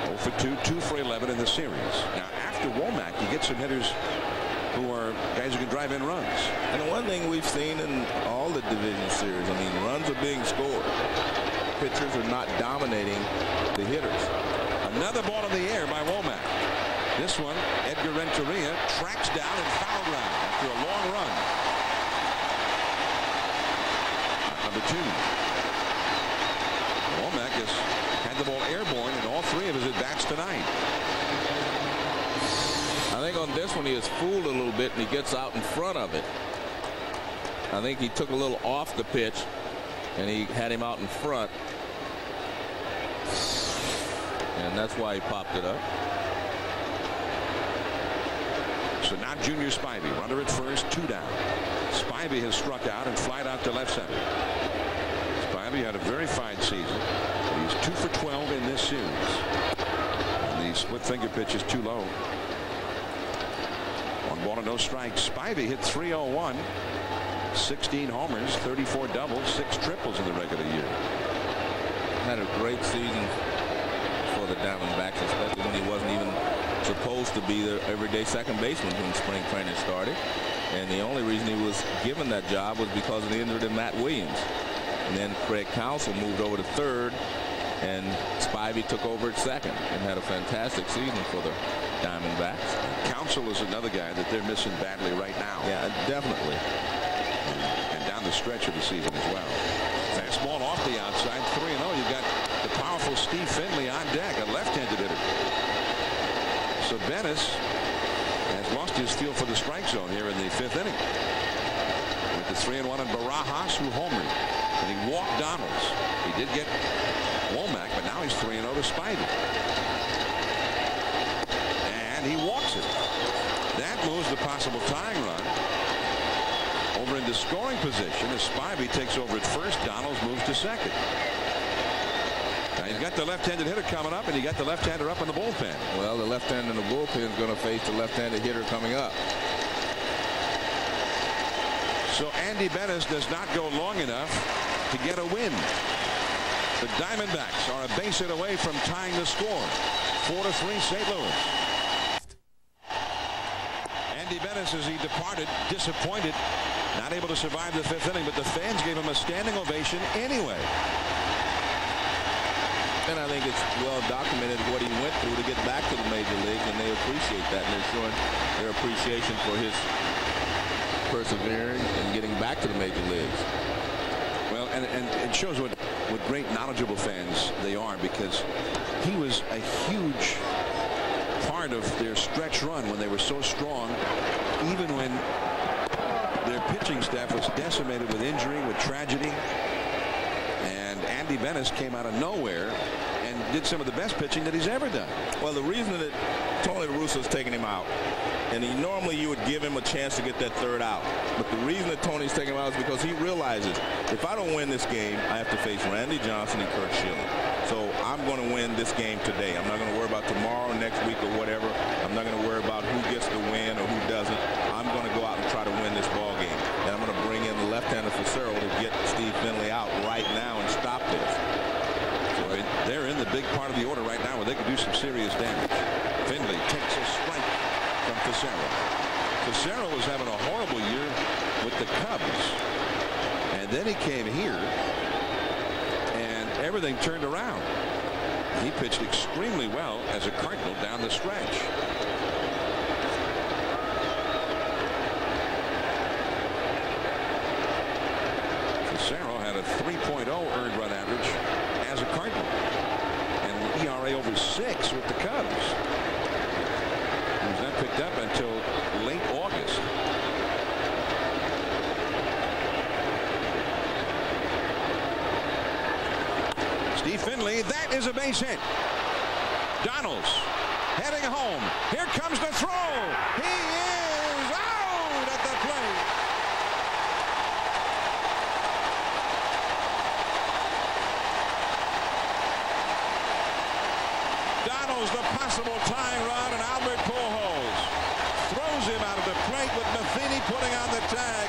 0 for 2, 2 for 11 in the series. Now, after Womack, you get some hitters who are guys who can drive in runs. And the one thing we've seen in all the division series, I mean, runs are being scored. Pitchers are not dominating the hitters. Another ball in the air by Womack. This one, Edgar Renteria tracks down and foul ground after a long run. Number 2. Womack has had the ball airborne in all 3 of his at-bats tonight. I think on this one he is fooled a little bit and he gets out in front of it. I think he took a little off the pitch and he had him out in front. And that's why he popped it up. So now Junior Spivey, runner at first, 2 down. Spivey has struck out and flied out to left center. Spivey had a very fine season. He's 2 for 12 in this series. And the split finger pitch is too low. 1 ball and no strikes. Spivey hit .301. 16 homers, 34 doubles, 6 triples in the regular year. Had a great season for the Diamondbacks, especially when he wasn't even supposed to be the everyday second baseman when spring training started. And the only reason he was given that job was because of the injury to Matt Williams. And then Craig Counsell moved over to third, and Spivey took over at second and had a fantastic season for the Diamondbacks. Counsell is another guy that they're missing badly right now. Yeah, definitely. And down the stretch of the season as well. Fastball off the outside, 3-0. You've got the powerful Steve Finley on deck, a left-handed hitter. So Bennis has lost his feel for the strike zone here in the 5th inning. With the 3-1 on Barajas, who homered. And he walked Donalds. He did get Womack, but now he's 3-0 to Spivey. And he walks it. That moves the possible tying run over into scoring position as Spivey takes over at first. Donalds moves to second. Now you've got the left-handed hitter coming up, and you got the left-hander up in the bullpen. Well, the left-hander in the bullpen is going to face the left-handed hitter coming up. So Andy Bennis does not go long enough to get a win. The Diamondbacks are a base hit away from tying the score. 4-3 St. Louis. Andy Bennis, as he departed, disappointed, not able to survive the 5th inning, but the fans gave him a standing ovation anyway. And I think it's well documented what he went through to get back to the major leagues, and they appreciate that, and they're showing their appreciation for his persevering and getting back to the major leagues. Well, and it shows what great knowledgeable fans they are, because he was a huge part of their stretch run when they were so strong, even when their pitching staff was decimated with injury, with tragedy. And Andy Bennis came out of nowhere and did some of the best pitching that he's ever done. Well, the reason that Tony La Russa's taking him out, and normally you would give him a chance to get that 3rd out, but the reason that Tony's taking him out is because he realizes if I don't win this game, I have to face Randy Johnson and Kurt Schilling. So I'm going to win this game today. I'm not going to worry about tomorrow, next week, or whatever. I'm not going to worry about who gets the win or who doesn't. I'm going to go out and try to win this ball game, and I'm going to bring in the left-hander Cicero to get Steve Finley out right now and stop this. So they're in the big part of the order right now where they can do some serious damage. Finley takes a strike from Cicero. Cicero was having a horrible year with the Cubs, and then he came here and everything turned around. He pitched extremely well as a Cardinal down the stretch. Cicero had a 3.0 earned run average as a Cardinal, and an ERA over 6 with the Cubs. He was not picked up until late August. Steve Finley, that is a base hit. Donalds heading home. Here comes the throw. He is out at the plate. Donalds, the possible tying run, and Albert Pujols throws him out of the plate with Matheny putting on the tag.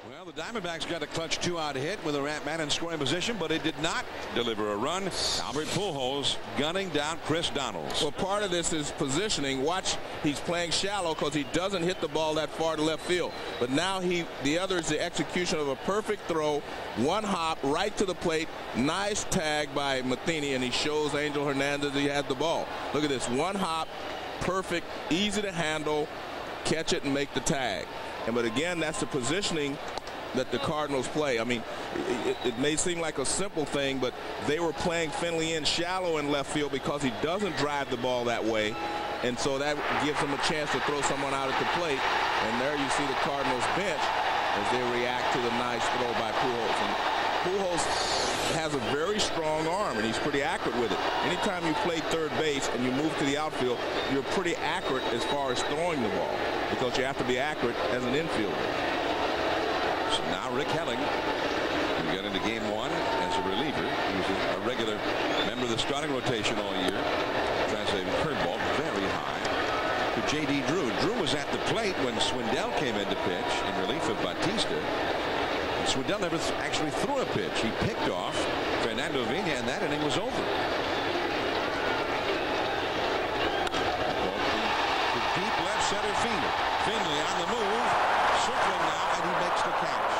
Well, the Diamondbacks got a clutch 2-out hit with a man in scoring position, but it did not deliver a run. Albert Pujols gunning down Chris Donalds. Well, part of this is positioning. Watch, he's playing shallow because he doesn't hit the ball that far to left field. But now the other is the execution of a perfect throw, one hop right to the plate. Nice tag by Matheny, and he shows Angel Hernandez he had the ball. Look at this, one hop, perfect, easy to handle, catch it and make the tag. But again, that's the positioning that the Cardinals play. I mean, it may seem like a simple thing, but they were playing Finley in shallow in left field because he doesn't drive the ball that way, and so that gives him a chance to throw someone out at the plate. And there you see the Cardinals bench as they react to the nice throw by Pujols. And Pujols has a very strong arm, and he's pretty accurate with it. Anytime you play third base and you move to the outfield, you're pretty accurate as far as throwing the ball, because you have to be accurate as an infielder. So now Rick Helling, who got into game 1 as a reliever. He was a regular member of the starting rotation all year. Tries a curveball very high to J.D. Drew. Drew was at the plate when Swindell came in to pitch in relief of Batista. And Swindell never actually threw a pitch. He picked off Fernando Vina, and that inning was over. To deep left center field. Finley on the move, circling now, and he makes the catch.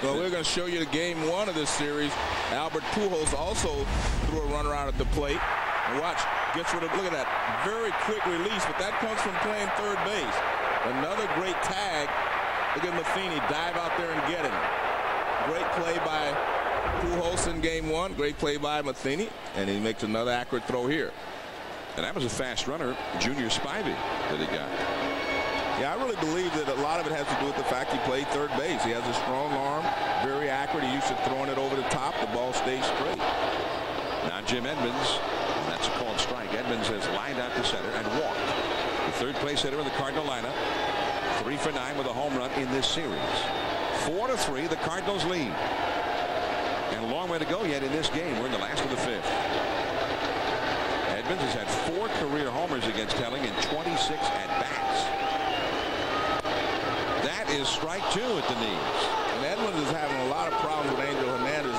Well, we're going to show you the game 1 of this series. Albert Pujols also threw a runner out at the plate. And watch, gets rid of, look at that, very quick release, but that comes from playing third base. Another great tag. Look at Matheny dive out there and get him. Great play by Pujols in game 1. Great play by Matheny, and he makes another accurate throw here. And that was a fast runner, Junior Spivey, that he got. Yeah, I really believe that a lot of it has to do with the fact he played third base. He has a strong arm, very accurate. He used to throwing it over the top. The ball stays straight. Now Jim Edmonds, and that's a called strike. Edmonds has lined out to center and walked. The third place hitter in the Cardinal lineup. 3 for 9 with a home run in this series. 4-3, the Cardinals lead. And a long way to go yet in this game. We're in the last of the 5th. Edmonds has had 4 career homers against Helling in 26 at-bats. That is strike 2 at the knees. And Edmonds is having a lot of problems with Angel Hernandez,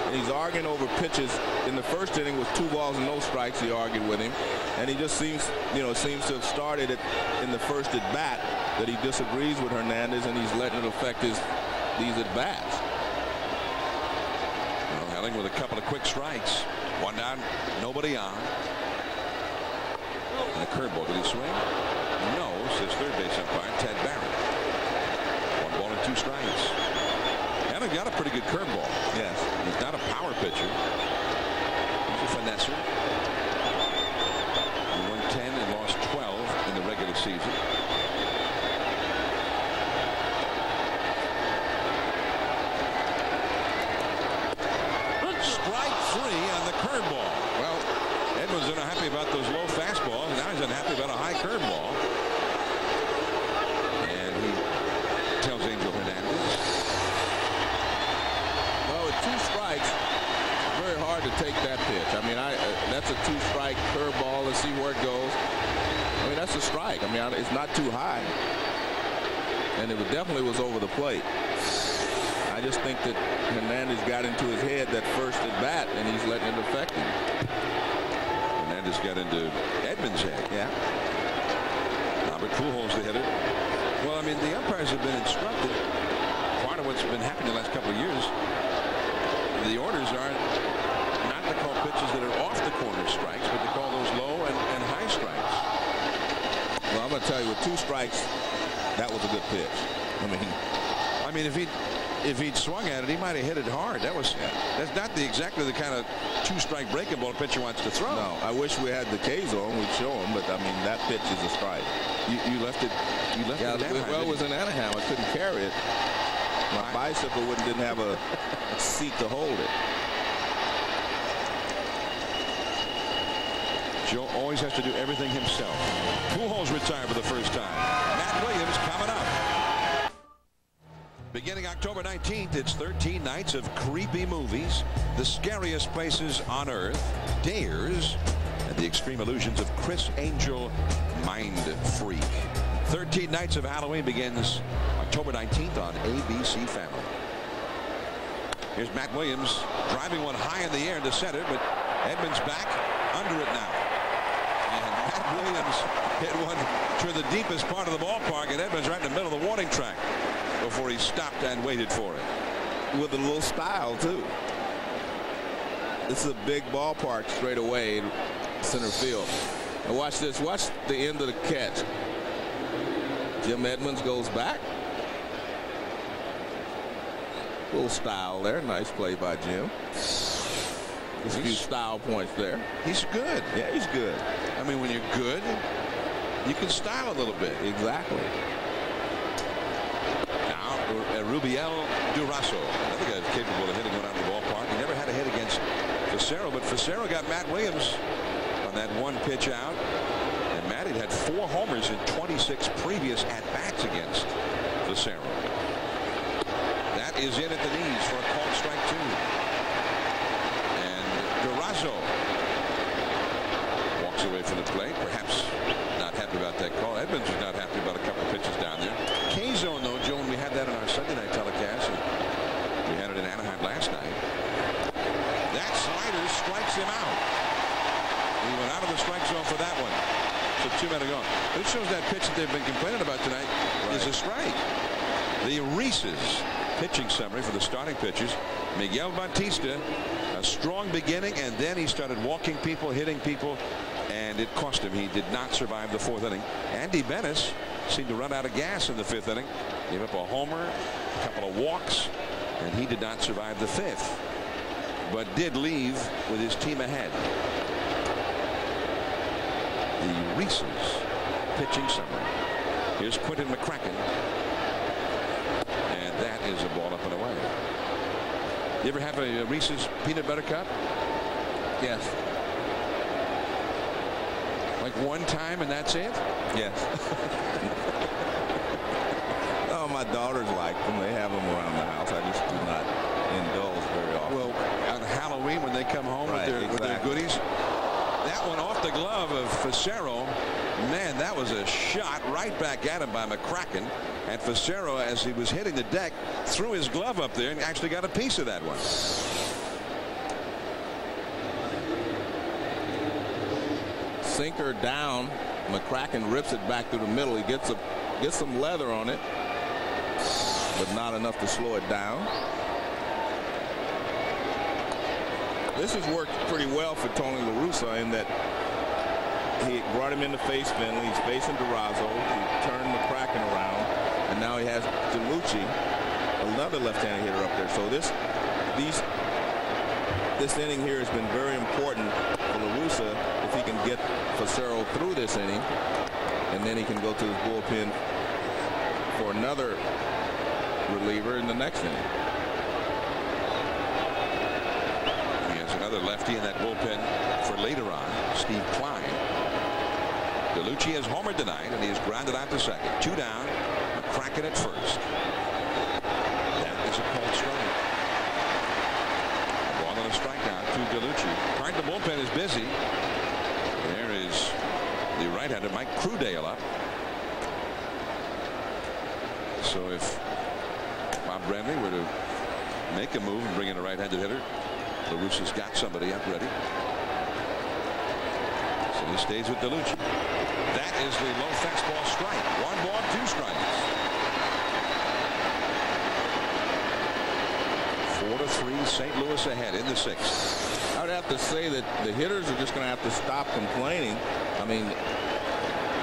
and he's arguing over pitches. In the first inning with 2 balls and no strikes, he argued with him, and he just seems to have started it in the first at bat that he disagrees with Hernandez, and he's letting it affect these at bats. Well, Helling with a couple of quick strikes. 1 down, nobody on. And a curveball. Did he swing? No, says third base umpire Ted Barrett. 1 ball and 2 strikes. Helling got a pretty good curveball. Yes. He's not a power pitcher. He's a finesser. He won 10 and lost 12 in the regular season. Strike 3 on the curveball. Well, Edmonds is unhappy about those low fastballs. Now he's unhappy about a high curveball. And he tells Angel Hernandez. Well, with 2 strikes, it's very hard to take that pitch. I mean, that's a 2-strike curveball. Let's see where it goes. I mean, that's a strike. I mean, it's not too high. And it definitely was over the plate. I just think that Hernandez got into his head that first at bat, and he's letting it affect him. Hernandez got into Edmonds' head. Yeah. Albert Pujols, the hitter. Well, I mean, the umpires have been instructed. Part of what's been happening the last couple of years, the orders are not to call pitches that are off the corner strikes, but to call those low and high strikes. Well, I'm going to tell you, with 2 strikes, that was a good pitch. I mean, if he'd swung at it, he might have hit it hard. That's not exactly the kind of 2-strike breaking ball a pitcher wants to throw. No, I wish we had the K's on. We'd show him, but I mean, that pitch is a strike. You left it. Yeah, well, it was in Anaheim. I couldn't carry it. My bicycle didn't have a seat to hold it. Joe always has to do everything himself. Pujols retired for the first time. Matt Williams coming up. Beginning October 19th, it's 13 nights of creepy movies, the scariest places on earth, dares, and the extreme illusions of Chris Angel, Mind Freak. 13 nights of Halloween begins October 19th on ABC Family. Here's Matt Williams driving one high in the air into center, but Edmonds back under it now. And Matt Williams hit one to the deepest part of the ballpark, and Edmonds right in the middle of the warning track before he stopped and waited for it. With a little style, too. This is a big ballpark straight away in center field. And watch this. Watch the end of the catch. Jim Edmonds goes back. Little style there. Nice play by Jim. Just a few style points there. He's good. Yeah, he's good. I mean, when you're good, you can style a little bit. Exactly. Rubiel Durazo. Another guy capable of hitting one out of the ballpark. He never had a hit against Facero, but Facero got Matt Williams on that one pitch out. And Matty had 4 homers in 26 previous at-bats against Facero. That is in at the knees for a called strike 2. And Durazo walks away from the plate, perhaps not happy about that call. Edmonds was not happy about a couple of pitches down there. K-zone, though, Joe, and we had that in our Sunday night telecast, and we had it in Anaheim last night. That slider strikes him out. He went out of the strike zone for that one. So 2 men are gone. This shows that pitch that they've been complaining about tonight is a strike. The Reese's pitching summary for the starting pitchers. Miguel Batista, a strong beginning, and then he started walking people, hitting people, and it cost him. He did not survive the 4th inning. Andy Bennis seemed to run out of gas in the 5th inning. Gave up a homer, a couple of walks, and he did not survive the 5th, but did leave with his team ahead. The Reese's pitching summary. Here's Quentin McCracken, and that is a ball up and away. You ever have a Reese's peanut butter cup? Yes. Like one time and that's it? Yes. Oh, my daughters like them. They have them around the house. I just do not indulge very often. Well, on Halloween when they come home with their goodies. That one off the glove of Facero. Man, that was a shot right back at him by McCracken. And Facero, as he was hitting the deck, threw his glove up there and actually got a piece of that one. Sinker down. McCracken rips it back through the middle. He gets some leather on it, but not enough to slow it down. This has worked pretty well for Tony La Russa in that he brought him in to face Finley. He's facing Durazo. He turned McCracken around, and now he has DeLucci, another left-handed hitter up there. So this inning here has been very important for La Russa if he can get Facero through this inning, and then he can go to his bullpen for another reliever in the next inning. He has another lefty in that bullpen for later on, Steve Klein. DeLucci has homered tonight, and he has grounded out to second. 2 down, McCracken at first. That is a called strike. A ball and a strikeout to DeLucci. Part of the bullpen is busy. There is the right-hander Mike Crudale up. So if Bob Brenly were to make a move and bring in a right-handed hitter, La Russa's got somebody up ready. So he stays with DeLucci. That is the low fastball strike. 1 ball, 2 strikes. 4-3, St. Louis ahead in the 6th. I would have to say that the hitters are just going to have to stop complaining. I mean,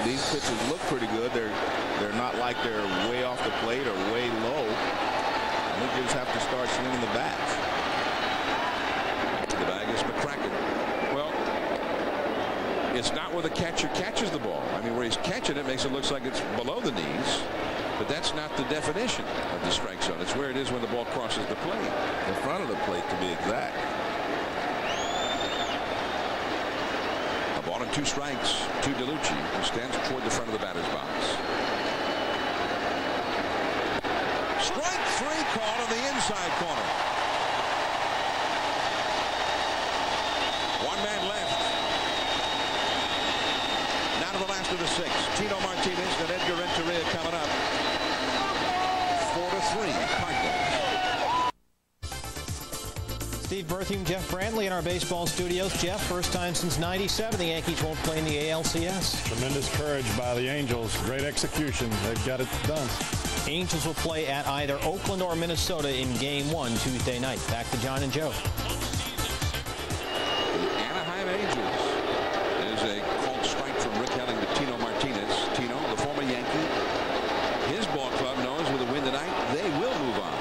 these pitches look pretty good. They're not like they're way off the plate or way low. I think you just have to start swinging the bats. The bag is McCracken. Well, it's not where the catcher catches the ball. I mean, where he's catching it makes it look like it's below the knees, but that's not the definition of the strike zone. It's where it is when the ball crosses the plate. In front of the plate, to be exact. A ball and 2 strikes to DeLucci, who stands toward the front of the batter's box. Strike 3 call in the inside corner. 1 man left. Now to the last of the 6th. Tino Martinez and Edgar Renteria coming up. 4-3 Cardinals. Steve Berthium, Jeff Brantley in our baseball studios. Jeff, first time since '97 the Yankees won't play in the ALCS. Tremendous courage by the Angels. Great execution. They've got it done. Angels will play at either Oakland or Minnesota in Game 1 Tuesday night. Back to John and Joe. The Anaheim Angels. There's a called strike from Rick Helling to Tino Martinez. Tino, the former Yankee. His ball club knows with a win tonight, they will move on.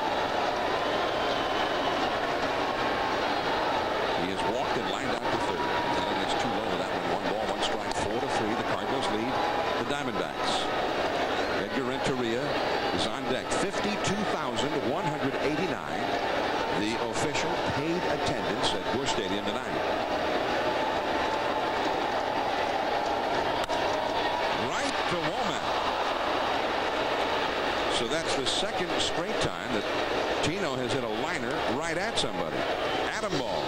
He has walked and lined out to third. Helling is too low with that one. 1 ball, 1 strike, 4-3. The Cardinals lead the Diamondbacks. Edgar Renteria is on deck. 52,189. The official paid attendance at Busch Stadium tonight. Right to Womack. So that's the second straight time that Tino has hit a liner right at somebody. Atom ball.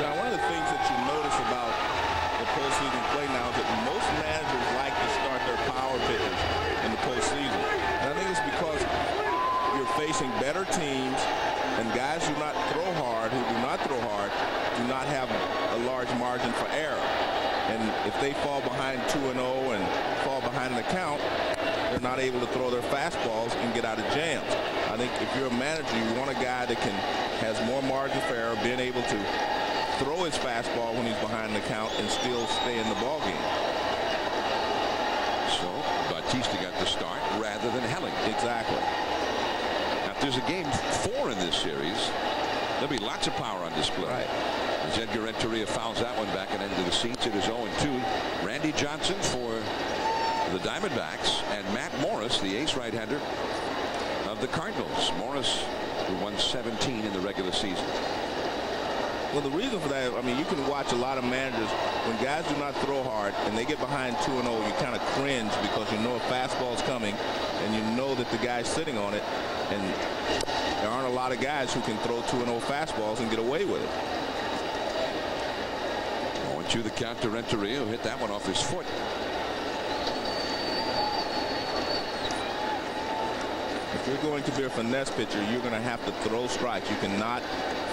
Now, one of the things that you notice about the postseason play now is that most managers like to start their power pitchers in the postseason. And I think it's because you're facing better teams, and guys who do not throw hard, do not have a large margin for error. And if they fall behind 2-0 and fall behind in the count, they're not able to throw their fastballs and get out of jams. I think if you're a manager, you want a guy that has more margin for error, being able to throw his fastball when he's behind the count and still stay in the ball game. So Batista got the start rather than Helling. Exactly. Now, if there's a game 4 in this series, there'll be lots of power on display. Right. As Edgar Renteria fouls that one back and into the seats, it is 0-2. Randy Johnson for the Diamondbacks, and Matt Morris, the ace right-hander of the Cardinals. Morris, who won 17 in the regular season. Well, the reason for that, I mean, you can watch a lot of managers, when guys do not throw hard and they get behind 2-0, you kind of cringe because you know a fastball's coming and you know that the guy's sitting on it, and there aren't a lot of guys who can throw 2-0 fastballs and get away with it. 0-2 the count to Renteria, who hit that one off his foot. If you're going to be a finesse pitcher, you're going to have to throw strikes. You cannot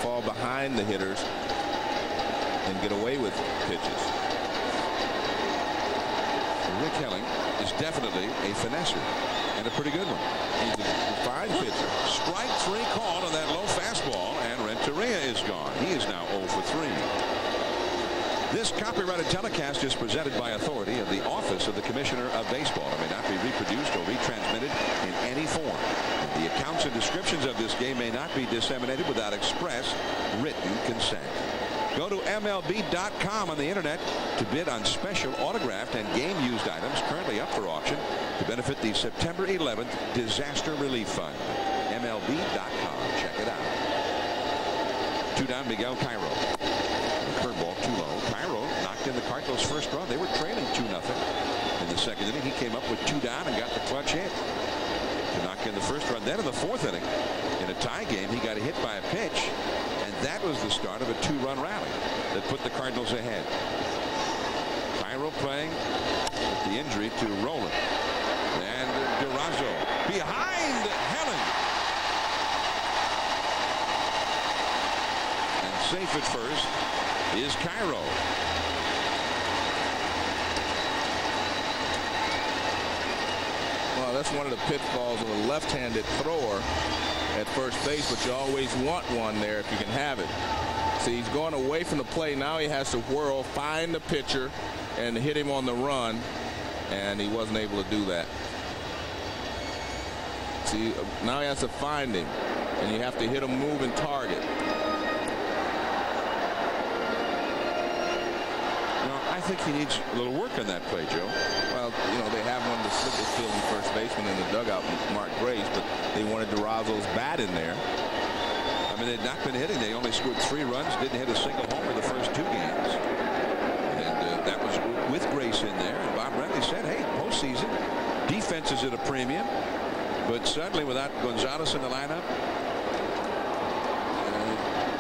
fall behind the hitters and get away with pitches. Rick Helling is definitely a finesser, and a pretty good one. He's a fine pitcher. Strike 3 called on that low fastball, and Renteria is gone. He is now 0 for 3. This copyrighted telecast is presented by authority of the Office of the Commissioner of Baseball. It may not be reproduced or retransmitted in any form. The accounts and descriptions of this game may not be disseminated without express written consent. Go to MLB.com on the internet to bid on special autographed and game-used items currently up for auction to benefit the September 11th Disaster Relief Fund. MLB.com. Check it out. 2 down, Miguel Cairo. Curveball too low. Cairo knocked in the Cardinals' first run. They were trailing 2-0 in the second inning. He came up with 2 down and got the clutch hit to knock in the first run. Then in the 4th inning, in a tie game, he got hit by a pitch, and that was the start of a 2-run rally that put the Cardinals ahead. Cairo playing with the injury to Roland. And Durazo behind Helling. And safe at first is Cairo. Well, that's one of the pitfalls of a left-handed thrower at first base, but you always want one there if you can have it. See, he's going away from the play. Now he has to whirl, find the pitcher, and hit him on the run, and he wasn't able to do that. See, now he has to find him, and you have to hit a moving target. I think he needs a little work on that play, Joe. Well, you know, they have one of the slickest fielding first baseman in the dugout, Mark Grace, but they wanted Durazo's bat in there. I mean, they'd not been hitting. They only scored 3 runs, didn't hit a single homer the first 2 games. And that was with Grace in there. And Bob Brenly said, hey, postseason, defense is at a premium. But suddenly, without Gonzalez in the lineup,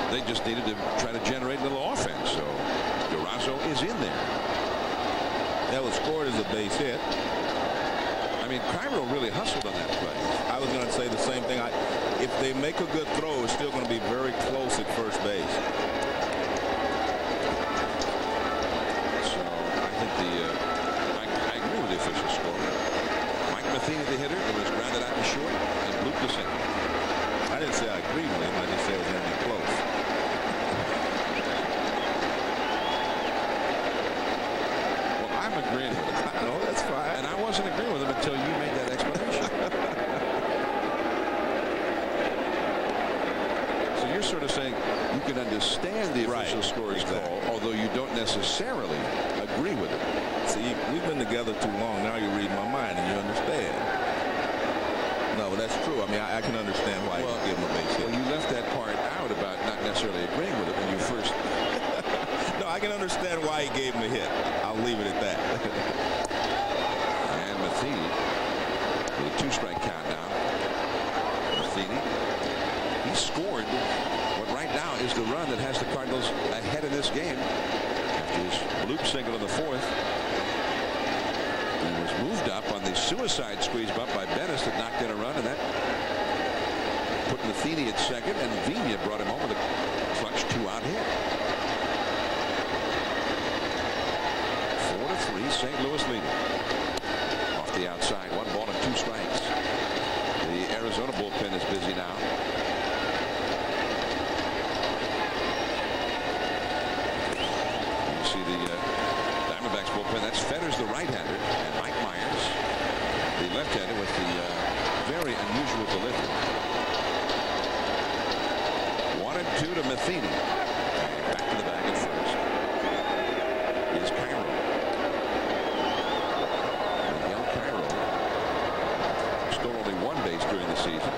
they just needed to try to generate a little offense. So Durazo is in there. That was scored as a base hit. I mean, Cairo really hustled on that play. I was going to say the same thing. If they make a good throw, it's still going to be very close at first base. So I think I agree with the official score. Mike Matheny, the hitter, it was grounded out to short and Luke to center. I didn't say I agreed with him. I just said it was going to be close. I'm agreeing with him. No, that's fine. And I wasn't agreeing with him until you made that explanation. So you're sort of saying you can understand the official score's call, although you don't necessarily agree with it. See, we've been together too long. Now you read my mind and you understand. that's true. I mean, I can understand why you give him a base hit. Well, you left that part out about not necessarily agreeing with it when you first. No, I can understand why he gave him a hit. I'll leave it at that. And Matheny with a 2-strike count now. Matheny, he scored what right now is the run that has the Cardinals ahead in this game. After his bloop single in the 4th. He was moved up on the suicide squeeze bump by Bettis that knocked in a run, and that put Matheny at second, and Vina brought him home with a clutch 2-out hit. 4-3, St. Louis leading. Off the outside, 1 ball and 2 strikes. The Arizona bullpen is busy now. You see the Diamondbacks bullpen. That's Fetters, the right-hander, and Mike Myers, the left-hander, with the very unusual delivery. 1-2 to Matheny. Back to the bag at first is Cairo. Miguel Cairo stole only 1 base during the season.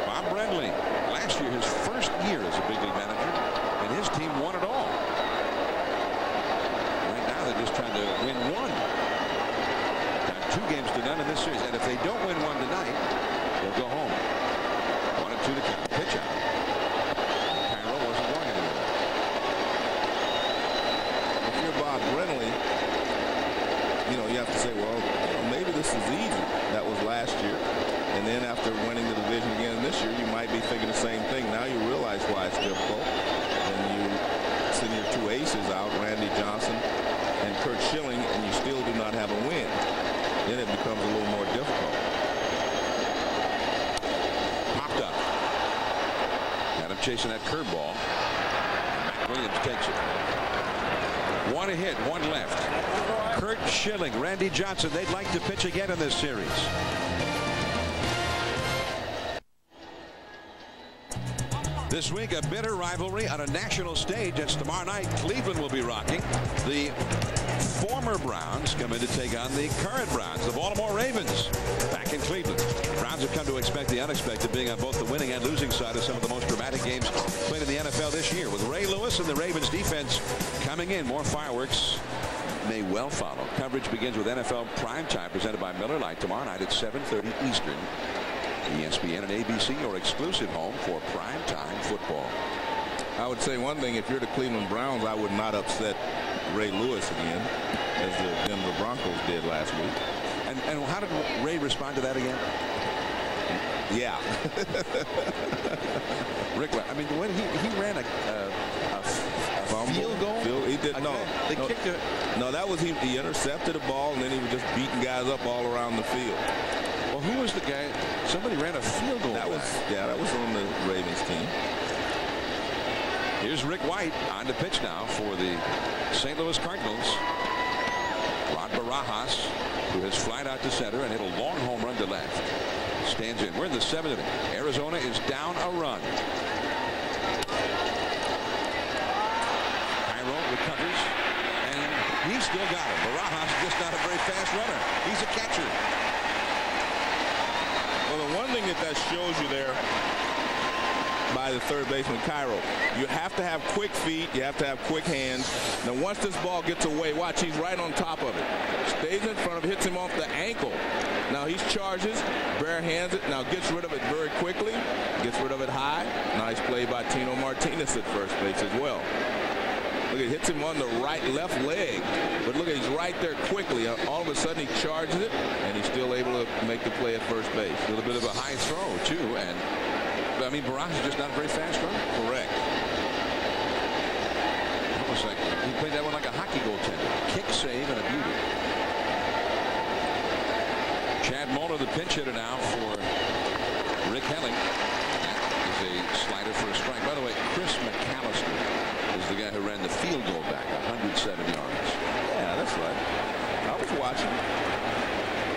Bob Brenly, last year his first year as a big league manager, and his team won it all. Right now they're just trying to win 1. Got 2 games to none in this series, and if they don't win 1 tonight, they'll go home. 1-2 to count. Pitch out. Cairo wasn't going anywhere. If you're Bob Brenly, you know, you have to say, well, you know, maybe this is easy. That was last year. And then after winning the division again this year, you might be thinking the same thing. Now you realize why it's difficult. And you send your 2 aces out, Randy Johnson and Kurt Schilling, and you still do not have a win. Then it becomes a little more difficult. Popped up. Got him chasing that curveball. Matt Williams takes it. 1 hit, 1 left. Kurt Schilling, Randy Johnson, they'd like to pitch again in this series. This week, a bitter rivalry on a national stage. It's tomorrow night. Cleveland will be rocking. The former Browns come in to take on the current Browns, the Baltimore Ravens, back in Cleveland. Browns have come to expect the unexpected, being on both the winning and losing side of some of the most dramatic games played in the NFL this year. With Ray Lewis and the Ravens defense coming in, more fireworks may well follow. Coverage begins with NFL Primetime, presented by Miller Lite, tomorrow night at 7:30 Eastern. ESPN and ABC, your exclusive home for primetime football. I would say one thing: if you're the Cleveland Browns, I would not upset Ray Lewis again, as the Denver Broncos did last week. And how did Ray respond to that again? Yeah. Rick, I mean, when he ran a field goal? He did. No, they kicked it. No, that was he intercepted the ball, and then he was just beating guys up all around the field. Well, who was the guy? Somebody ran a field goal. That was on the Ravens team. Here's Rick White on to pitch now for the St. Louis Cardinals. Rod Barajas, who has flied out to center and hit a long home run to left, stands in. We're in the 7th inning. Arizona is down a run. Cairo recovers, and he's still got it. Barajas is just not a very fast runner. He's a catcher. Well, the one thing that shows you there by the third baseman, Cairo, you have to have quick feet, you have to have quick hands. Now, once this ball gets away, watch, he's right on top of it. Stays in front of, hits him off the ankle. Now he charges, bare hands it, now gets rid of it very quickly, gets rid of it high. Nice play by Tino Martinez at first base as well. Look, it hits him on the left leg, but look, he's right there quickly. All of a sudden, he charges it, and he's still able to make the play at first base. A little bit of a high throw, too, and I mean, Barajas is just not a very fast runner. Correct. Almost like he played that one like a hockey goaltender. Kick, save, and a beauty. Chad Muller, the pinch hitter now for Rick Helling. That is a slider for a strike. By the way, Chris McAllister is the guy who ran the field goal back 107 yards. Yeah, that's right. I was watching.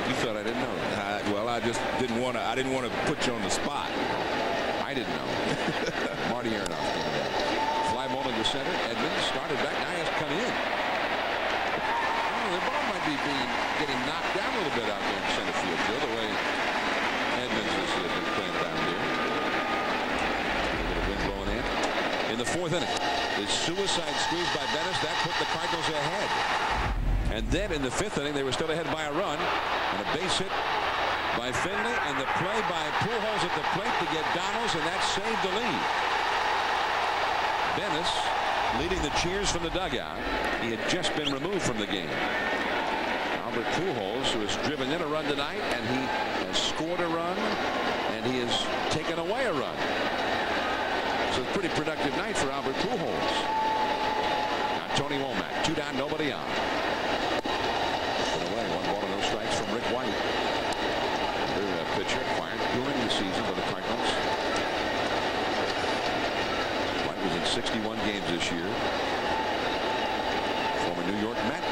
You thought I didn't know that? Well, I just didn't want to. I didn't want to put you on the spot. I didn't know. Marty Aronoff. Fly ball into center. Edmonds started back. Now he has to come in. Oh, the ball might be getting knocked down a little bit out there in center field, Joe, the way in the 4th inning. The suicide squeeze by Dennis, that put the Cardinals ahead. And then in the 5th inning, they were still ahead by a run. And a base hit by Finley, and the play by Pujols at the plate to get Donalds, and that saved the lead. Dennis leading the cheers from the dugout. He had just been removed from the game. Albert Pujols, who has driven in a run tonight, and he has scored a run, and he has taken away a run. So a pretty productive night for Albert Pujols. Now Tony Womack, 2 down, nobody on. Put away, 1 ball and no strikes from Rick White. Their pitcher acquired during the season for the Cardinals. White was in 61 games this year. Former New York Met.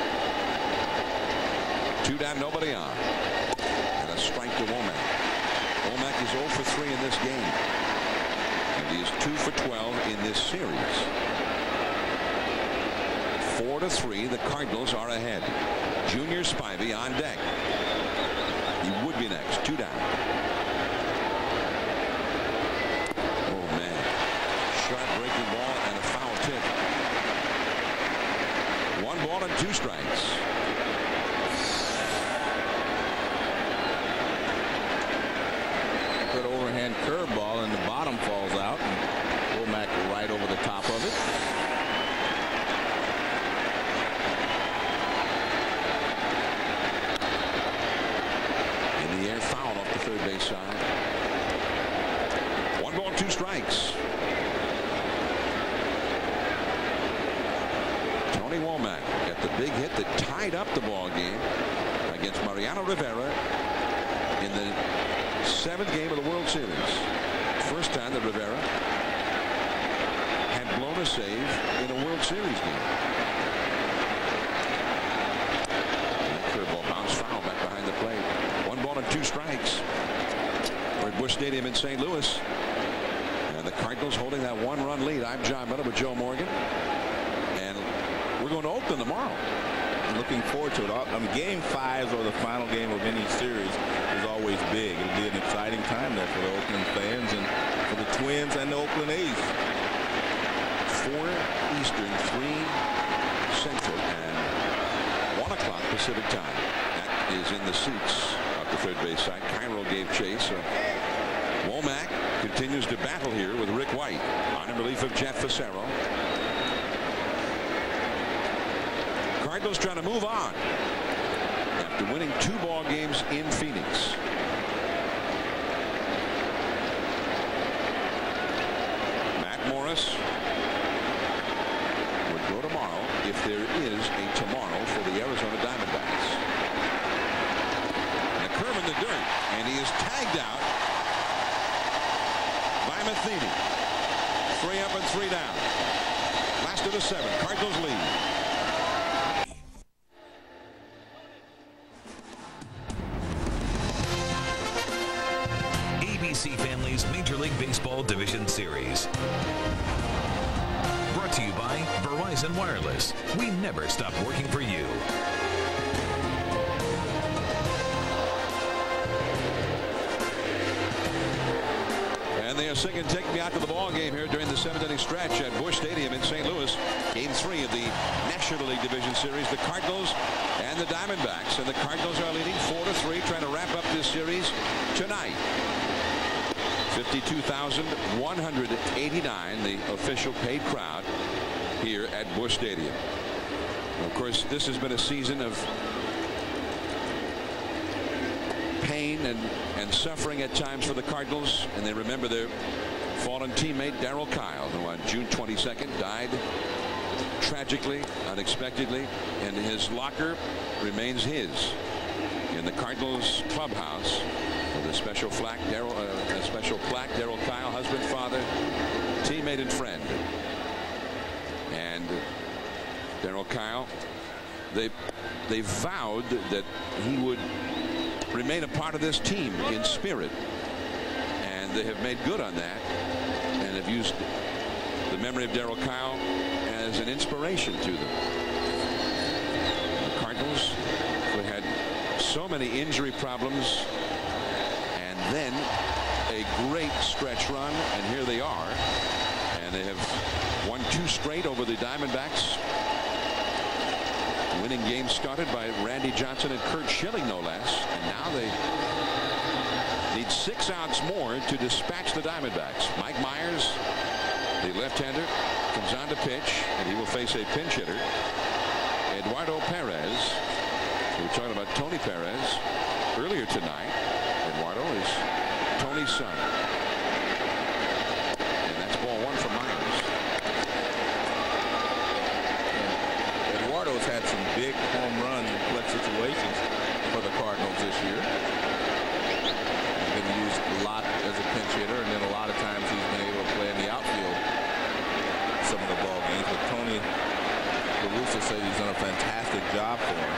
2 down, nobody on. And a strike to Womack. Womack is 0 for 3 in this game. And he is 2 for 12 in this series. 4-3, the Cardinals are ahead. Junior Spivey on deck. He would be next. 2 down. Oh man. Sharp breaking ball and a foul tip. 1 ball and 2 strikes. Good overhand curveball, and the bottom falls out, and Womack right over the top of it. In the air, foul off the 3rd base side. 1 ball, 2 strikes. Tony Womack got the big hit that tied up the ball game against Mariano Rivera in the 7th game of the World Series. First time that Rivera had blown a save in a World Series game. That curveball bounced foul back behind the plate. 1 ball and 2 strikes. We're at Busch Stadium in St. Louis. And the Cardinals holding that 1-run lead. I'm John Miller with Joe Morgan. And we're going to Oakland tomorrow. I'm looking forward to it. Game 5 or the final game of any series is always big. It'll be an exciting time there for the Oakland fans and for the Twins and the Oakland A's. 4 Eastern, 3 Central, and 1 o'clock Pacific time. That is in the seats of the 3rd base side. Cairo gave chase. Womack continues to battle here with Rick White on in relief of Jeff Fassero. Cardinals trying to move on after winning 2 ball games in Phoenix. Matt Morris would go tomorrow if there is a tomorrow for the Arizona Diamondbacks. And a curve in the dirt, and he is tagged out by Matheny. 3 up and 3 down. Last of the 7th. Cardinals lead. ABC Family's Major League Baseball Division Series. Brought to you by Verizon Wireless. We never stop working for you. And they are singing "Take Me Out to the Ball Game" here during the 7th inning stretch at Busch Stadium in St. Louis. Game 3 of the National League Division Series. The Cardinals and the Diamondbacks. And the Cardinals are leading 4-3, trying to wrap up this series tonight. 52,189, the official paid crowd here at Busch Stadium. Of course, this has been a season of pain and suffering at times for the Cardinals, and they remember their fallen teammate Darryl Kyle, who on June 22nd died tragically, unexpectedly, and his locker remains his in the Cardinals clubhouse with a special plaque. Darryl Kyle, husband, father, teammate, and friend. And Darryl Kyle, they vowed that he would remain a part of this team in spirit, and they have made good on that and have used the memory of Darryl Kyle as an inspiration to them. The Cardinals, who had so many injury problems and then a great stretch run, and here they are, and they have 2 straight over the Diamondbacks. Winning game started by Randy Johnson and Curt Schilling, no less. And now they need 6 outs more to dispatch the Diamondbacks. Mike Myers, the left-hander, comes on to pitch, and he will face a pinch hitter, Eduardo Perez. We were talking about Tony Perez earlier tonight. Eduardo is Tony's son. And that's ball 1 for Myers. Eduardo's had some big home runs in clutch situations for the Cardinals this year. He's been used a lot as a pinch hitter, and then a lot of times he's been able to play in the outfield some of the ball games. But Tony La Russa said he's done a fantastic job for him.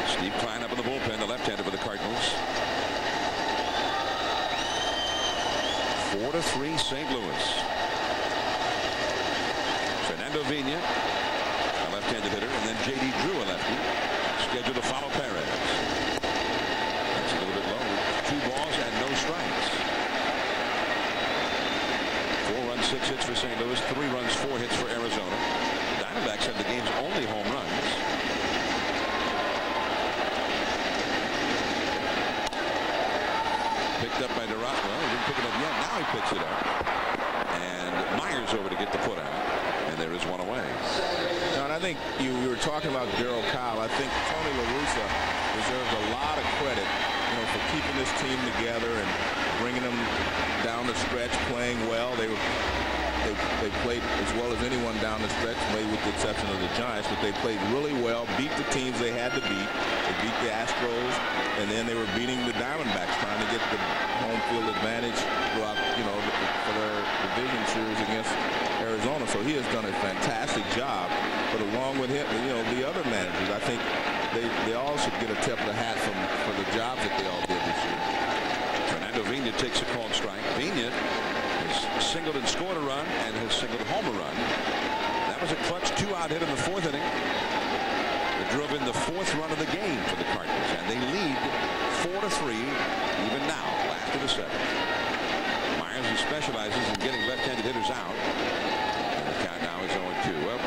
Steve Klein up in the bullpen, the left-hander for the Cardinals. 4-3 St. Louis. Fernando Vina, a left-handed hitter, and then J.D. Drew, a lefty, scheduled to follow Perez. That's a little bit low. 2 balls and no strikes. 4 runs, 6 hits for St. Louis, 3 runs, 4 hits for Arizona. The Diamondbacks have the game's only home runs. Picked up by Durant. Well, he didn't pick it up yet. Now he picks it up. And Myers over to get the put out. And there is 1 away. Now, and I think you were talking about Darryl Kyle. I think Tony La Russa deserves a lot of credit, for keeping this team together and bringing them down the stretch, playing well. They played as well as anyone down the stretch, maybe with the exception of the Giants, but they played really well, beat the teams they had to beat. They beat the Astros, and then they were beating the Diamondbacks, trying to get the home field advantage throughout, for their division series against Arizona. So he has done a fantastic job. But along with him, the other managers, I think they all should get a tip of the hat for the jobs that they all did this year. Fernando Vina takes a called strike. Vina has singled and scored a run and has singled home a run. That was a clutch 2-out hit in the 4th inning. It drove in the 4th run of the game for the Cardinals, and they lead 4-3 even now after the 7th. Myers, who specializes in getting left-handed hitters out, and the count now is 0-2. Well,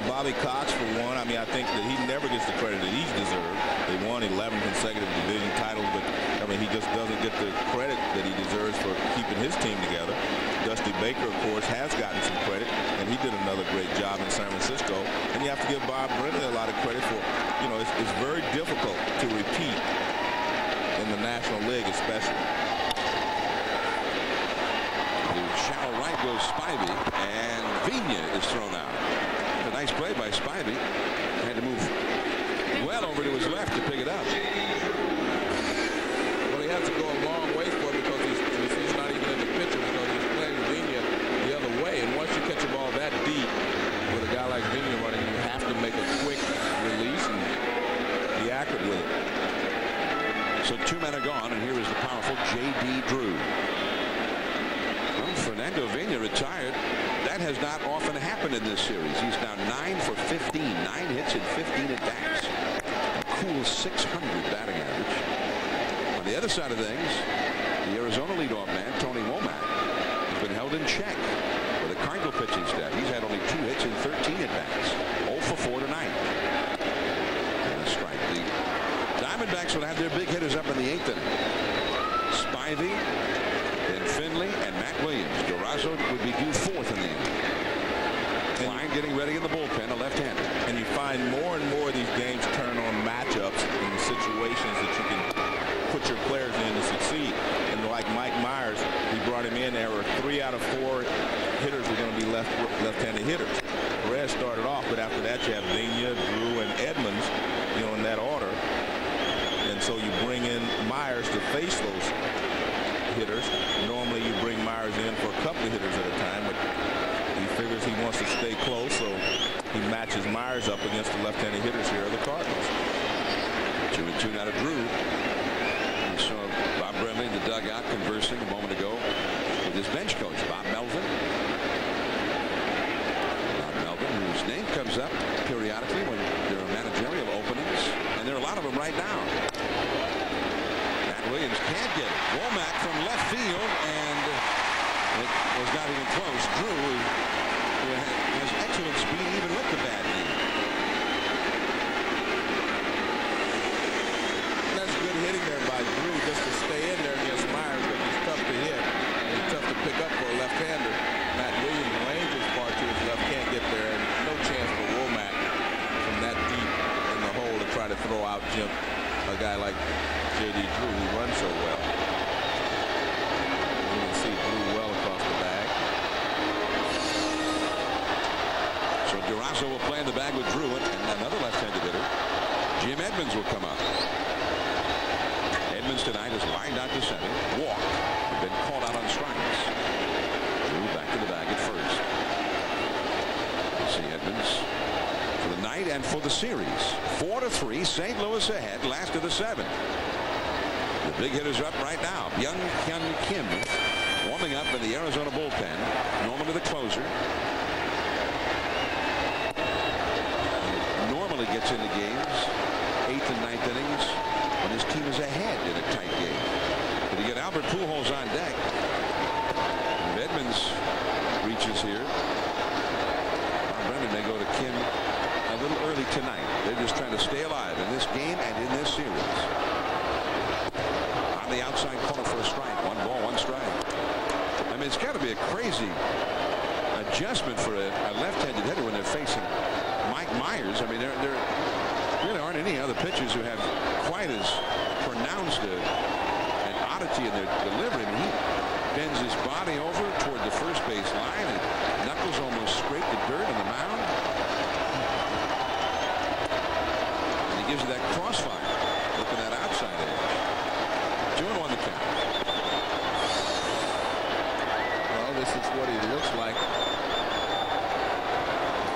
Bobby Cox, for one, I think that he never gets the credit that he's deserved. They won 11 consecutive division titles, but he just doesn't get the credit that he deserves for keeping his team together. Dusty Baker, of course, has gotten some credit, and he did another great job in San Francisco. And you have to give Bob Brennan a lot of credit for, it's very difficult to repeat in the National League, especially. The shallow right goes Spivey, and Vina is thrown out. A nice play by Spivey. Had to move well over to his left to pick it up. Well, he has to go a long way for it because he's not even in the pitcher because he's playing Vina the other way. And once you catch a ball that deep with a guy like Vina running, you have to make a quick release and be accurate with it. So 2 men are gone, and here is the powerful J.D. Drew. Well, Fernando Vina retired. That has not often happened in this series. He's now 9 for 15, 9 hits and 15 at bats. A cool .600 batting average. On the other side of things, the Arizona leadoff man, Tony Womack, has been held in check with a Cardinal pitching staff. He's had only 2 hits and 13 at bats. 0 for 4 tonight. And a strike. The Diamondbacks will have their big hitters up in the 8th inning. Spivey, then Finley, and Matt Williams. Durazo would be due 4th in the inning. Klein getting ready in the bullpen, a left-hander. And you find more and more of these games turn on matchups in situations that you can put your players in to succeed. And like Mike Myers, we brought him in. There were 3 out of 4 hitters were going to be left-handed hitters. Perez started off, but after that you have Vina, Drew, and Edmonds, in that order. And so you bring in Myers to face those hitters. Normally you bring Myers in for a couple of hitters at a time, but he figures he wants to stay close, so he matches Myers up against the left-handed hitters here of the Cardinals. 2-2 now to Drew. We saw Bob Brennan in the dugout conversing a moment ago with his bench coach, Bob Melvin. Bob Melvin, whose name comes up periodically when there are managerial openings, and there are a lot of them right now. Matt Williams can't get it. Womack from left field, and it was not even close. Drew a guy like J.D. Drew who runs so well. You can see Drew well across the bag. So Durazo will play in the bag with Drew, and another left-handed hitter, Jim Edmonds, will come up. Edmonds tonight is lined out to center, walked, been called out on strikes. Drew back to the bag at first. See Edmonds for the night and for the series. 4-3, St. Louis ahead, last of the 7. The big hitters up right now. Byung Hyun Kim warming up in the Arizona bullpen. Normally the closer. Normally gets into games 8th and 9th innings when his team is ahead in a tight game. But you get Albert Pujols on deck. If Edmonds reaches here, Brennan may go to Kim a little early tonight. They're just trying to stay alive in this game and in this series. On the outside corner for a strike. 1 ball, 1 strike. I mean, it's got to be a crazy adjustment for a left-handed hitter when they're facing Mike Myers. I mean, there really aren't any other pitchers who have quite as pronounced an oddity in their delivery. I mean, he bends his body over toward the first base line and knuckles almost scrape the dirt on the mound. And he gives you that crossfire. Look at that outside edge. 2-1 the count. Well, this is what he looks like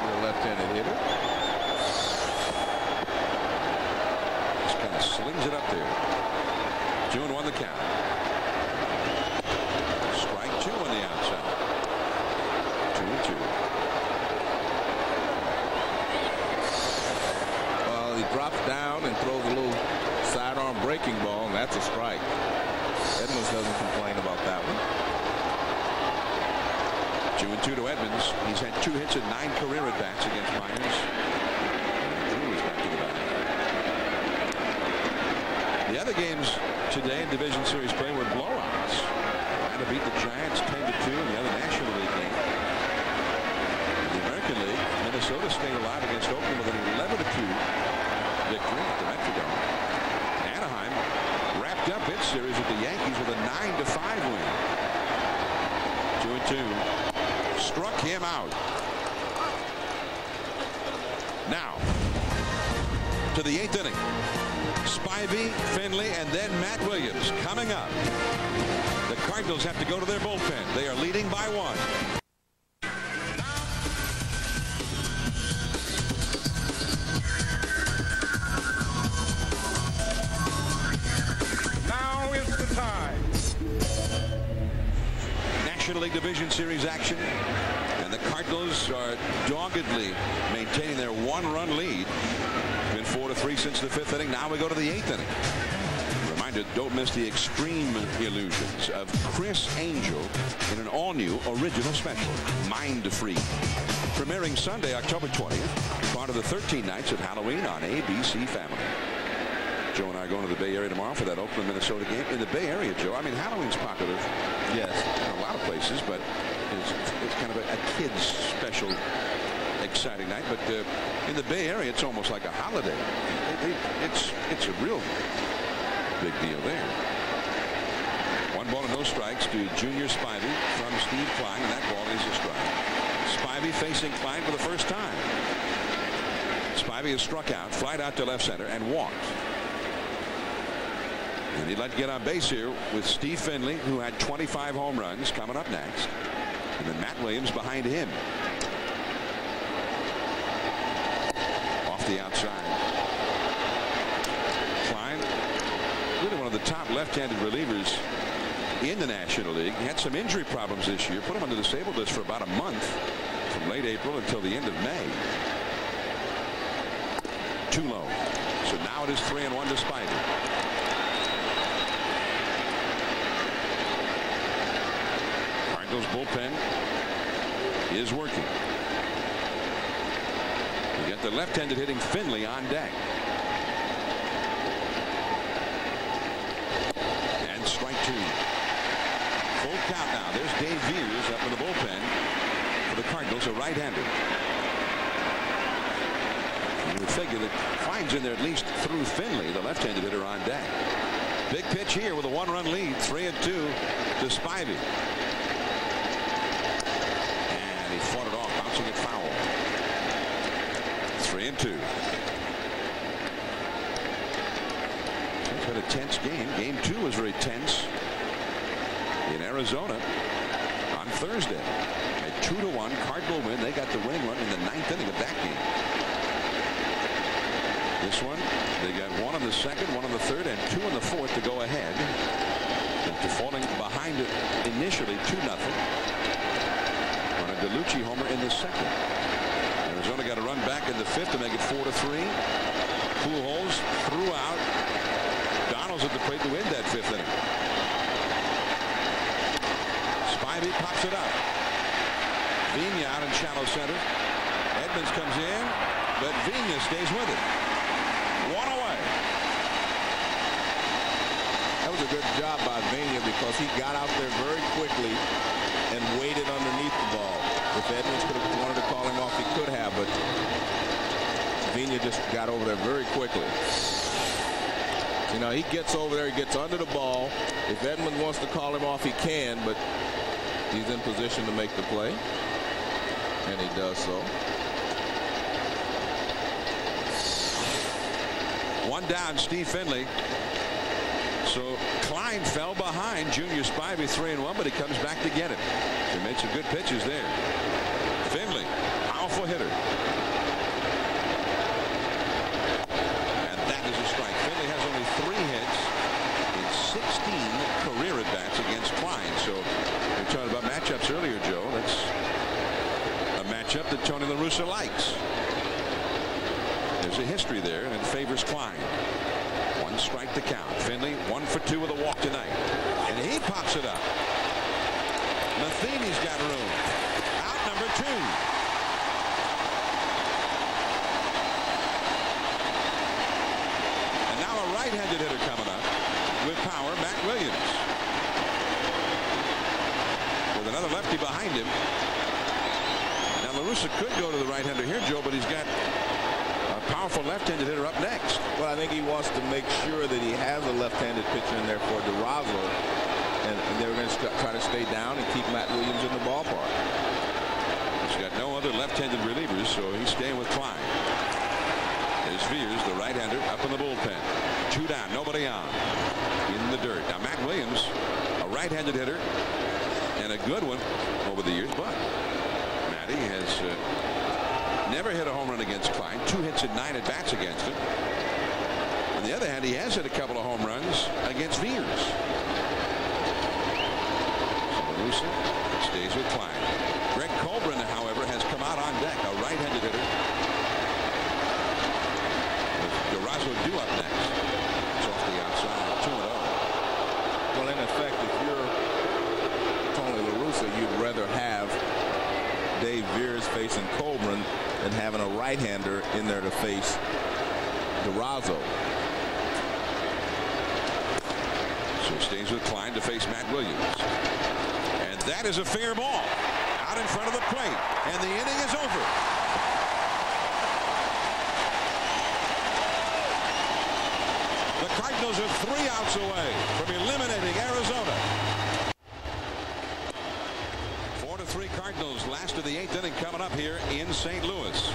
for a left-handed hitter. Just kind of slings it up there. 2-1 the count. Strike 2 on the outside. 2-2. Well, he drops down and throws a little sidearm breaking ball, and that's a strike. Edmonds doesn't complain about that one. 2-2 to Edmonds. He's had 2 hits and 9 career at-bats against Myers. Drew is back to the bat. The other games today in Division Series play were blowouts. Atlanta beat the Giants 10-2 in the other National League game. In the American League, Minnesota stayed alive against Oakland with an 11-2 victory at the Metrodome. Anaheim wrapped up its series with the Yankees with a 9-5 win. 2-2. Struck him out. Now to the 8th inning. Spivey, Finley, and then Matt Williams coming up. The Cardinals have to go to their bullpen. They are leading by 1. Now is the time. National League Division Series action, and the Cardinals are doggedly maintaining their 1-run lead. Been 4-3 since the 5th inning. Now we go to the 8th inning. Reminder, don't miss the extreme illusions of Chris Angel in an all-new original special, Mind Free. Premiering Sunday, October 20th, part of the 13 nights of Halloween on ABC Family. Joe and I are going to the Bay Area tomorrow for that Oakland, Minnesota game. In the Bay Area, Joe, I mean, Halloween's popular. Yes. In a lot of places, but it's kind of a kid's special, exciting night. But in the Bay Area, it's almost like a holiday. It's a real big deal there. 1 ball and no strikes to Junior Spivey from Steve Klein, and that ball is a strike. Spivey facing Klein for the first time. Spivey is struck out, flied out to left center, and walked. And he'd like to get on base here with Steve Finley, who had 25 home runs, coming up next. And then Matt Williams behind him. Off the outside. Klein, really one of the top left-handed relievers in the National League. He had some injury problems this year. Put him on the disabled list for about a month, from late April until the end of May. Too low. So now it is 3-1 to Spivey. Cardinals bullpen is working. You got the left-handed hitting Finley on deck. And strike 2. Full count now. There's Dave Veers up in the bullpen for the Cardinals, a right-hander. would figure that Klein's in there at least through Finley, the left-handed hitter, on deck. Big pitch here with a 1-run lead, 3-2 to Spivey. And he fought it off, bouncing it foul. 3-2. It's been a tense game. Game 2 was very tense in Arizona on Thursday. A 2-1 Cardinal win. They got the winning run in the 9th inning of that game. This one, they got 1 in the 2nd, 1 in the 3rd, and 2 in the 4th to go ahead. After falling behind it initially 2-0 on a DeLucci homer in the 2nd. Arizona got a run back in the 5th to make it 4-3. Pujols threw out. Donald's at the plate to win that 5th inning. Spivey pops it up. Vigna out in shallow center. Edmonds comes in, but Vigna stays with it. 1 away. That was a good job by Vigna because he got out there very quickly and waited underneath the ball. If Edmonds could have wanted to call him off, he could have, but Vigna just got over there very quickly. You know, he gets over there, he gets under the ball. If Edmonds wants to call him off, he can, but he's in position to make the play, and he does so. 1 down, Steve Finley. So Klein fell behind Junior Spivey 3-1, but he comes back to get it. He made some good pitches there. Finley, powerful hitter. And that is a strike. Finley has only 3 hits in 16 career at-bats against Klein. So we were talking about matchups earlier, Joe. That's a matchup that Tony La Russa likes. There's a history there, and it favors Klein. 1 strike to count. Finley 1 for 2 with a walk tonight, and he pops it up. Matheny's got room. Out number 2. And now a right-handed hitter coming up with power, Matt Williams, with another lefty behind him. Now La Russa could go to the right-hander here, Joe, but he's got powerful left-handed hitter up next. Well, I think he wants to make sure that he has a left-handed pitcher in there for DeRozzo, and they're going to try to stay down and keep Matt Williams in the ballpark. He's got no other left-handed relievers, so he's staying with Klein. There's Veers, the right-hander, up in the bullpen. 2 down, nobody on. In the dirt. Now Matt Williams, a right-handed hitter, and a good one over the years, but Matty has never hit a home run against Klein. 2 hits in 9 at-bats against him. On the other hand, he has hit a couple of home runs against Veers. So La Russa stays with Klein. Greg Colbrin, however, has come out on deck, a right-handed hitter. With DeRozzo due up next. It's off the outside, 2-0. Well, in effect, if you're Tony La Russa, you'd rather have Dave Veers facing Colbrin than having a right-hander in there to face DeRozzo. So he stays with Klein to face Matt Williams. And that is a fair ball out in front of the plate. And the inning is over. The Cardinals are 3 outs away from eliminating Arizona. 4-3 Cardinals. Last of the 8th inning coming up here in St. Louis.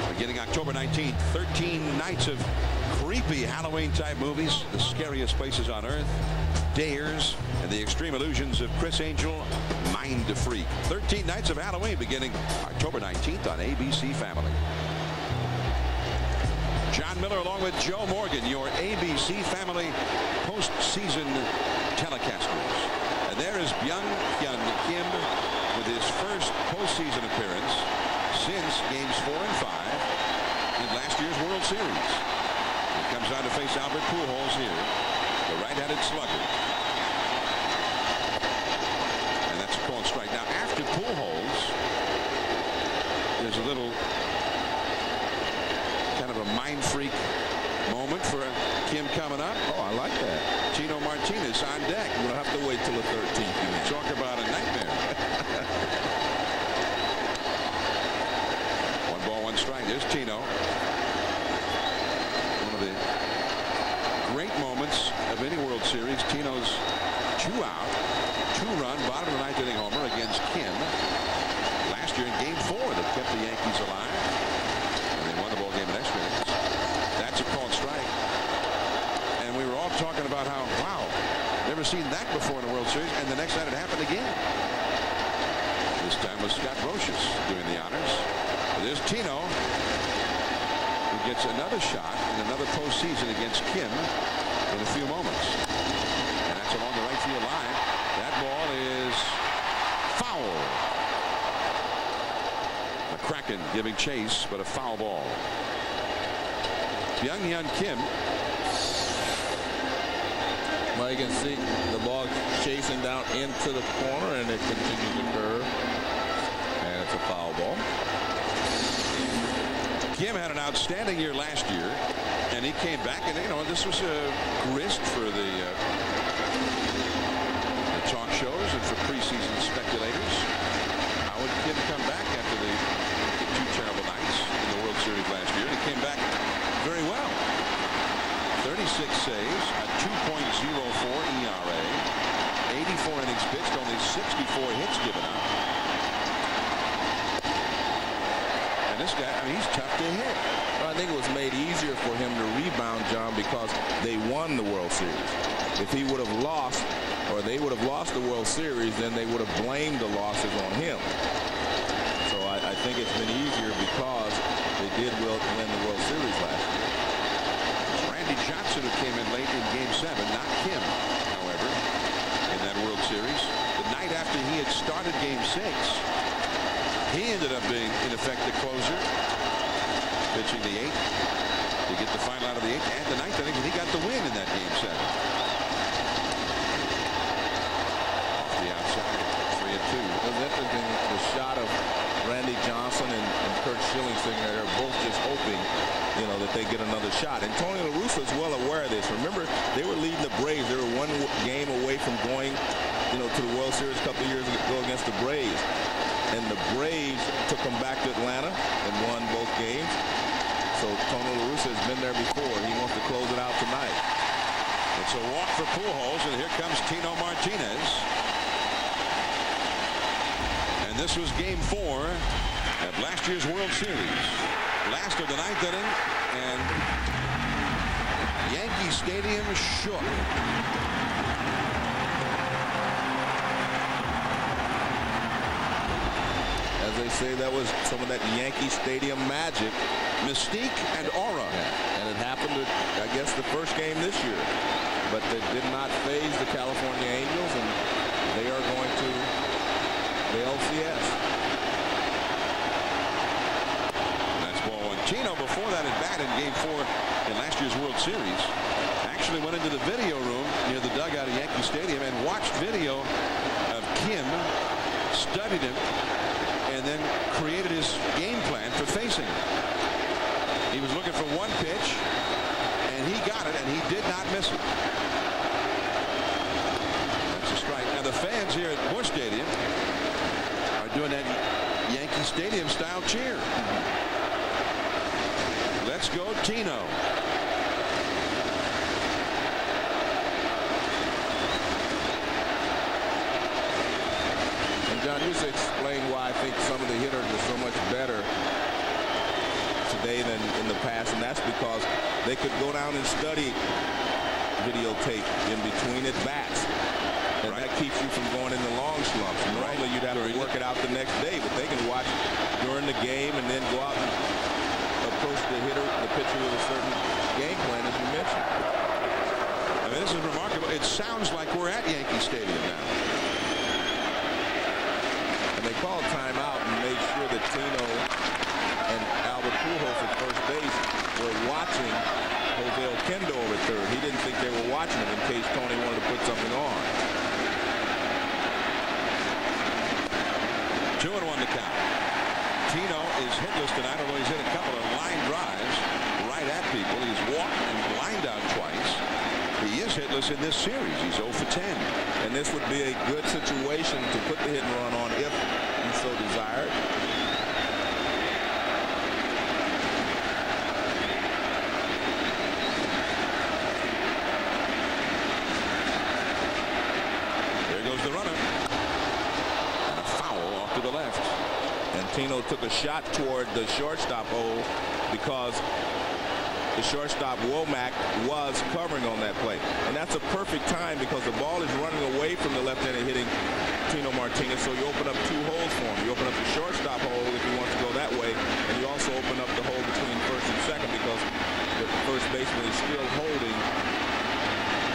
Beginning October 19th, 13 nights of creepy Halloween-type movies, the scariest places on earth, dares, and the extreme illusions of Chris Angel, Mind to Freak. 13 nights of Halloween beginning October 19th on ABC Family. John Miller along with Joe Morgan, your ABC Family postseason telecasters. And there is Byung-Hyun Kim with his first postseason appearance since games 4 and 5 in last year's World Series. He comes out to face Albert Pujols here, the right-handed slugger. And that's a called strike. Now, after Pujols, there's a little kind of a mind freak moment for Kim coming up. Oh, I like that. Tino Martinez on deck. We'll have to wait till the 13th. Talk about a nightmare. 1 ball, 1 strike. There's Tino. many World Series. Tino's 2-out, 2-run, bottom of the ninth inning homer against Kim last year in Game 4 that kept the Yankees alive. And they won the ball game in extra innings. That's a called strike. And we were all talking about how, wow, never seen that before in a World Series. And the next night it happened again. This time was Scott Brocious doing the honors. But there's Tino, who gets another shot in another postseason against Kim in a few moments. And that's along the right field line. That ball is foul. McCracken giving chase, but a foul ball. Byung-Hyun Kim. Well, you can see the ball chasing down into the corner, and it continues to curve. And it's a foul ball. Kim had an outstanding year last year, and he came back, and this was a grist for the talk shows and for preseason speculators. How would Kim come back after the 2 terrible nights in the World Series last year? He came back very well. 36 saves, a 2.04 ERA, 84 innings pitched, only 64 hits given up. And this guy, I mean, he's tough to hit. Well, I think it was made easier for him to rebound, John, because they won the World Series. If he would have lost, or they would have lost the World Series, then they would have blamed the losses on him. So I think it's been easier because they did win the World Series last year. Randy Johnson, who came in late in Game 7, not Kim, however, in that World Series. The night after he had started Game 6, he ended up being, in effect, the closer, pitching the 8th to get the final out of the 8th and the 9th inning, and he got the win in that Game 7. Off the outside, 3-2. It was interesting, the shot of Randy Johnson and Kurt Schilling sitting there, they're both just hoping, that they get another shot. And Tony La Russa is well aware of this. Remember, they were leading the Braves. They were 1 game away from going, to the World Series a couple of years ago against the Braves. And the Braves took them back to Atlanta and won both games. So Tony La Russa has been there before. He wants to close it out tonight. It's a walk for Pujols, and here comes Tino Martinez. And this was Game 4 of last year's World Series. Last of the 9th inning, and Yankee Stadium shook. As they say, that was some of that Yankee Stadium magic, mystique, and aura. Yeah. And it happened, I guess, the first game this year. But they did not faze the California Angels, and they are going to the LCS. That's ball one. Tino, before that at bat in Game 4 in last year's World Series, actually went into the video room near the dugout at Yankee Stadium and watched video of Kim, studied him, and then created his game plan for facing him. He was looking for one pitch, and he got it, and he did not miss it. That's a strike. Now the fans here at Busch Stadium are doing that Yankee Stadium style cheer. Let's go Tino. John, you should explain why I think some of the hitters are so much better today than in the past, and that's because they could go down and study videotape in between at bats, and that keeps you from going into long slumps. Normally you'd have to work it out the next day, but they can watch during the game and then go out and approach the pitcher with a certain game plan, as you mentioned. I mean, this is remarkable. It sounds like we're at Yankee Stadium now. And they called timeout and made sure that Tino and Albert Pujols at first base were watching Jose Oquendo over at third. He didn't think they were watching him in case Tony wanted to put something on. 2-1 to count. Tino is hitless tonight, although he's hit a couple of line drives right at people. He's walked and lined out twice. He is hitless in this series. He's 0 for 10. And this would be a good situation to put the hit and run on if he so desired. And Tino took a shot toward the shortstop hole because the shortstop Womack was covering on that play. And that's a perfect time because the ball is running away from the left-handed hitting Tino Martinez, so you open up 2 holes for him. You open up the shortstop hole if he wants to go that way, and you also open up the hole between first and second because the first baseman is still holding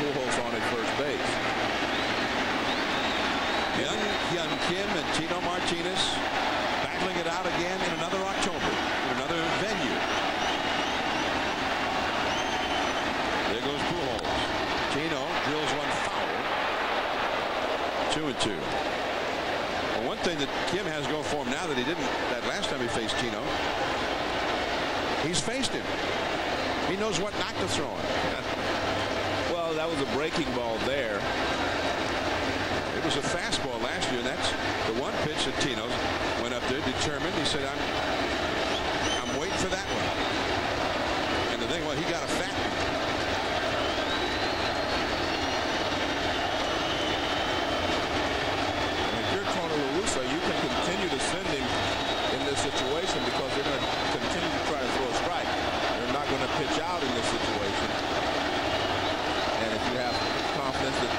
Pujols on at first base. Young Hyun Kim and Tino Martinez battling it out again in another October, in another venue. There goes Pujols. Tino drills one foul. 2-2. Well, one thing that Kim has going for him now that he didn't that last time he faced Tino, he's faced him. He knows what not to throw him. Well, that was a breaking ball there. It was a fastball last year, and that's the one pitch that Tino went up there determined. He said, I'm waiting for that one. And the thing, well, he got a fat one. And if you're Tony La Russa, you can continue to send him in this situation because they're going to continue to try to throw a strike. They're not going to pitch out in this situation. And if you have confidence that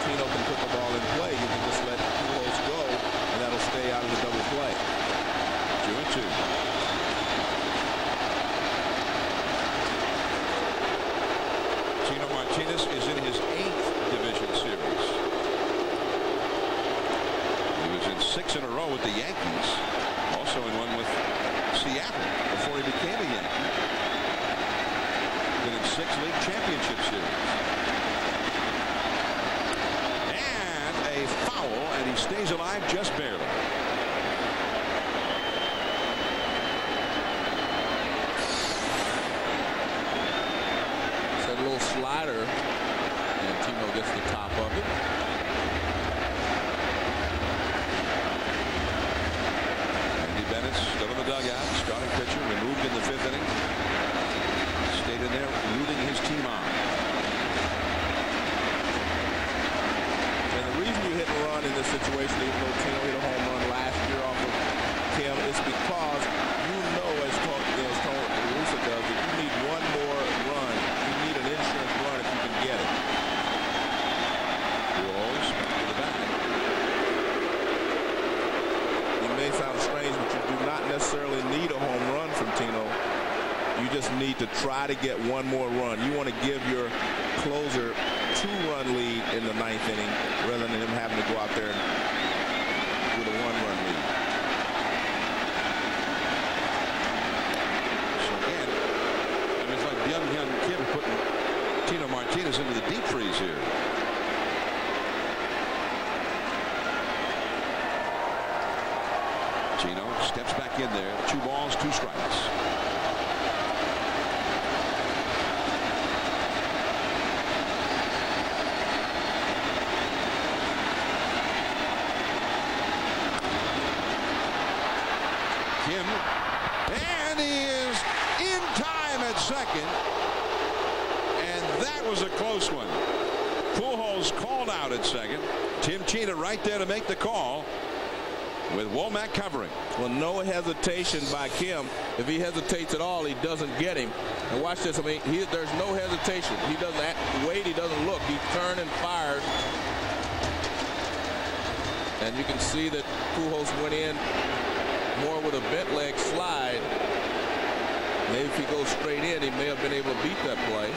Tino can put the ball in play, you can just let Pujols go, and that'll stay out of the double play. 2-2. Tino Martinez is in his 8th division series. He was in 6 in a row with the Yankees, also in one with Seattle before he became a Yankee. Been in 6 league championship series. A foul, and he stays alive just barely. It's a little slider, and Tino gets the top of it. Andy Bennett still in the dugout, starting pitcher, removed in the 5th inning. Stayed in there, rooting his team on. In this situation, even though Tino hit a home run last year off of Kim, it's because you know, as Tony La Russa does, that you need one more run. You need an insurance run if you can get it. Pujols to the back. It may sound strange, but you do not necessarily need a home run from Tino. You just need to try to get one more run. You want to give your closer 2-run lead in the 9th inning rather than him having to go out there with a 1-run lead. So again, it's like Young Hyun Kim putting Tino Martinez into the deep freeze here. Tino steps back in there. 2 balls, 2 strikes. And he is in time at second, and that was a close one. Pujols called out at second. Tim Cheetah right there to make the call with Womack covering. Well, no hesitation by Kim. If he hesitates at all, he doesn't get him. And watch this. I mean, there's no hesitation. He doesn't wait. He doesn't look. He turned and fired. And you can see that Pujols went in more with a bent leg slide. Maybe if he goes straight in, he may have been able to beat that play.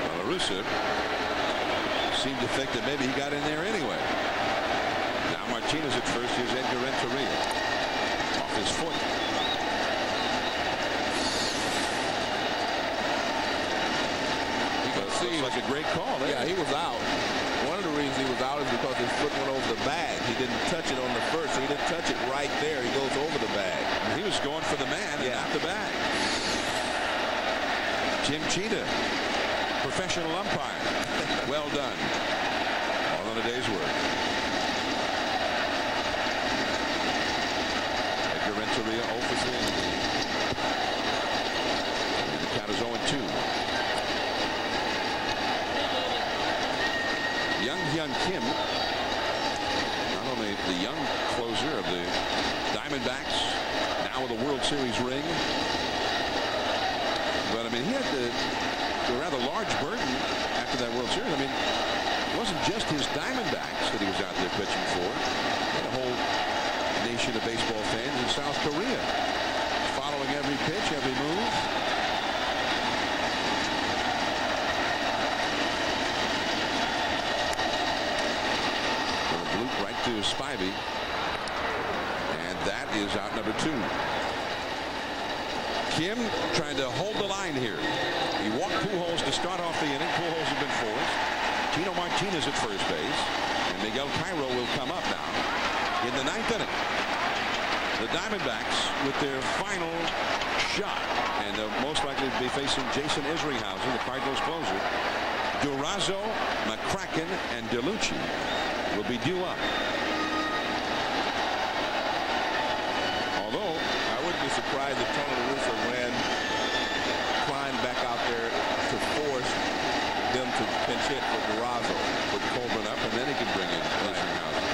Well, La Russa seemed to think that maybe he got in there anyway. Now Martinez at first. Here's Edgar Renteria off his foot. You can see looks like a great call there. Yeah, he was out. One of the reasons he was out is because his foot went over the bag. He didn't touch it on the first. So he didn't touch it right there. He goes over the bag. He was going for the man and not the bag. Tim Cheetah, professional umpire. Well done. All in a day's work. Edgar Renteria 0 for 3 in the game. The count is 0-2. Young Hyun Kim, not only the young closer of the Diamondbacks, now with a World Series ring. But I mean, he had the rather large burden after that World Series. I mean, it wasn't just his Diamondbacks that he was out there pitching for. He had a whole nation of baseball fans in South Korea following every pitch, every move. Right to Spivey, and that is out number 2. Kim trying to hold the line here. He walked Pujols to start off the inning. Pujols has been forced. Tino Martinez at first base, and Miguel Cairo will come up now in the 9th inning. The Diamondbacks with their final shot, and they'll most likely be facing Jason Isringhausen, the Cardinals closer. Durazo, McCracken, and DeLucci will be due up. Although I wouldn't be surprised if Tony La Russa ran Klein back out there to force them to pinch hit for Durazo. Put Coleman up, and then he can bring in Isringhausen.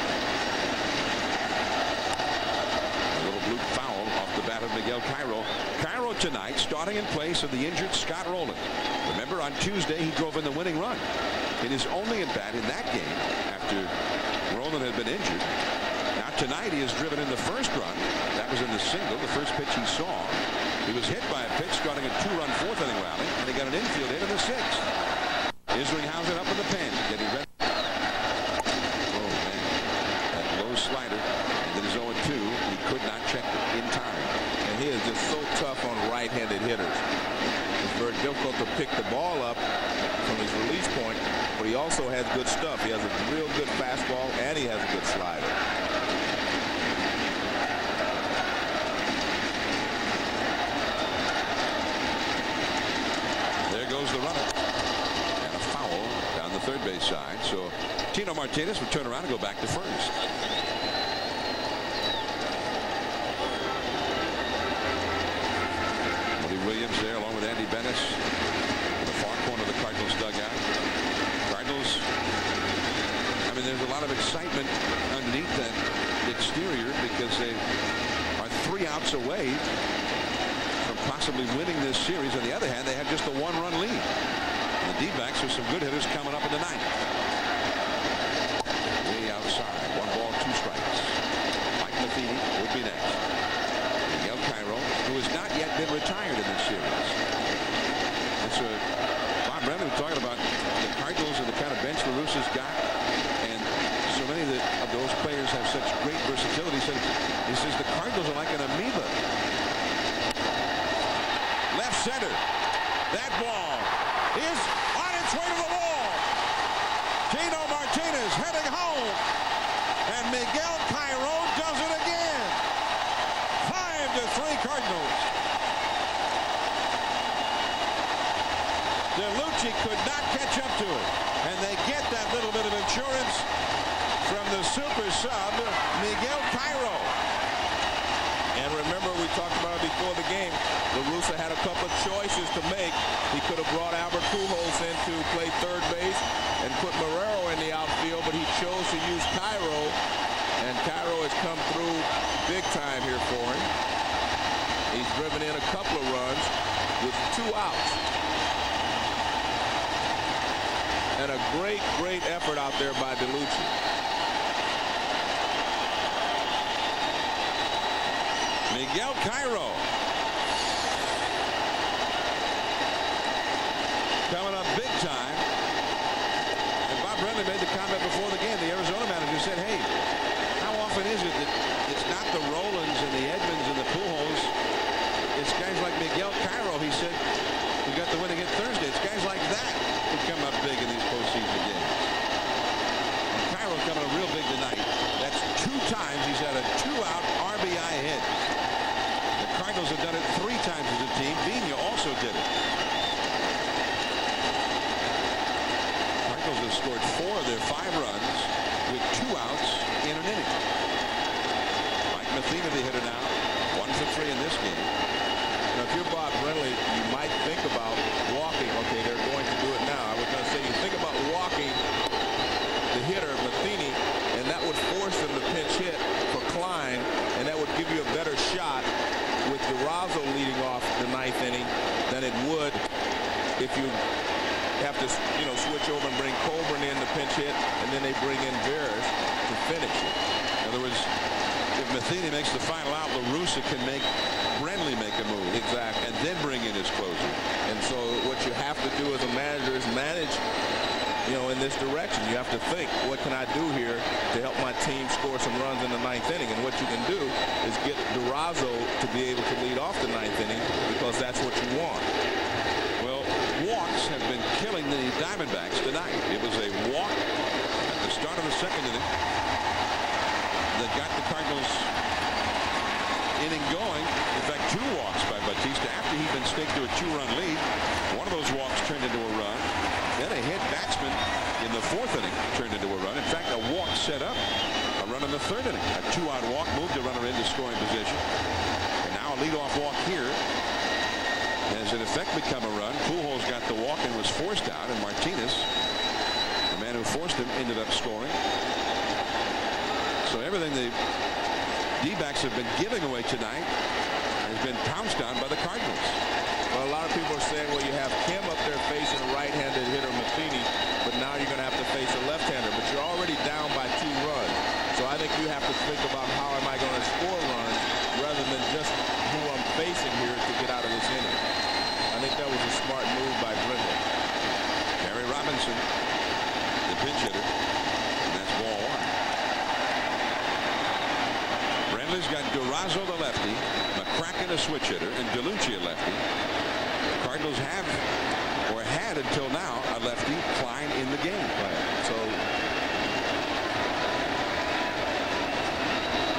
A little bloop foul off the bat of Miguel Cairo. Cairo tonight starting in place of the injured Scott Rowland. Remember, on Tuesday he drove in the winning run in his only at bat in that game after Rowland had been injured. Now tonight he has driven in the first run. That was in the single, the first pitch he saw. He was hit by a pitch starting a 2-run 4th inning rally, and he got an infield hit in the 6th. Isringhausen up in the pen, getting ready. Oh man, that low slider, and then his 0-2. He could not check it in time. And he is just so tough on right-handed hitters. It's very difficult to pick the ball up from his release point, but he also has good stuff. He has a real good fastball, and he has a good slider. There goes the runner, and a foul down the third base side. So Tino Martinez will turn around and go back to first. Williams there along with Andy Bennis in the far corner of the Cardinals dugout. Cardinals, I mean, there's a lot of excitement underneath that exterior because they are 3 outs away from possibly winning this series. On the other hand, they have just a 1-run lead. And the D-backs with some good hitters coming up in the 9th. Way outside, 1 ball, 2 strikes. Mike Matheny will be next. Miguel Cairo, who has not yet been retired in this series. It's Bob Brennan talking about the Cardinals and the kind of bench La Russa's got, and so many of those players have such great versatility. He says the Cardinals are like an amoeba. Left center. That ball is on its way to the wall. Tino Martinez heading home, and Miguel Cairo does it again. 5-3 Cardinals. DeLucci could not catch up to it, and they get that little bit of insurance from the super sub, Miguel Cairo. And remember, we talked about it before the game. La Russa had a couple of choices to make. He could have brought Albert Pujols in to play third base and put Marrero in the outfield, but he chose to use Cairo, and Cairo has come through big time here for him. He's driven in a couple of runs with 2 outs. And a great, great effort out there by DeLucci. Miguel Cairo coming up big time. And Bob Brennan made the comment before the game. The Arizona manager said, hey, how often is it that it's not the Rollins and the Edmonds and the Pujols? It's guys like Miguel Cairo, he said, who got the winning hit Thursday. It's guys like that who come up big in these postseason games. And Cairo coming up real big tonight. That's 2 times he's had a 2-out RBI hit. The Cardinals have done it 3 times as a team. Vina also did it. Cardinals have scored 4 of their 5 runs with 2 outs in an inning. Mike Matheny, the hitter now, 1 for 3 in this game. Now, if you're Bob Brennan, you might think about walking. Okay, they're going to do it now. I was going to say you think about walking the hitter, Matheny, and that would force him to pinch hit and that would give you a better shot with Durazo leading off the 9th inning than it would if you have to, switch over and bring Colburn in to pinch hit, and then they bring in Veras to finish it. In other words, if Matheny makes the final out, La Russa can make Brenly make a move. Exactly. And then bring in his closer. And so what you have to do as a manager is manage, in this direction. You have to think, what can I do here to help my team score some runs in the 9th inning? And what you can do is get Durazo to be able to lead off the 9th inning, because that's what you want. Well, walks have been killing the Diamondbacks tonight. It was a walk at the start of the 2nd inning that got the Cardinals inning going. In fact, 2 walks by Batista after he'd been staked to a 2-run lead. One of those walks turned into a run. Then a hit batsman in the 4th inning turned into a run. In fact, a walk set up a run in the 3rd inning. A 2-out walk moved a runner into scoring position. And now a leadoff walk here has in effect become a run. Pujols got the walk and was forced out, and Martinez, the man who forced him, ended up scoring. So everything the D-backs have been giving away tonight has been pounced on by the Cardinals. Well, a lot of people are saying, well, you have Kim up there facing a right-handed hitter, Matheny, but now you're going to have to face a left-hander. But you're already down by 2 runs. So I think you have to think about how am I going to score runs rather than just who I'm facing here to get out of this inning. I think that was a smart move by Brendan. Harry Robinson, the pinch hitter, and that's ball 1. Brenly's got Durazo, the lefty, McCracken, a switch hitter, and DeLucia, a lefty. The Cardinals have, or had until now, a lefty, Klein, in the game. So,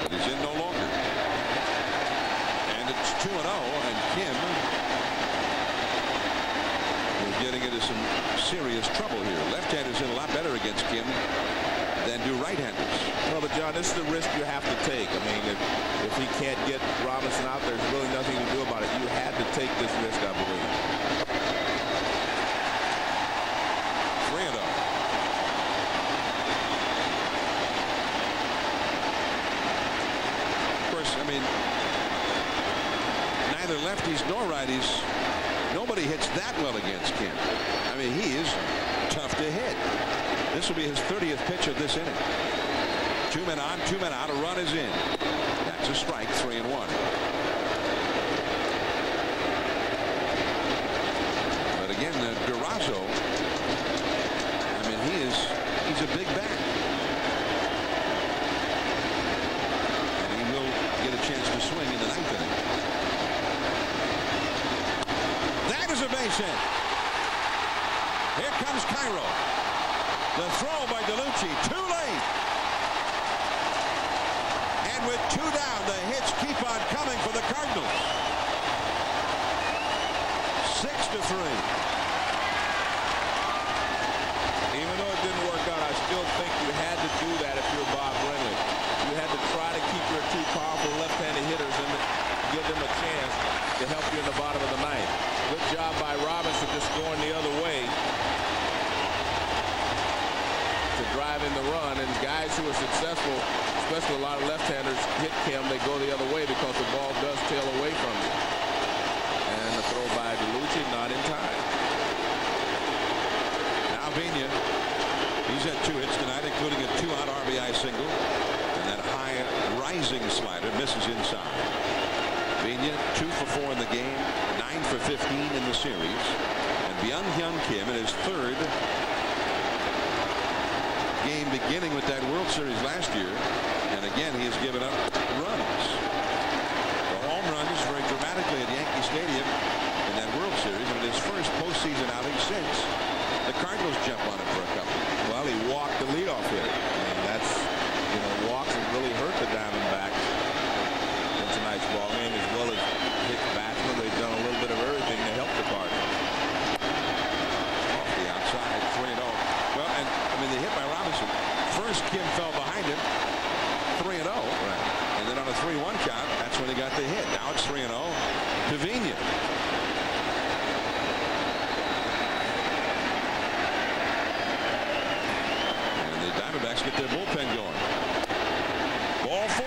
but he's in no longer. And it's 2-0, and Kim is getting into some serious trouble here. Left-handers in a lot better against Kim than do right-handers. Well, but John, this is the risk you have to take. I mean, if he can't get Robinson out, there's really nothing to do about it. You had to take this risk, I believe. 3-0. Of course, I mean, neither lefties nor righties, nobody hits that well against Kim. I mean, he is tough to hit. This will be his 30th pitch of this inning. 2 men on, 2 men out. A run is in. That's a strike. 3-1. But again, Durazo, I mean, he's a big bat. And he will get a chance to swing in the 9th inning. That is a base hit. Here comes Cairo. The throw by DeLucia, too late. And with 2 down, the hits keep on coming for the Cardinals. 6-3. Even though it didn't work out, I still think you had to do that if you're Bob Brenly. You had to try to keep your 2 powerful left-handed hitters and give them a chance to help you in the bottom of the 9th. Good job by Robinson just going the other way to drive in the run, and guys who are successful, especially a lot of left-handers, hit Kim, they go the other way because the ball does tail away from you. And the throw by DeLucia, not in time. Now Vina, he's had 2 hits tonight, including a 2-out RBI single, and that high rising slider misses inside. Vina 2 for 4 in the game, 9 for 15 in the series, and Byung-Hyun Kim in his 3rd game beginning with that World Series last year, and again he has given up runs. The home runs very dramatically at Yankee Stadium in that World Series, and in his first postseason outing since, the Cardinals jump on him for a couple. Well, he walked the leadoff hitter. I mean, that's, walks have really hurt the Diamondbacks in tonight's ball game, as well as hit batsmen. They've done a little bit of everything to help the Cardinals. Off the outside, 3-0. Well, and I mean, the hit by Robinson. First, Kim fell behind him, 3-0. Right. And then on a 3-1 count, that's when he got the hit. Now it's 3-0 to Vina. And the Diamondbacks get their bullpen going. Ball 4.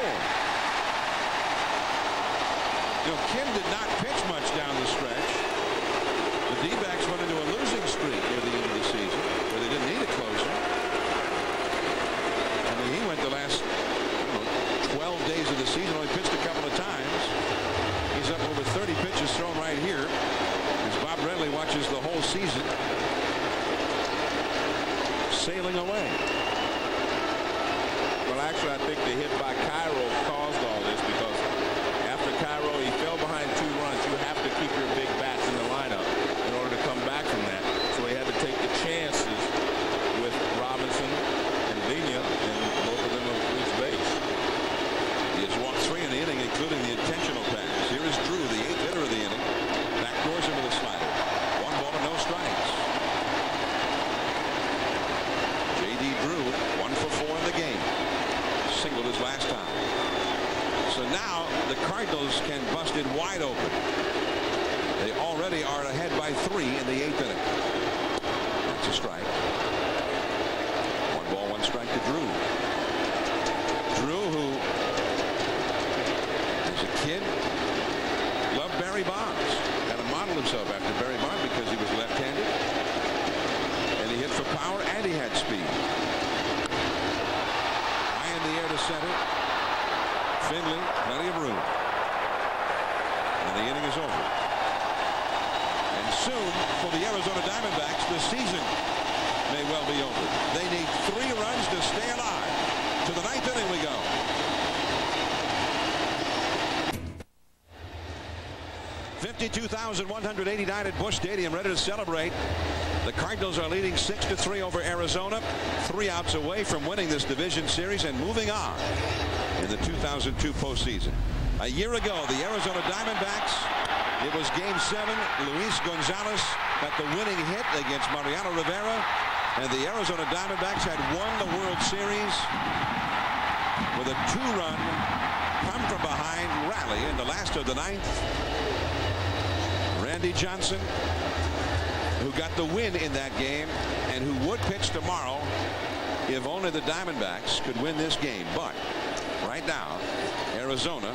You know, Kim did not pitch much down the stretch. The D-backs went into a losing streak near the end of the season where they didn't need a closer. I mean, he went the last 12 days of the season, only pitched a couple of times. He's up over 30 pitches thrown right here as Bob Brenly watches the whole season sailing away. Well, actually, I think the hit by Cairo caused all this, because after Cairo, he fell behind 2 runs. You have to keep your big bats in the lineup in order to come back from that. So he had to take the chances with Robinson and Vigna, and both of them have reached base. He has walked 3 in the inning, including the intentional pass. Here is Drew, the 8th hitter of the inning. Backdoors him with a slider. 1 ball and no strikes. J.D. Drew, 1 for 4 in the game. Singled his last time. So now the Cardinals can bust it wide open. They already are ahead by 3 in the 8th inning. That's a strike. 1 ball, 1 strike to Drew. Drew, who as a kid loved Barry Bonds, had to model himself after Barry Bonds because he was left-handed, and he hit for power and he had speed. High in the air to center. Finley, plenty of room, and the inning is over. And soon for the Arizona Diamondbacks, the season may well be over. They need 3 runs to stay alive. To the 9th inning we go. $52,189 at Busch Stadium, ready to celebrate. The Cardinals are leading 6-3 over Arizona, 3 outs away from winning this division series and moving on in the 2002 postseason. A year ago, the Arizona Diamondbacks, it was Game 7. Luis Gonzalez got the winning hit against Mariano Rivera, and the Arizona Diamondbacks had won the World Series with a 2-run come from behind rally in the last of the 9th. Randy Johnson, who got the win in that game and who would pitch tomorrow if only the Diamondbacks could win this game. But right now, Arizona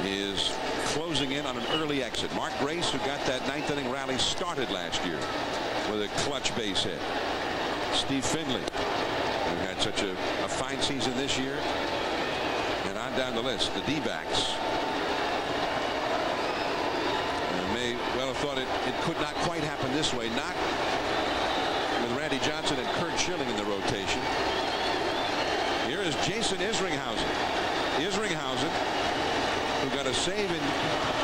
is closing in on an early exit. Mark Grace, who got that 9th inning rally started last year with a clutch base hit. Steve Finley, who had such a fine season this year. And on down the list, the D-backs. May well have thought it could not quite happen this way. Not with Randy Johnson and Kurt Schilling in the rotation. Here is Jason Isringhausen. Isringhausen, who got a save in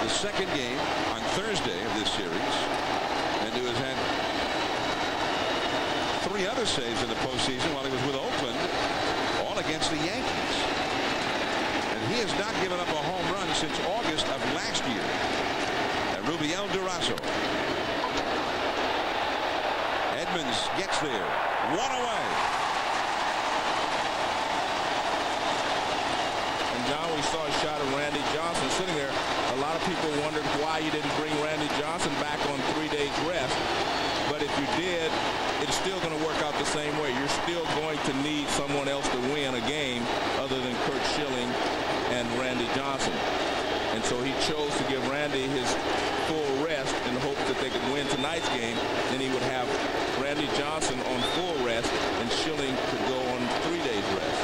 the 2nd game on Thursday of this series, and who has had 3 other saves in the postseason while he was with Oakland, all against the Yankees. And he has not given up a home run since August of last year. Rubiel Durazo. Edmonds gets there. 1 away. And John, we saw a shot of Randy Johnson sitting there. A lot of people wondered why you didn't bring Randy Johnson back on 3 days rest. But if you did, it's still going to work out the same way. You're still going to need someone else to win a game other than Kurt Schilling and Randy Johnson. And so he chose to give Randy his full rest in the hope that they could win tonight's game. Then he would have Randy Johnson on full rest, and Schilling could go on 3 days rest.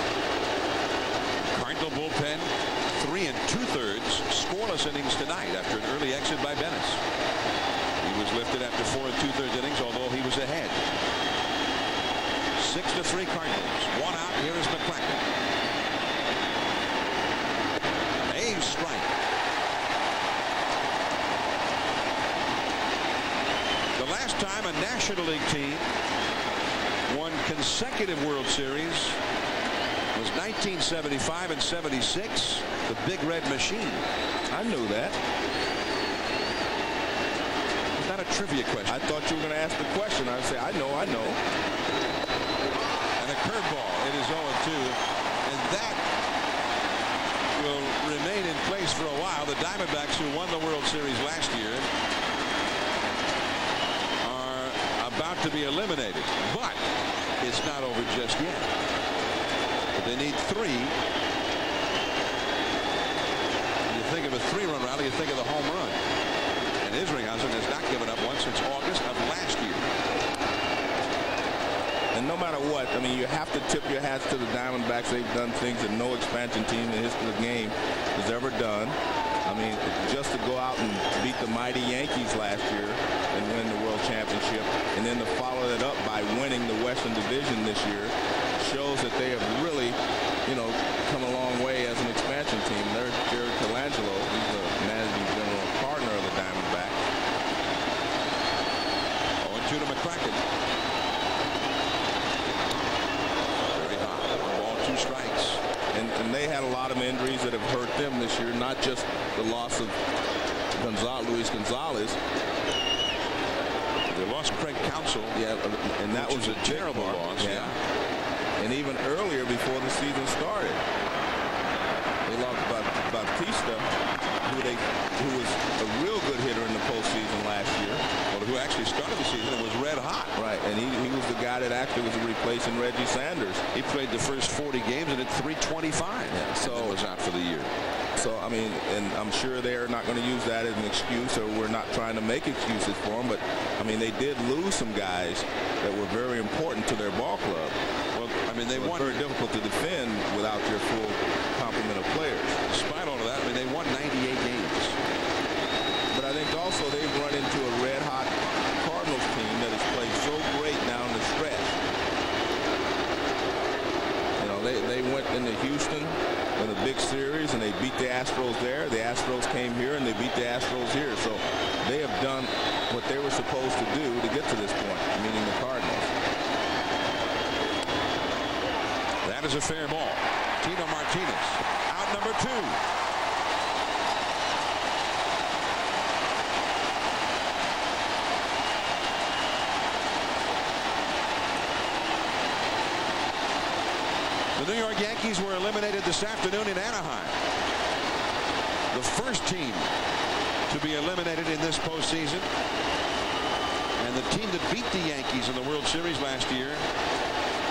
Cardinal bullpen, 3 2/3 scoreless innings tonight after an early exit by Bennis. He was lifted after 4 2/3 innings, although he was ahead. 6-3 Cardinals. 1 out. Here is McCracken. A strike. The last time a National League team won consecutive World Series was 1975 and 76, the Big Red Machine. I knew that. It's not a trivia question. I thought you were going to ask the question. I'd say, I know. And a curveball. It is 0-2. And that will remain in place for a while. The Diamondbacks, who won the World Series last year, about to be eliminated, but it's not over just yet. But they need 3. You think of a 3-run rally, you think of the home run. And Isringhausen has not given up one since August of last year. And no matter what, I mean, you have to tip your hats to the Diamondbacks. They've done things that no expansion team in the history of the game has ever done. I mean, just to go out and beat the mighty Yankees last year and win the World Championship, and then to follow that up by winning the Western Division this year shows that they have really, come a long way as an expansion team. There's Jerry Colangelo. He's the managing general partner of the Diamondbacks. 0-2 to McCracken. Strikes. And they had a lot of injuries that have hurt them this year, not just the loss of Luis Gonzalez. They lost Craig Counsell. Yeah, and that was a terrible loss. Yeah. And even earlier, before the season started, they lost Batista, who was a real good hitter in the postseason last year. Well, who actually started the season and was red hot. Right, and he was the guy that actually was replacing Reggie Sanders. He played the first 40 games and hit .325. Yeah, so and was out for the year. So, I mean, and I'm sure they're not going to use that as an excuse, or we're not trying to make excuses for them, but, I mean, they did lose some guys that were very important to their ball club. Well, I mean, they won. Very difficult to defend without your full complement of players. Despite all of that, I mean, they won 98 games. But I think also they've run into a red-hot Cardinals team that has played so great down the stretch. They went into Houston in a big series, and they beat the Astros there. The Astros came here, and they beat the Astros here. So they have done what they were supposed to do to get to this point, meaning the Cardinals. That is a fair ball. Tino Martinez, out number 2. The New York Yankees were eliminated this afternoon in Anaheim. The first team to be eliminated in this postseason. And the team that beat the Yankees in the World Series last year,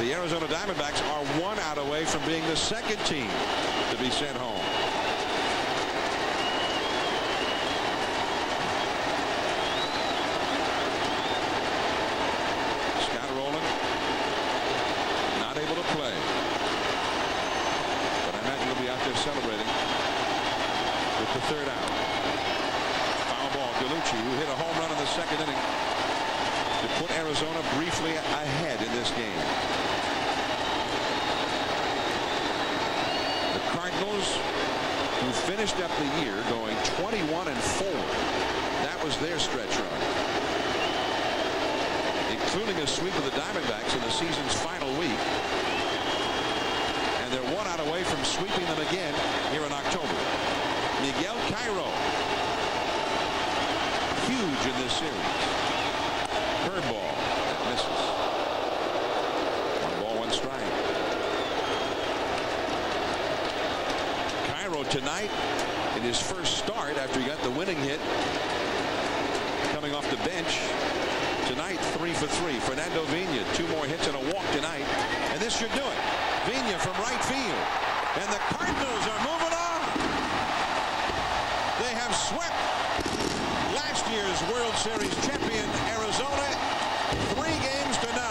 the Arizona Diamondbacks, are 1 out away from being the second team to be sent home. Scott Rowland not able to play. Out there celebrating with the 3rd out. Foul ball. Gallucci, who hit a home run in the 2nd inning to put Arizona briefly ahead in this game. The Cardinals, who finished up the year going 21-4, that was their stretch run, including a sweep of the Diamondbacks in the season's final week. And they're 1 out away from sweeping them again here in October. Miguel Cairo, huge in this series. Curveball, that misses. 1 ball, 1 strike. Cairo tonight, in his first start after he got the winning hit, coming off the bench. Tonight, 3 for 3. Fernando Vina, 2 more hits and a walk tonight, and this should do it. Vina from right field, and the Cardinals are moving on. They have swept last year's World Series champion Arizona 3-0.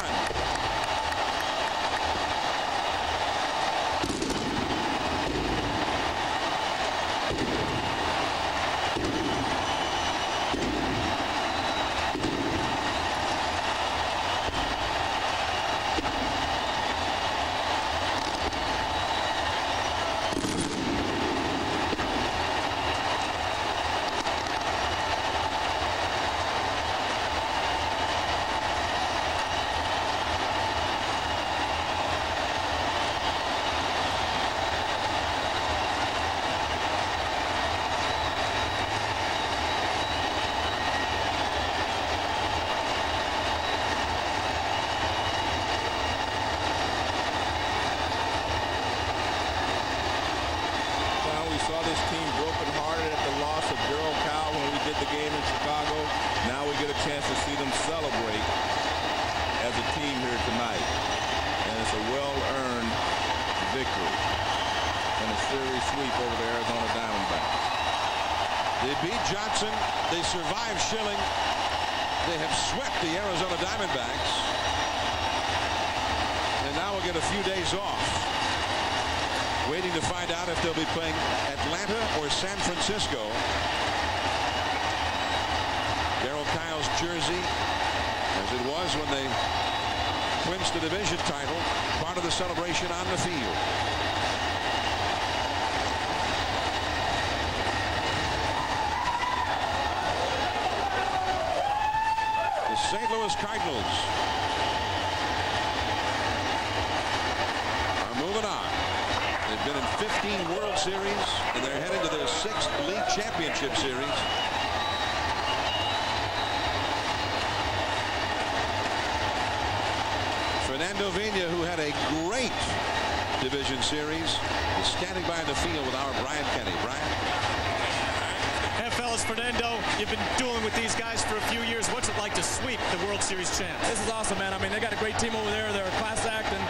victory and a series sweep over the Arizona Diamondbacks. They beat Johnson. They survived Schilling. They have swept the Arizona Diamondbacks. And now we'll get a few days off. Waiting to find out if they'll be playing Atlanta or San Francisco. Darryl Kyle's jersey, as it was when they clinched the division title, part of the celebration on the field. The St. Louis Cardinals are moving on. They've been in 15 World Series, and they're heading to their 6th League Championship Series. Fernando Vina, who had a great division series, is standing by in the field with our Brian Kenny. Brian? Hey, fellas, Fernando, you've been dueling with these guys for a few years. What's it like to sweep the World Series champs? This is awesome, man. I mean, they got a great team over there. They're a class act, and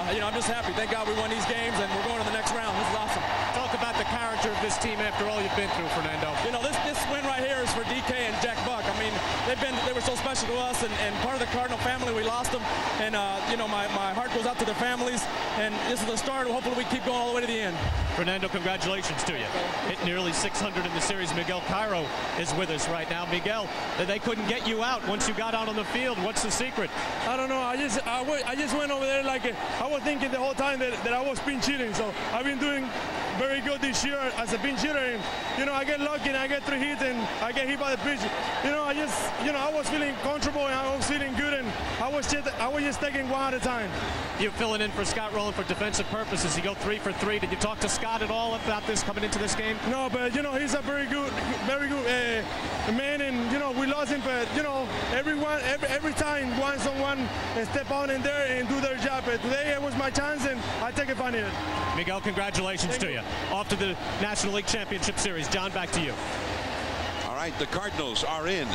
you know, I'm just happy. Thank God we won these games, and we're going to the next round. This is awesome. Talk about the character of this team after all you've been through, Fernando. You know, this win right here is for DK and Jack Buck. I mean, they were so special to us, and part of the Cardinal family. We lost them, and you know, my heart goes out to their families, and this is the start. Hopefully we keep going all the way to the end. Fernando, congratulations to you. Hit nearly 600 in the series. Miguel Cairo is with us right now. Miguel, they couldn't get you out once you got out on the field. What's the secret? I don't know. I just went over there like I was thinking the whole time that I was pinch hitting. So I've been doing very good this year as a pinch hitter. And, you know, I get lucky and I get 3 hits and I get hit by the pitch. You know, I was feeling comfortable and I was feeling good, and I was just taking one at a time. You're filling in for Scott Rowland for defensive purposes. You go 3 for 3. Did you talk to Scott at all about this coming into this game? No, but you know, he's a very good man, and you know, we lost him, but you know, every time once someone step on in there and do their job. But today it was my chance, and I take advantage of it. Miguel, congratulations to you. Off to the National League Championship Series. John, back to you. All right, the Cardinals are in.